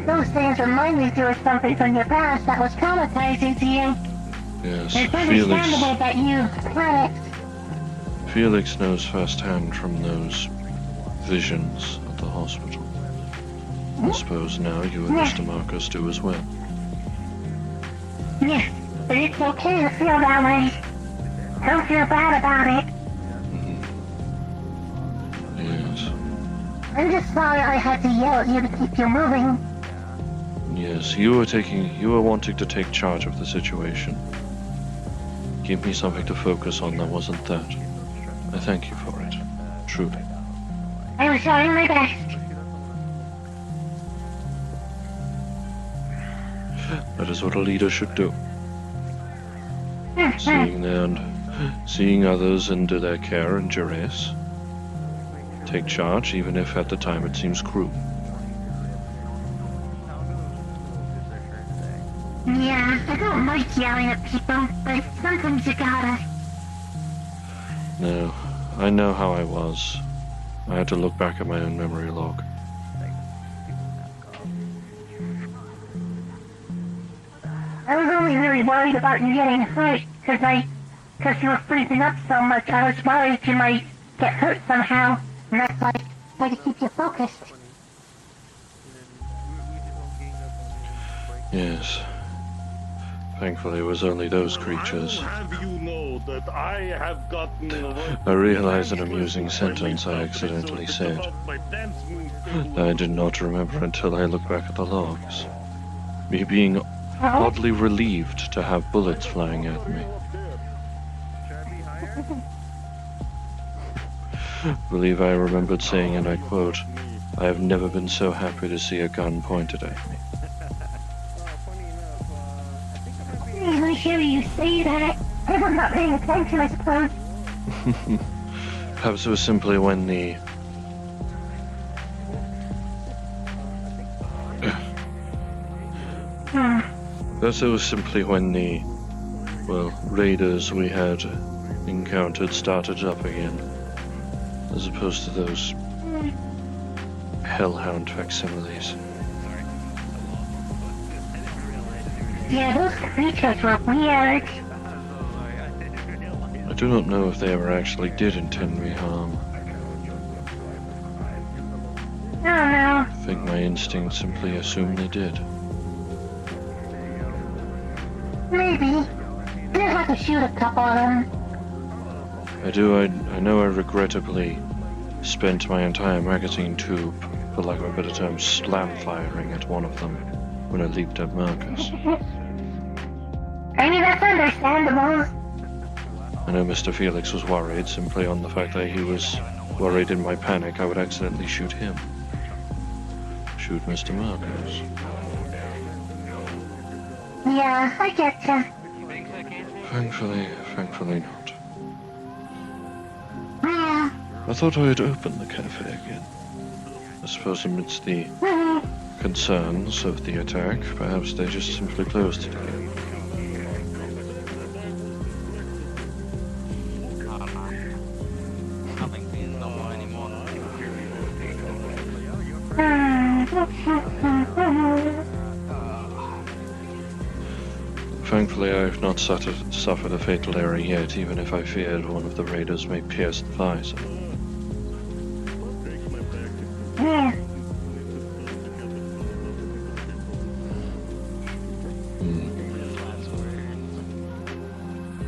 Those things remind me of something from your past that was traumatizing to you. Yes, It's understandable that you panicked. Felix knows firsthand from those visions at the hospital. I suppose now you and Mr. Marcus do as well. Yeah, but it's okay to feel that way. Don't feel bad about it. Yes. I'm just sorry I had to yell at you to keep you moving. Yes, you were wanting to take charge of the situation. Give me something to focus on that wasn't that. I thank you for it. Truly. I was trying my best. That is what a leader should do. Seeing others under their care and duress. Take charge, even if at the time it seems cruel. Yeah, I don't like yelling at people, but sometimes you gotta. No, I know how I was. I had to look back at my own memory log. I was only really worried about you getting hurt, because you were freezing up so much. I was worried you might get hurt somehow, and that's why I try to keep you focused. Yes. Thankfully, it was only those creatures. Have you know that I have gotten I realized an amusing sentence I accidentally said. That I did not remember until I looked back at the logs. Me being oddly relieved to have bullets flying at me. I believe I remembered saying, and I quote, "I have never been so happy to see a gun pointed at me." I hear you say that. I was not paying attention, I suppose. Perhaps it was simply when the... Perhaps it was simply when the, well, raiders we had encountered started up again. As opposed to those hellhound facsimiles. Yeah, those creatures were weird. I do not know if they ever actually did intend me harm. I don't know. I think my instincts simply assumed they did. Maybe. You didn't have to shoot a couple of them. I know I regrettably spent my entire magazine tube, for lack of a better term, slam firing at one of them when I leaped at Marcus. I mean, that's understandable. I know Mr. Felix was worried simply on the fact that he was worried in my panic I would accidentally shoot him. Shoot Mr. Marcus. Yeah, I get ya. Thankfully not. Yeah. I thought I had opened the cafe again. I suppose amidst the concerns of the attack, perhaps they just simply closed it again. Thankfully, I have not suffered a fatal error yet, even if I feared one of the raiders may pierce the visor.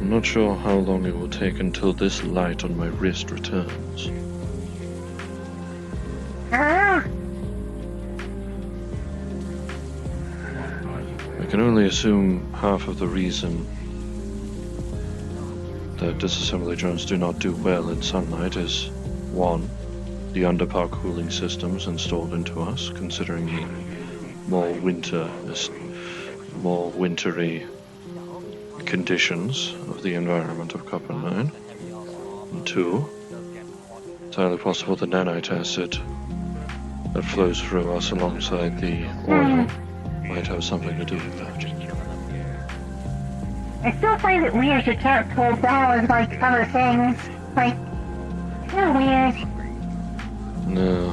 I'm not sure how long it will take until this light on my wrist returns. I can only assume half of the reason that disassembly drones do not do well in sunlight is, one, the underpar cooling systems installed into us, considering the more wintry conditions of the environment of Copper 9. And two, entirely possible the nanite acid that flows through us alongside the oil might have something to do with that. I still find it weird you can't pull down like other things. Like, kind of weird. No.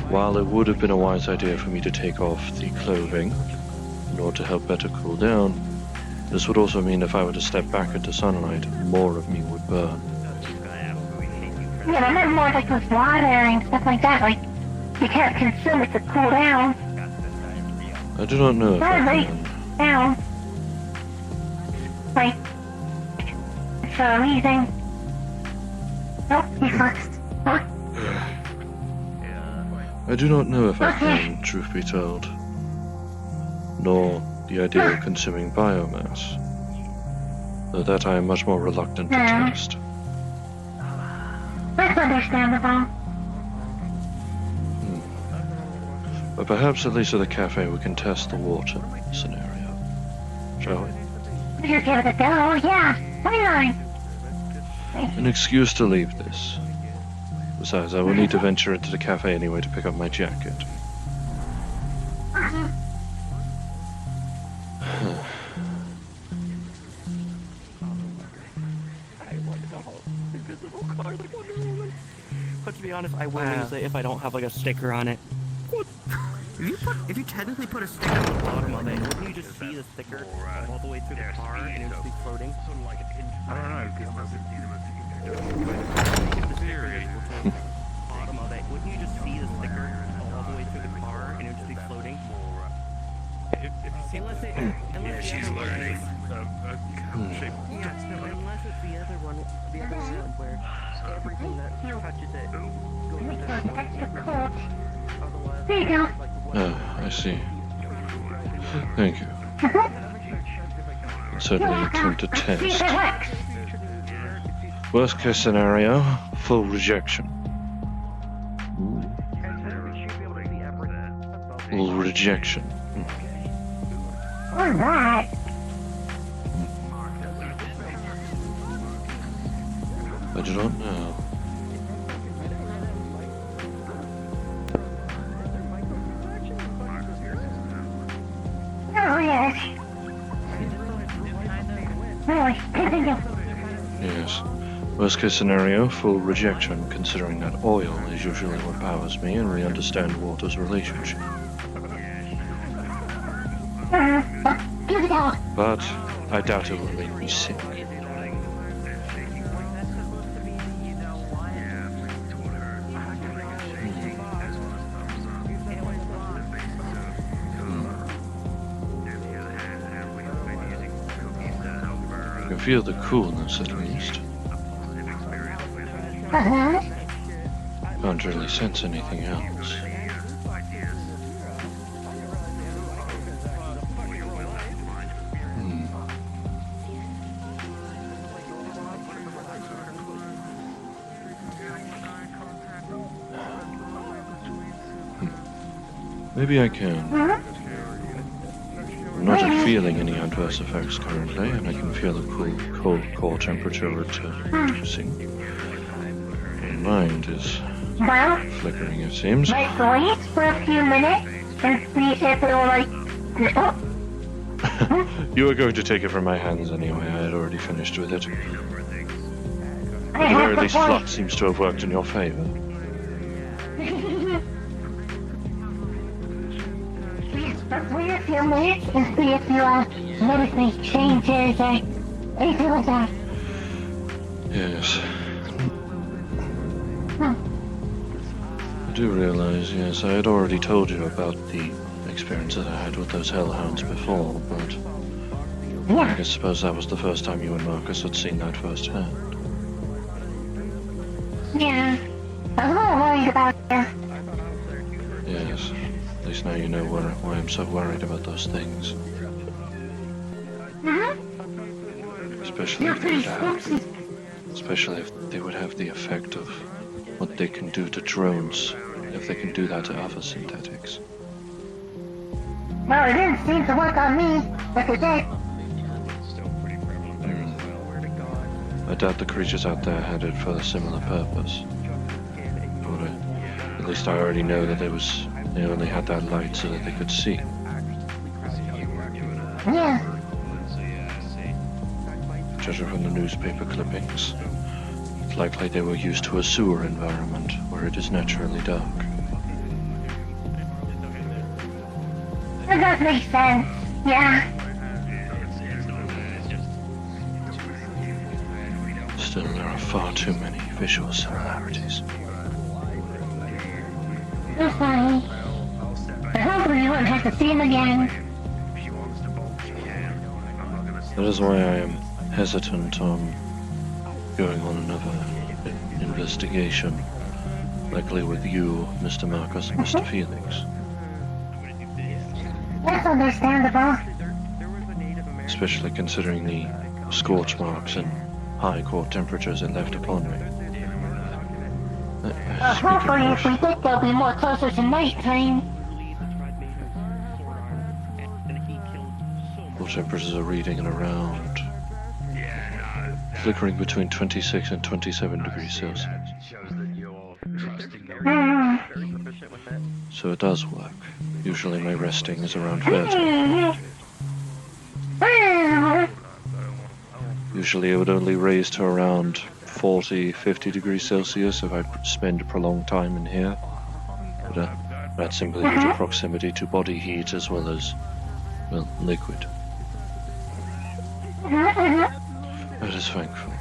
While it would have been a wise idea for me to take off the clothing in order to help better cool down, this would also mean if I were to step back into sunlight, more of me would burn. Yeah, I meant more like with water and stuff like that. Like, you can't consume it to cool down. I do not know if I can. Down. Like, for a reason. Nope, you first. Huh? I do not know if I can, truth be told. Nor the idea of consuming biomass. Though that I am much more reluctant to test. That's understandable. But perhaps at least at the cafe we can test the water scenario, shall we? Just give it a go, yeah. Why not? An excuse to leave this. Besides, I will need to venture into the cafe anyway to pick up my jacket. But to be honest, I will use it if I don't have like a sticker on it. If you technically put a sticker on the bottom of it, wouldn't you just see the sticker all the way through the car and it would just be floating? I don't know. Bottom of it, wouldn't you just see the sticker all the way through the car and it would just be floating? Unless she's learning. Unless it's the other one where everything that touches it goes down. There you go. I see. Thank you. Certainly attempt to test. Worst case scenario, full rejection. Full rejection. Alright. I do not know. Oh, yes. Really, continue. Yes. Worst case scenario, full rejection, considering that oil is usually what powers me and we understand water's relationship. Give it out. But I doubt it will make me sick. I can feel the coolness at least. Can't really sense anything else. Maybe I can. I'm not feeling any adverse effects currently, and I can feel the cold core temperature reducing. My mind is flickering, it seems. Might wait for a few minutes and see if it will You were going to take it from my hands anyway. I had already finished with it. At the very least, flux seems to have worked in your favor. But wait a few minutes and see if you notice any changes or anything like that. Yes. I do realize, yes, I had already told you about the experience that I had with those hellhounds before, but I suppose that was the first time you and Marcus had seen that firsthand. Yeah, I was a little worried about you. Yes. At least now you know why I'm so worried about those things. Especially if they would have the effect of what they can do to drones, if they can do that to other synthetics. Well, it didn't seem to work on me, but it did. I doubt the creatures out there had it for a similar purpose. But at least I already know that they only had that light so that they could see. Yeah. Judging from the newspaper clippings, it's likely they were used to a sewer environment where it is naturally dark. That does make sense, yeah. Still, there are far too many visual similarities. I'm sorry. But hopefully you won't have to see him again. That is why I am hesitant on going on another investigation, likely with you, Mr. Marcus, and Mr. Felix. That's understandable. Especially considering the scorch marks and high core temperatures it left upon me. Hopefully if we did, they'll be more closer to nighttime. Core temperatures are reading at around, flickering between 26 and 27 degrees Celsius. So it does work. Usually my resting is around 30. Usually it would only raise to around 40, 50 degrees Celsius if I spend a prolonged time in here. But that's simply due to proximity to body heat as well as, well, liquid. That is thankful.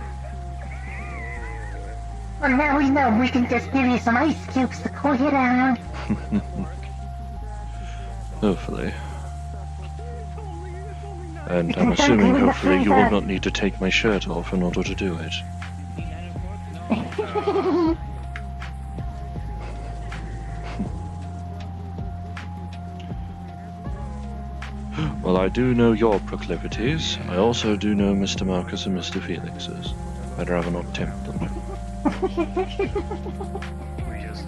Well, now we know we can just give you some ice cubes to cool you down. Hopefully. And I'm assuming hopefully you will not need to take my shirt off in order to do it. Well, I do know your proclivities. I also do know Mr. Marcus and Mr. Felix's. I'd rather not tempt them.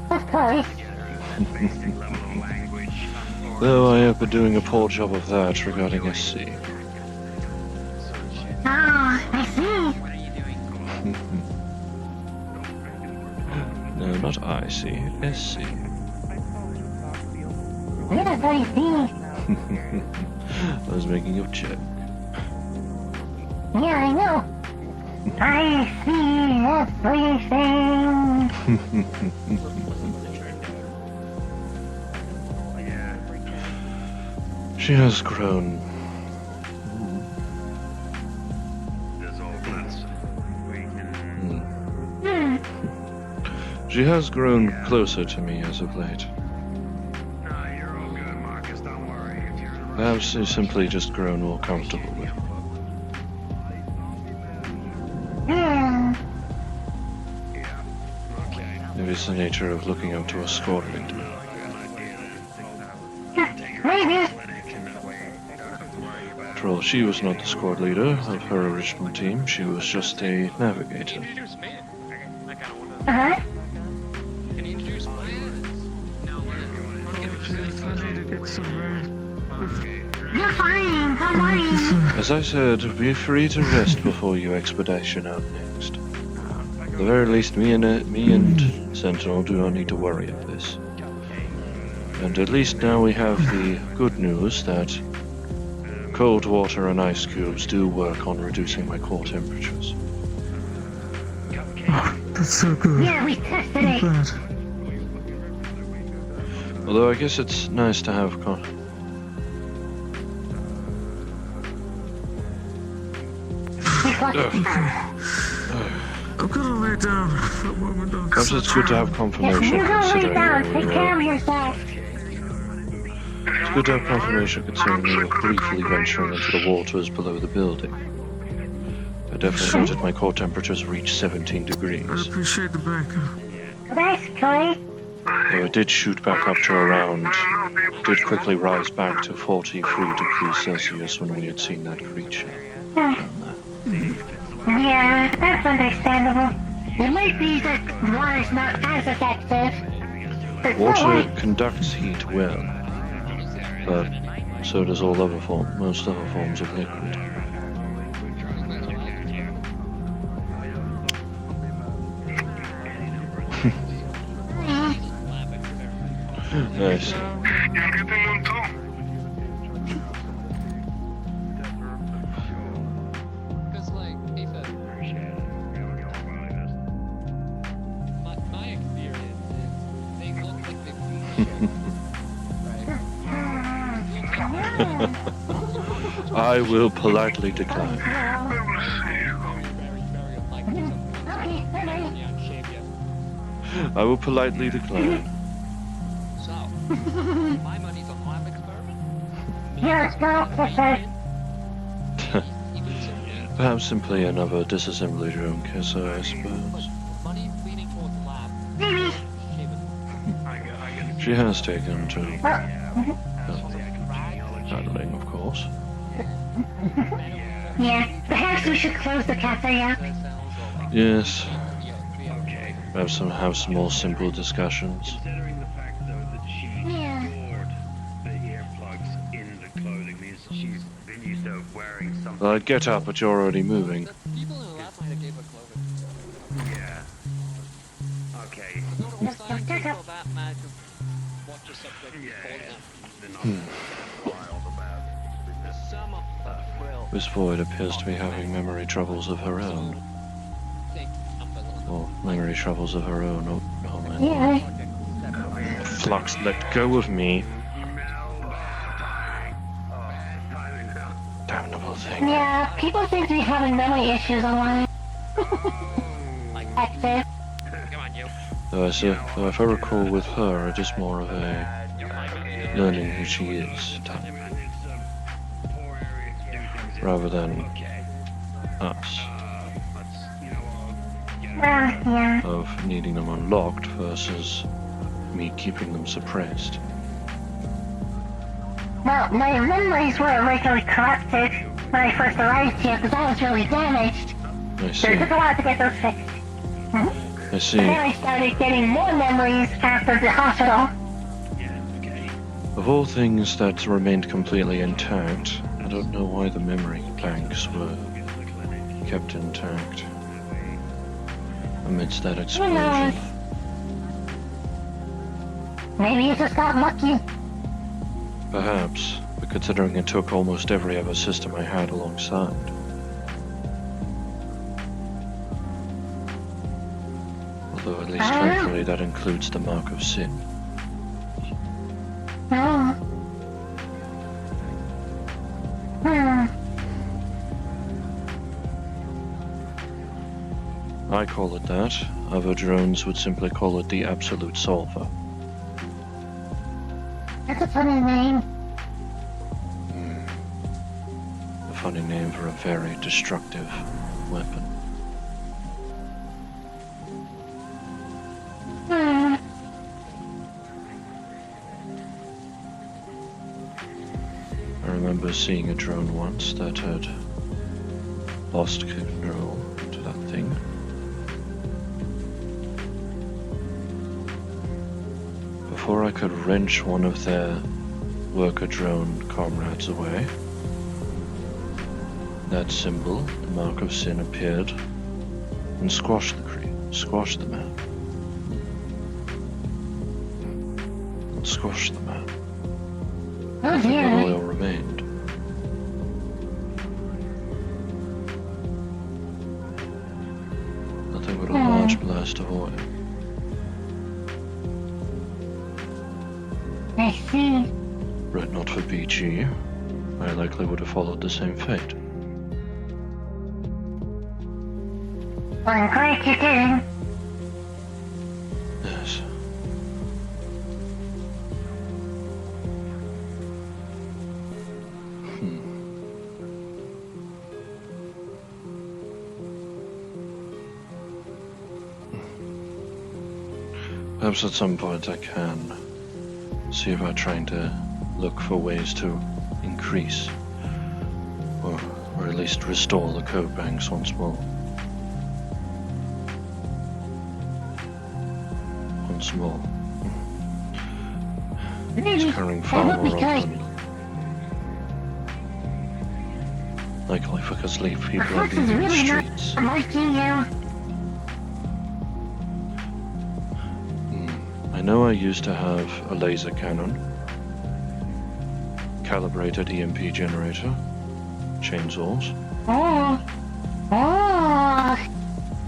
Of course. Though I have been doing a poor job of that regarding SC. Ah, I see. No, not I see. SC. Yes, I see. I was making a joke. Yeah, I know. I see everything. She has grown. She has grown closer to me as of late. Perhaps she's simply just grown more comfortable with me. Maybe it's the nature of looking up to a squad leader. Maybe. After all, she was not the squad leader of her original team, she was just a navigator. Uh-huh. You're fine, don't worry. As I said, be free to rest before you expedition out next. At the very least, me and Sentinel do not need to worry of this. And at least now we have the good news that cold water and ice cubes do work on reducing my core temperatures. Oh, that's so good. Yeah, we tested I'm it. glad. Although I guess it's nice to have I'm gonna lay down for a moment. Perhaps it's good to have confirmation considering It's good to have confirmation considering we were briefly venturing into the waters below the building. I definitely noted my core temperatures reached 17 degrees. I appreciate the backup. That's good. Though it did shoot back up to around, it did quickly rise back to 43 degrees Celsius when we had seen that creature. Yeah, that's understandable. It might be that water's not as effective. But Water conducts heat well, but so does all other most other forms of liquid. Nice. Because, like, Aether, my experience is they look like they've seen shit, I will politely decline. I will politely decline. So, my money's on lab experiment. Yes, go, Fisher. Perhaps simply another disassembly joke, I suppose. Money leading towards lab. Maybe. She has taken to handling, of course. Yeah, perhaps we should close the cafe up. Yes. Have some more simple discussions. Yeah. The earplugs in the clothing means she's been used to Well, I'd get up, but you're already moving. People in the lab might have gave a clothing. Yeah. Okay. I don't understand people that mad to watch a subject recording them. This void appears to be having memory troubles of her own. Or memory troubles of her own. Oh man. Yeah. Flux, let go of me. Damnable thing. Yeah, people seem to be having memory issues online. Active. Though if I recall with her, it is more of a learning who she is type. Rather than us. Yeah. Of needing them unlocked versus me keeping them suppressed. Well, my memories were originally corrupted when I first arrived here because I was really damaged. I So it see. took a while to get those fixed. I see. And then I started getting more memories after the hospital. Of all things that remained completely intact, I don't know why the memory banks were kept intact amidst that Who knows? explosion. Maybe you just got lucky. Perhaps, but considering it took almost every other system I had alongside. Although at least thankfully that includes the mark of sin. Oh. I call it that. Other drones would simply call it the absolute solver. That's a funny name. A funny name for a very destructive weapon. I remember seeing a drone once that had lost control to that thing. Before I could wrench one of their worker drone comrades away, that symbol, the mark of sin, appeared and squashed the man. And squashed the man. Oh Nothing dear. but oil remained. Nothing but a large blast of oil. I see. Were it not for BG, I likely would have followed the same fate. Well, I'm glad you did. Yes. Perhaps at some point I can see about trying to look for ways to increase or at least restore the code banks once more. Once more. It's occurring far more often. Likely because people are This is leaving the really streets. not liking you. I know I used to have a laser cannon, calibrated EMP generator, chainsaws, Oh. Oh.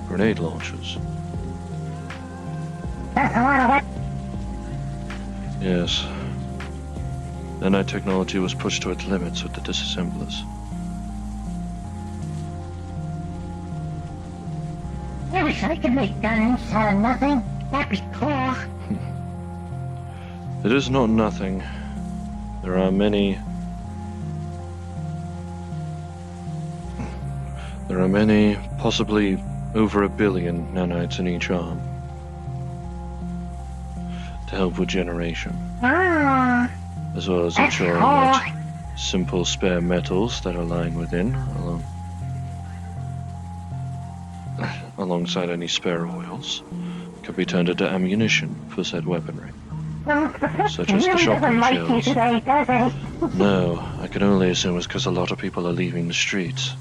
grenade launchers. That's a lot of what? Yes. Then that technology was pushed to its limits with the disassemblers. I wish I could make guns out of nothing. That'd be cool. It is not nothing. There are many possibly over 1 billion nanites in each arm to help with generation, Ah. as well as That's ensuring cool. that simple spare metals that are lying within, alongside any spare oils, can be turned into ammunition for said weaponry. such as the really shotgun doesn't like you shells. today, does he? No, I can only assume it's because a lot of people are leaving the streets.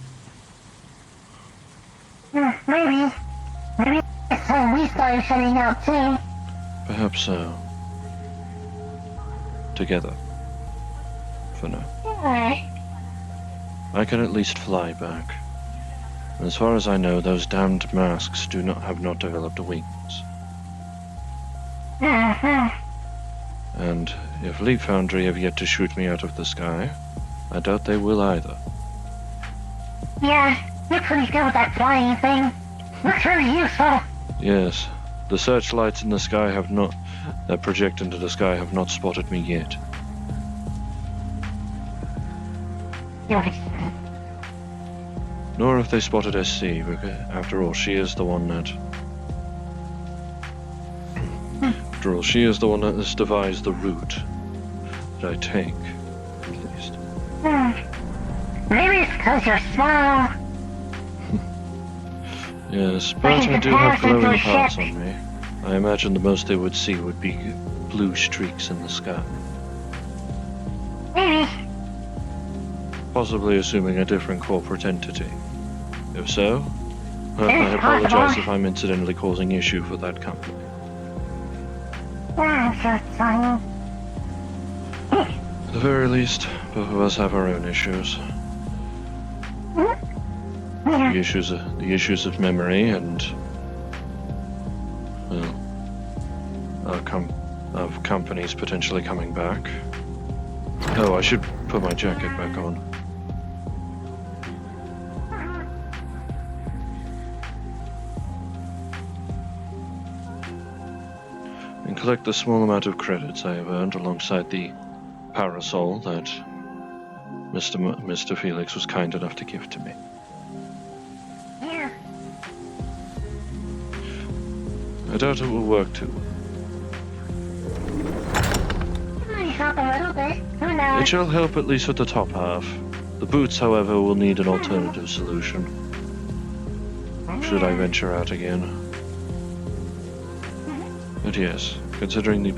Maybe. Maybe it's time we started heading out too. Perhaps so. Together. For now. Alright. I can at least fly back. As far as I know, those damned masks have not developed wings. And if Leap Foundry have yet to shoot me out of the sky, I doubt they will either. Yeah, you're pretty good with that flying thing. Looks really useful. Yes, the searchlights in the sky that project into the sky have not spotted me yet. Yes. Nor have they spotted SC, because after all, she is the one that... After all, she is the one that has devised the route that I take, at least. Maybe it's because you're small. Yes, but I do have glowing parts on me. I imagine the most they would see would be blue streaks in the sky. Maybe. Possibly assuming a different corporate entity. If so, I It's apologize possible. if I'm incidentally causing issue for that company. At the very least, both of us have our own issues. The issues of memory and, well, of companies potentially coming back. Oh, I should put my jacket back on. And collect the small amount of credits I have earned alongside the parasol that Mr. Felix was kind enough to give to me. Yeah. I doubt it will work too well. Might help a little bit. Who knows? It shall help at least with the top half. The boots, however, will need an alternative solution. Should I venture out again? But yes, considering the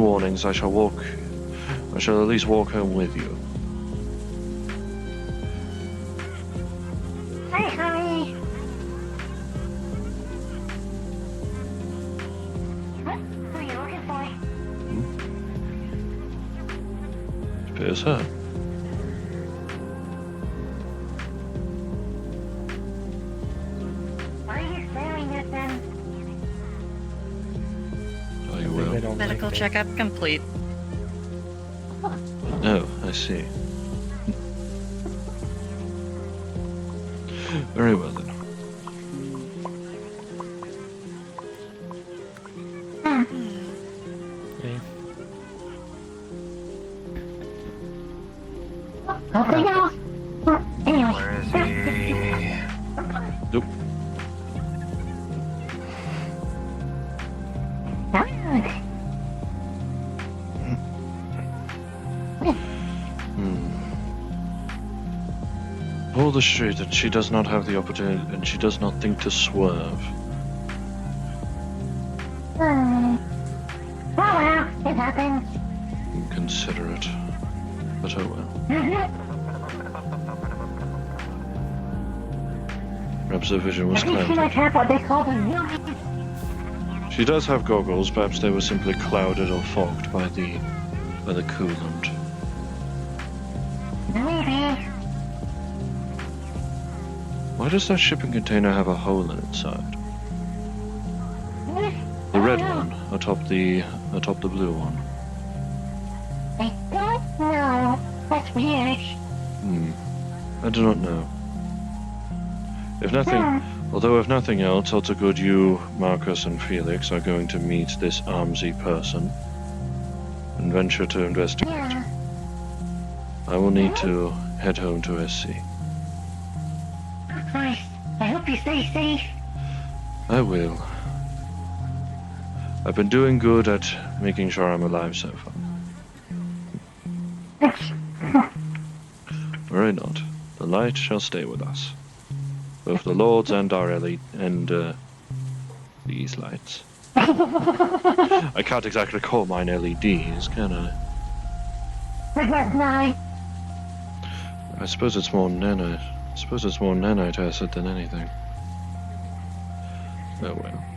warnings, I shall at least walk home with you. Hi, honey. What are you looking for? Appears her. Why are you staring at them? Oh, you will. Medical checkup complete. Oh, I see. Very well then. Hopefully no. Anyway. Where is he? Nope. Pull the street, and she does not have the opportunity, and she does not think to swerve. Oh well, it happens. Inconsiderate. But oh well. Perhaps her vision was At least she clouded. might have what they call the zoomies. She does have goggles, perhaps they were simply clouded or fogged by the coolant. Maybe. Why does that shipping container have a hole in its side? The red one, atop the blue one. I don't know. That's weird. I do not know. If nothing else, odds are good you, Marcus, and Felix are going to meet this armsy person and venture to investigate. Yeah. I will need to head home to SC. Of course. I hope you stay safe. I will. I've been doing good at making sure I'm alive so far. Worry not. The light shall stay with us. Both the Lords and our elite and these lights. I can't exactly call mine LEDs, can I? I guess not. I suppose it's more nanite. I suppose it's more nanite acid than anything. Oh well.